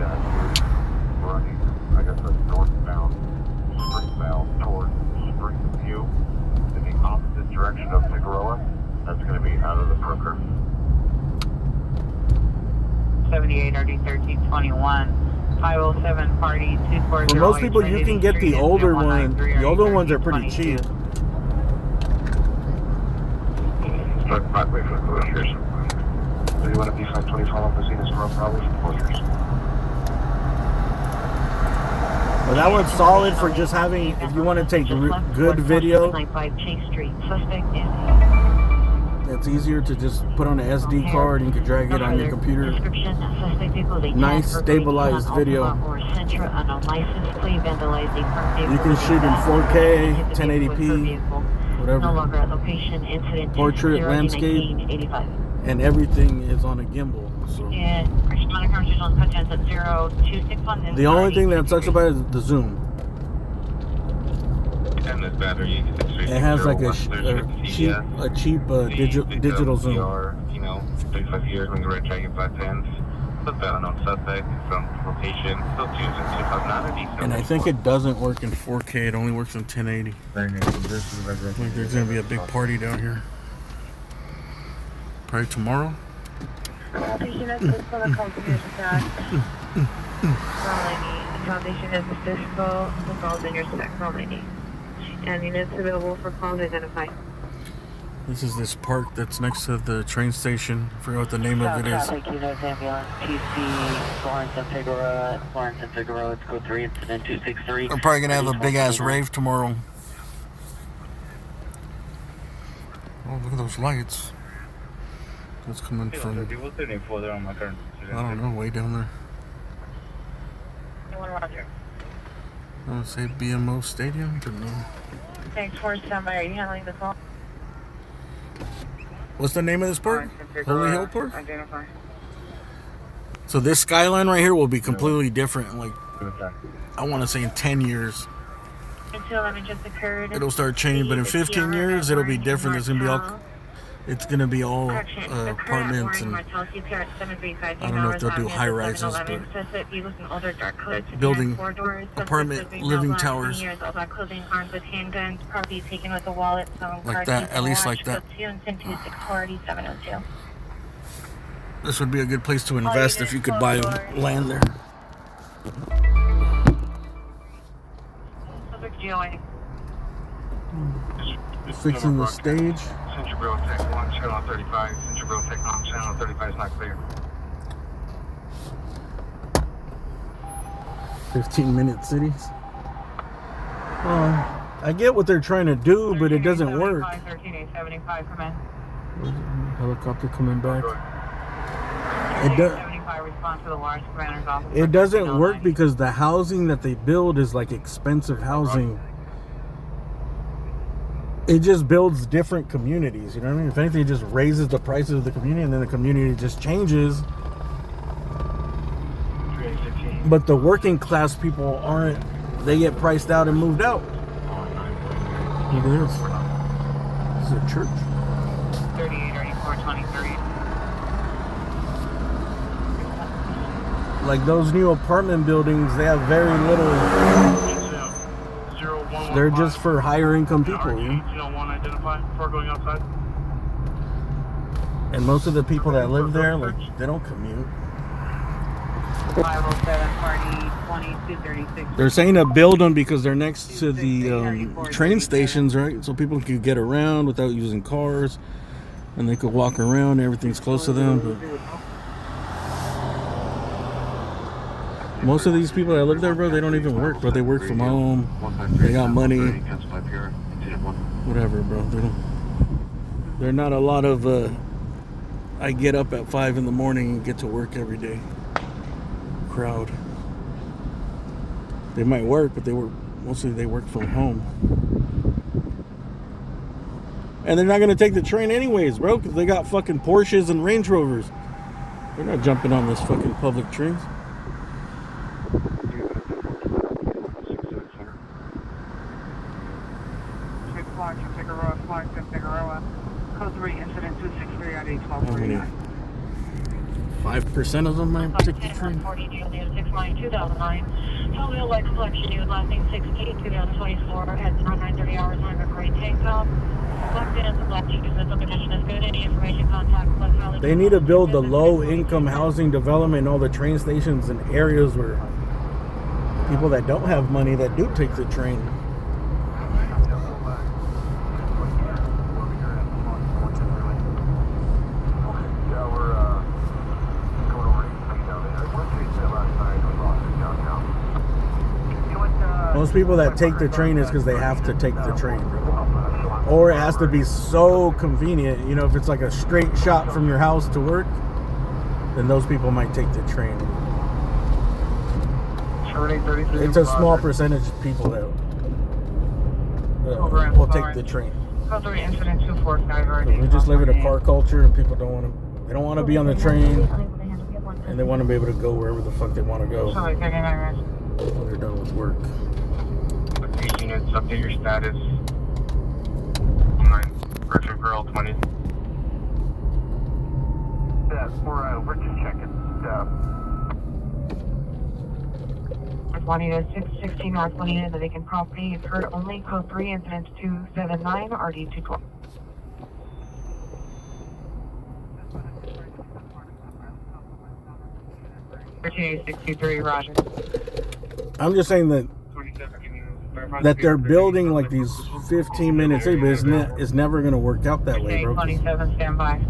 we're running, I guess that's northbound, Springvale towards Springview in the opposite direction of Figueroa. That's going to be out of the Brooker. 78 RD 1321 507 party 240. For most people, you can get the older one. The older ones are pretty cheap. Start Broadway for closures. Do you want to be 525 on the Zenith Road Broadway for closures? Well, that one's solid for just having, if you want to take good video. It's easier to just put on an SD card and you can drag it on your computer. Nice stabilized video. You can shoot in 4K, 1080p, whatever. Portrait, landscape, and everything is on a gimbal. So. The only thing that sucks about it is the zoom. And on this battery. It has like a cheap digital zoom. You know, 35 years when you're tracking 510s. Put that on suspect from location. Still choosing 2009. And I think it doesn't work in 4K. It only works in 1080. Like there's gonna be a big party down here. Probably tomorrow. The foundation is distal, the calls in your spectral ID. And units available for calls identified. This is this park that's next to the train station. I forgot what the name of it is. Units ambulance, TC, Florence and Figueroa, it's code 3, incident 263. We're probably gonna have a big ass rave tomorrow. Oh, look at those lights. That's coming from, I don't know, way down there. Roger. I want to say BMO Stadium, but no. Thanks for standby. Are you handling the call? What's the name of this park? Holy Hill Park? Identify. So this skyline right here will be completely different. Like, I want to say in 10 years. Until it just occurred. It'll start changing, but in 15 years it'll be different. It's gonna be all apartments, and I don't know if they'll do high rises, but building apartment living towers like that, at least like that. This would be a good place to invest if you could buy land there. Fixing the stage. Central Grill Tech on channel 35. Central Grill Tech on channel 35 is not clear. 15-minute cities. I get what they're trying to do, but it doesn't work. Helicopter coming back. It doesn't work because the housing that they build is like expensive housing. It just builds different communities, you know what I mean? If anything, it just raises the prices of the community, and then the community just changes. But the working class people aren't, they get priced out and moved out. Look at this. This is a church. 388423. Like those new apartment buildings, they have very little. They're just for higher income people, you know? And most of the people that live there, like, they don't commute. 507 They're saying to build them because they're next to the train stations, right? So people can get around without using cars, and they could walk around. Everything's close to them. But most of these people that live there, bro, they don't even work, bro. They work from home. They got money. Whatever, bro. They're not a lot of, I get up at 5 in the morning and get to work every day crowd. They might work, but mostly they work from home. And they're not going to take the train anyways, bro, because they got fucking Porsches and Range Rovers. They're not jumping on this fucking public trains. Code 3, incident 263 at 812. 5% of them might take the train. 2009. Total light collection unit last name 6/8/2024 at 9:30 hours on the great tank top. Black vans and black shoes. Mental condition is good. Any information contact Plus Valley. They need to build the low-income housing development in all the train stations and areas where people that don't have money that do take the train. Most people that take the train is because they have to take the train. Or it has to be so convenient. You know, if it's like a straight shot from your house to work, then those people might take the train. It's a small percentage of people that will take the train. We just live in a car culture, and people don't want to be on the train, and they want to be able to go wherever the fuck they want to go when they're done with work. Units, update your status. Richard Girl 20. We're just checking stuff. 616 North 20 the vacant property. Occurred only code 3 incident 279 RD 212. Roger. I'm just saying that they're building like these 15 minutes in, but it's never going to work out that way, bro. 27, stand by.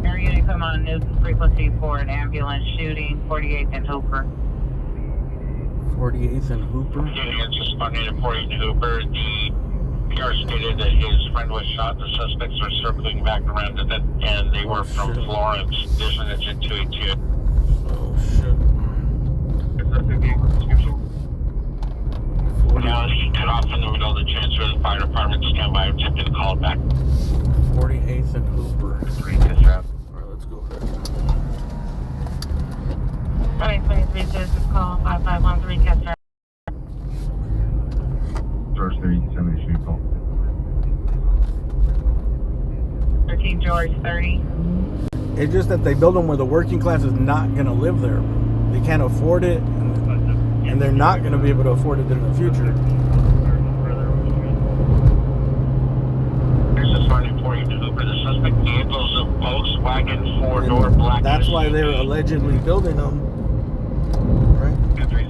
Air unit come on new frequency for an ambulance shooting, 48th and Hooper. 48th and Hooper? It's responding to 48th and Hooper. The PR stated that his friend was shot. The suspects were circling back around to that, and they were from Florence. This one is in 282. Oh, shit. Now he cut off in the middle of the transfer. The fire department stand by. I'm taking the call back. 48th and Hooper. Yes, sir. Alright, let's go. 23 citizens call 5513 Kester. George 3070 street call. 13 George 30. It's just that they build them where the working class is not going to live there. They can't afford it, and they're not going to be able to afford it in the future. Here's this morning for you to Hooper. The suspect vehicles a Volkswagen 4-door black. That's why they're allegedly building them, right?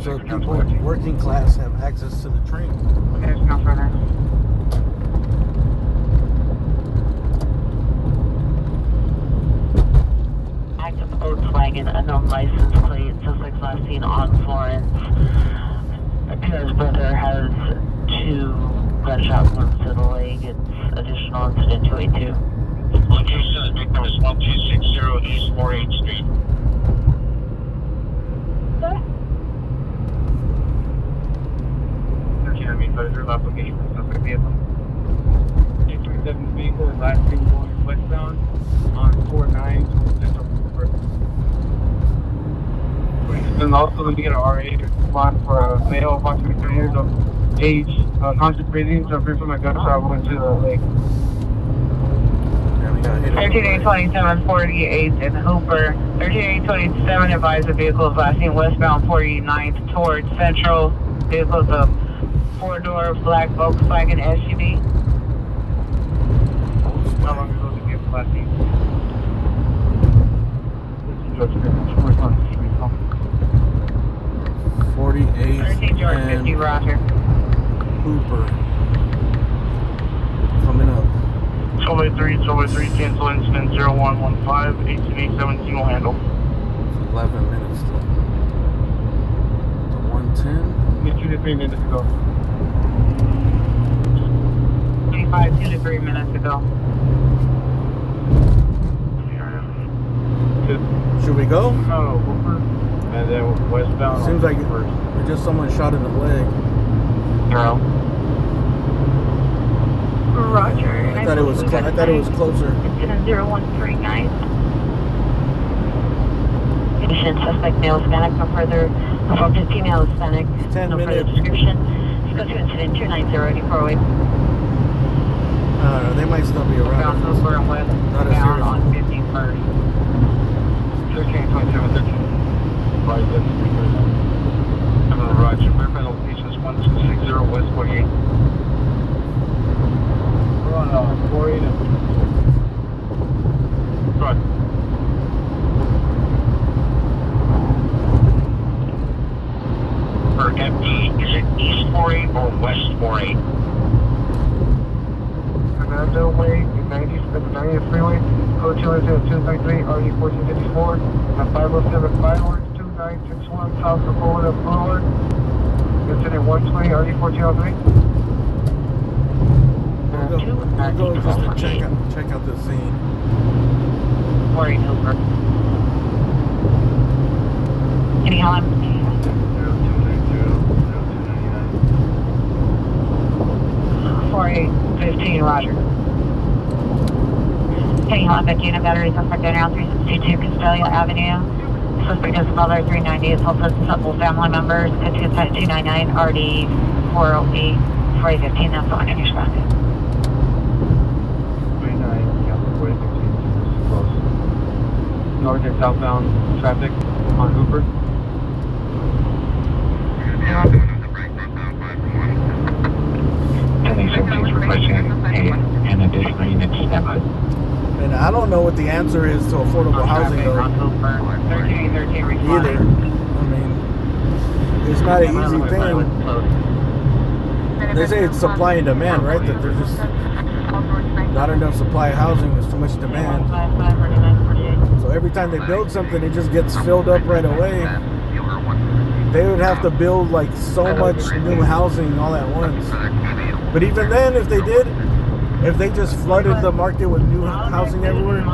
So people, working class, have access to the train. There's no further. Active Volkswagen, unknown license plate, suspect last seen on Florence. His brother has 2 gunshot wounds to the leg. It's additional incident 282. Location of the victim is 1260 East 48th Street. Application for suspect vehicle. 837 vehicle is last seen going westbound on 49 Central. And also, let me get an RA to respond for a male approximately 30 years of age, conscious breathing, suffering from a gunshot wound to the leg. 13827 48th in Hooper. 13827 advised the vehicle is last seen westbound 49th towards Central. Vehicles of 4-door black Volkswagen SUV. How long ago did you get last seen? 48 13 George 50 Roger. Hooper. Coming up. 1283, cancel incident 0115, 1887 will handle. It's 11 minutes to 110. 2 to 3 minutes ago. 25, 2 to 3 minutes ago. Should we go? No, Hooper. And then westbound. Seems like just someone shot in the leg. 0. Roger. I thought it was closer. Incident 0139. Condition suspect male Hispanic. No further. Affected female Hispanic. 10 no minutes. further description. Let's go to incident 290 408. They might still be around. Ground Hooper and west. Not as Bound serious. on 51st. 1327, 13. Right, that's Roger. Verify location is 1260 West 48. We're on 48 and... Right. For MD, is it East 48 or West 48? Fernando Way, 90th Freeway, code 20233, RE 1454, and 507 Fireworks, 2961 South Dakota Boulevard, incident 120, RE 1403. We'll go just to check out the scene. 48 Hooper. Any help? 4815, Roger. Taking on Vecina Battery, suspect down 3622 Castelia Avenue. Suspect is mother 390, is also supple family members, 299 RD 408 4815, that's the one in your spot. north and southbound traffic on Hooper. Please requesting an additional unit to stand by. And I don't know what the answer is to affordable housing though. Either. I mean, it's not an easy thing. They say it's supply and demand, right? That there's just not enough supply of housing, there's too much demand. So every time they build something, it just gets filled up right away. They would have to build like so much new housing all at once. But even then, if they did, if they just flooded the market with new housing everywhere,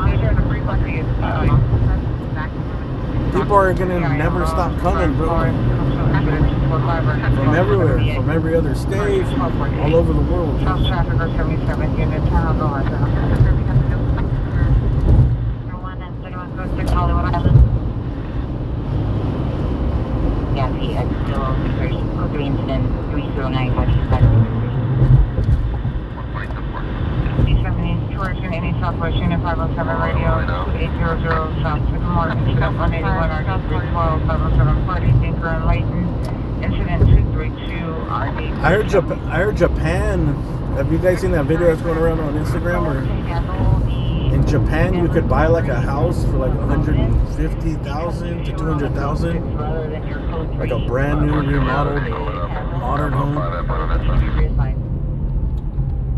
people are gonna never stop coming, bro. From everywhere, from every other state, from all over the world. Yeah, PX still the incident 309 what he's got. Any Southwest Unit 507 radio 2800 South Sycamore, incident 181 RD 312 507 party, Tinker and Layton, incident 232 RD. I heard Japan. Have you guys seen that video that's going around on Instagram? Or in Japan, you could buy like a house for like 150,000 to 200,000, like a brand new remodeled modern home.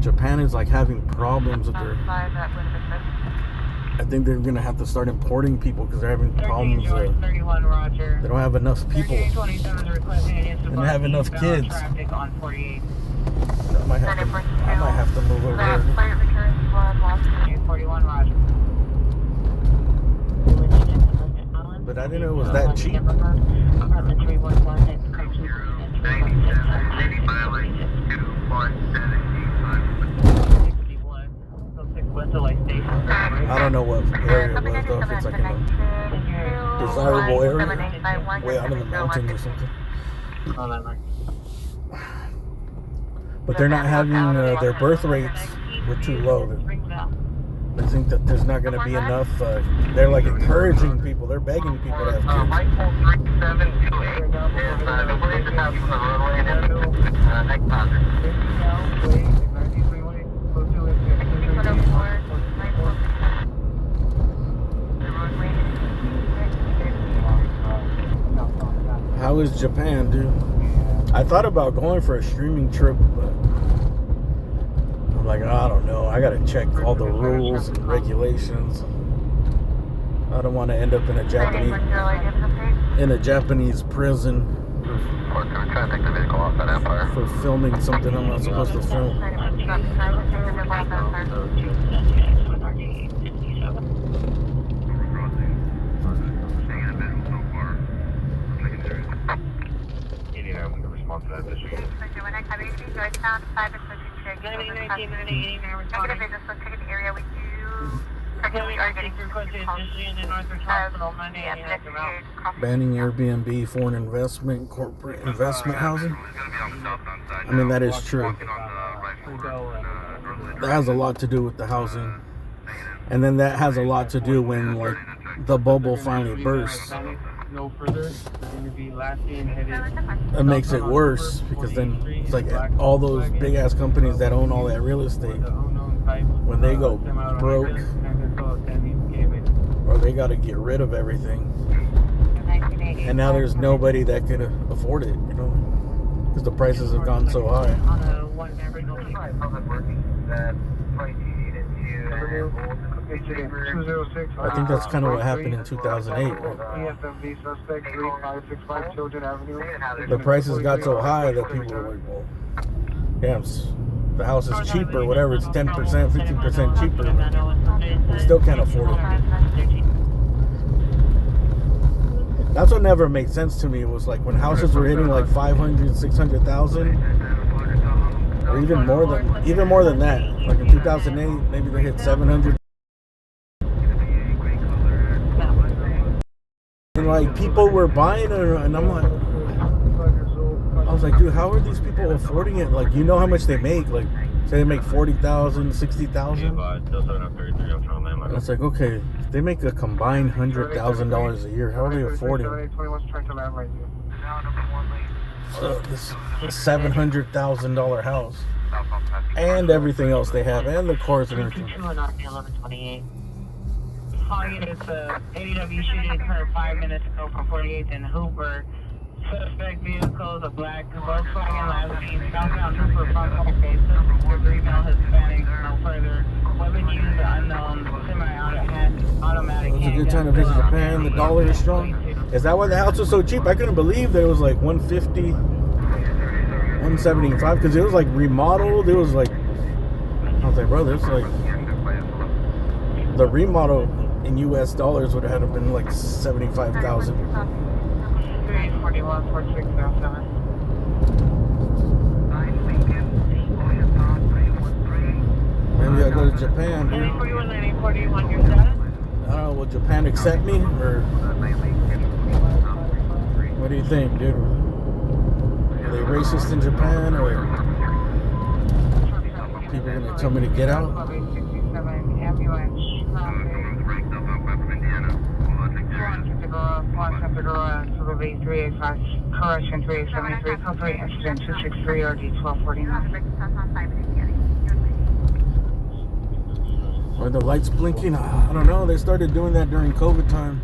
Japan is like having problems with their. I think they're gonna have to start importing people because they're having problems. They don't have enough people. And they have enough kids. I might have to move over there. But I didn't know it was that cheap. I don't know what area it was though, if it's like in a desirable area, way out in the mountains or something. But they're not having, their birth rates were too low. I think that there's not going to be enough, they're like encouraging people, they're begging people to have kids. How is Japan, dude? I thought about going for a streaming trip, but I'm like, I don't know. I gotta check all the rules and regulations. I don't want to end up in a Japanese prison for filming something I'm not supposed to film. Banning Airbnb, foreign investment, corporate investment housing. I mean, that is true. That has a lot to do with the housing. And then that has a lot to do when, like, the bubble finally bursts. It makes it worse because then it's like all those big ass companies that own all that real estate, when they go broke or they got to get rid of everything, and now there's nobody that can afford it, you know, because the prices have gone so high. I think that's kind of what happened in 2008. Right? The prices got so high that people were like, well, damn, the house is cheaper, whatever, it's 10%, 15% cheaper. We still can't afford it. That's what never made sense to me. It was like when houses were hitting like 500, 600,000, or even more than that. Like in 2008, maybe they hit 700. And like people were buying it, and I'm like, I was like, dude, how are these people affording it? Like, you know how much they make? Like, say they make 40,000, 60,000. It's like, okay, if they make a combined $100,000 a year, how are they affording this $700,000 house and everything else they have, and the cars and everything? 1128. Calling it, it's a ADW shooting occurred 5 minutes ago from 48th and Hoover. Suspect vehicles, a black Volkswagen Limousine, southbound Hoover front okay, suspect female Hispanic, no further. Weapon used, unknown, semi-automatic. It was a good time to visit Japan. The dollar is strong. Is that why the house was so cheap? I couldn't believe that it was like 150, 175, because it was like remodeled. It was like, I was like, brother, it's like the remodel in US dollars would have had to been like 75,000. 341 4607. Maybe I go to Japan, dude. 941 941, your status? I don't know, will Japan accept me? Or what do you think, dude? Are they racist in Japan? Or people are going to tell me to get out? Correction 3873, code 3, incident 263, RD 1249. Are the lights blinking? I don't know. They started doing that during COVID time.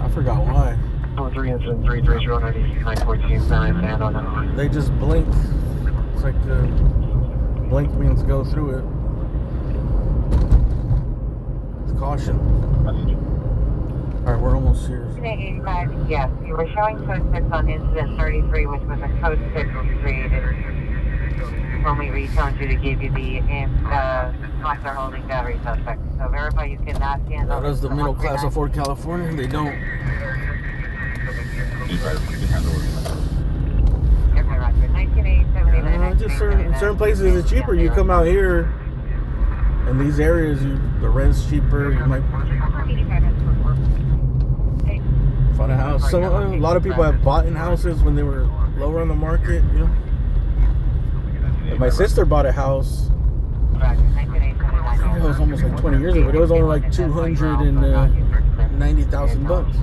I forgot why. 3 incident 330 914 9 on. They just blink. It's like blink means go through it. With caution. Alright, we're almost here. Yes, you were showing code 6 on incident 33, which was a code 6 was created when we returned you to give you the sponsor holding battery suspect. So verify you cannot handle. That is the middle class of Ford California. They don't. Just certain places it's cheaper. You come out here, in these areas, the rent's cheaper. You might find a house. A lot of people have bought in houses when they were lower on the market. You know, and my sister bought a house. It was almost like 20 years ago, but it was only like $290,000.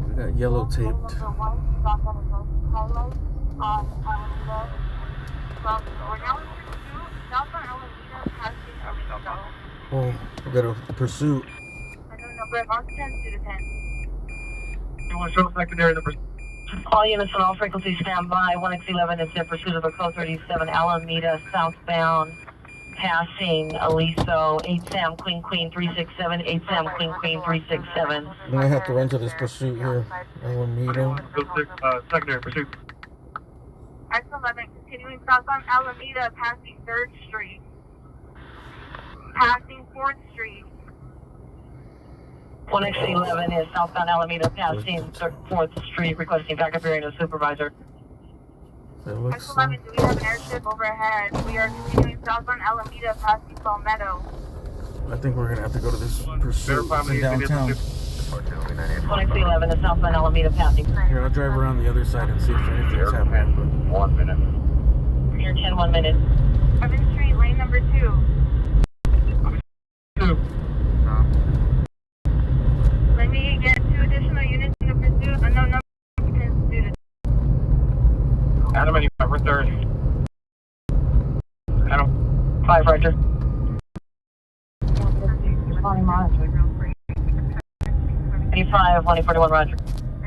We got yellow taped. Oh, we got a pursuit. All units on all frequencies stand by. 1X11 is in pursuit of a code 37 Alameda southbound, passing Aliso 8 Sam Queen Queen 367 8 Sam Queen Queen 367. I'm gonna have to run to this pursuit here. Alameda. Secondary pursuit. X11 continuing southbound Alameda, passing 3rd Street. Passing 4th Street. 1X11 is southbound Alameda, passing 4th Street, requesting backup hearing to supervisor. X11, do we have an airship overhead? We are continuing southbound Alameda, passing Palmetto. I think we're gonna have to go to this pursuit in downtown. 1X11 is southbound Alameda, passing. Here, I'll drive around the other side and see if anything's happening. 1 minute. Here, 10, 1 minute. 7th Street, lane number 2. Let me get 2 additional units in the pursuit. Unknown number of occupants due to Adam, 85, we're 30. Adam. 5, Roger. 85, 141, Roger.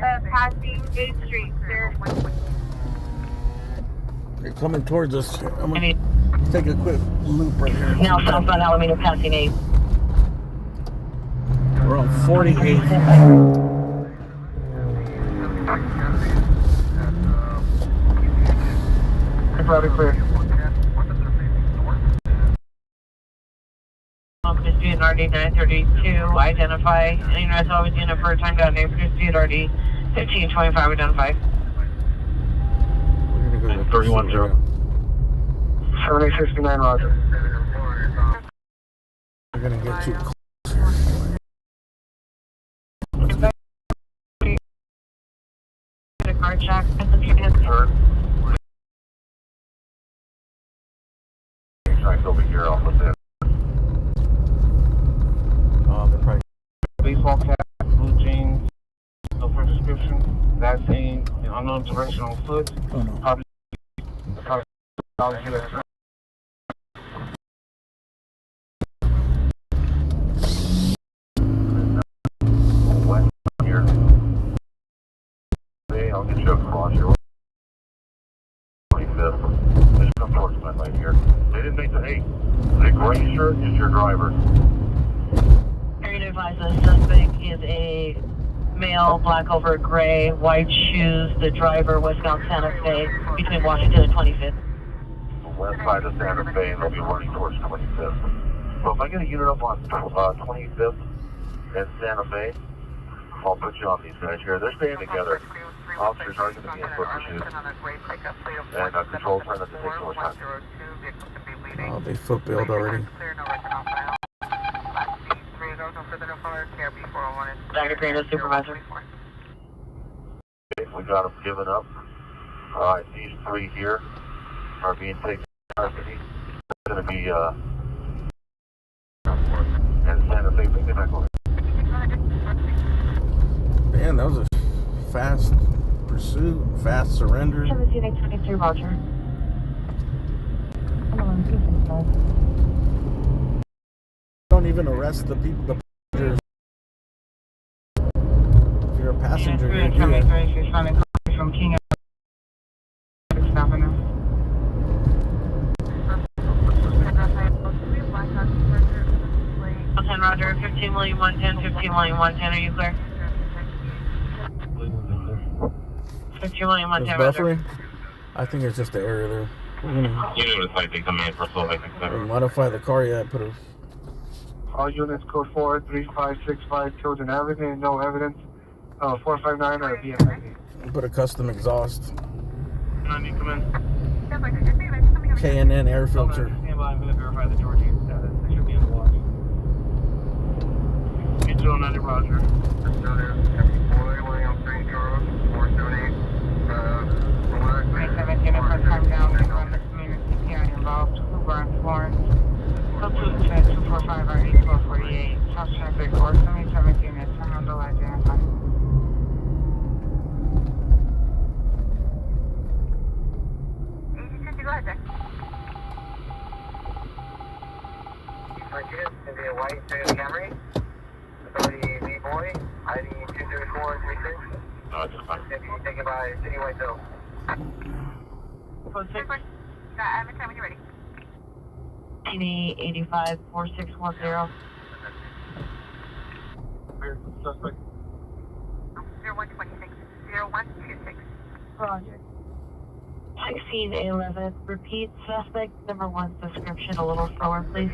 passing 8th Street, sir. They're coming towards us. I'm gonna take a quick loop right here. Now southbound Alameda, passing 8. We're on 48. Probably clear. Dispute RD 932, identify. Units always unit for a time down name. Dispute RD 1525, identify. We're gonna go to 310. 7869, Roger. We're gonna get too close. The car check. tracks over here off of there. They're probably Baseball cap, blue jeans, so for description, that's an unknown direction on foot. oh no. Probably here. West here. Hey, I'll get you across here. 25th. Just come towards my right here. They didn't make the 8. The gray shirt is your driver. Area to advise the suspect is a male, black over gray, white shoes, the driver westbound Santa Fe between Washington and 25th. West side of Santa Fe, and they'll be running towards 25th. So if I get a unit up on 25th and Santa Fe, I'll put you on these guys here. They're staying together. Officers are going to be in foot pursuit. And control trying not to take so much time. Oh, they foot bailed already. Dagger Green, supervisor. Okay, we got them given up. Alright, these 3 here are being taken custody. It's going to be, and Santa Fe, bring it back over. Man, that was a fast pursuit, fast surrender. 17-23, Roger. Don't even arrest the people, the passengers. If you're a passenger, you're good. From King stopping us. 10 Roger, 15 William 110, 15 William 110, are you clear? 15 William 110, There's buffering? I think it's just the area there. We're gonna Unit was like they come in for full like modify the car yet, put a All units code 43565 Tilden Avenue, no evidence. 459 or a BFID. put a custom exhaust. 90, come in. K&N air filter. Stand by, I'm going to verify the Georgian status. They should be on the watch. Get you on 90, Roger. Time down, on the community here involved, Uber and Florence. Go to 245 or 8448. South traffic or 77 units, handle identify. Go ahead, Jack. Is a white Toyota Camry. Authority B-Boy, ID 23436. No, it's just fine. Taken by City White Hill. Code 6. I'm in time when you're ready. 85 4610. Suspect. 0126. 0126. Roger. 1611. Repeat suspect number 1's description a little slower, please.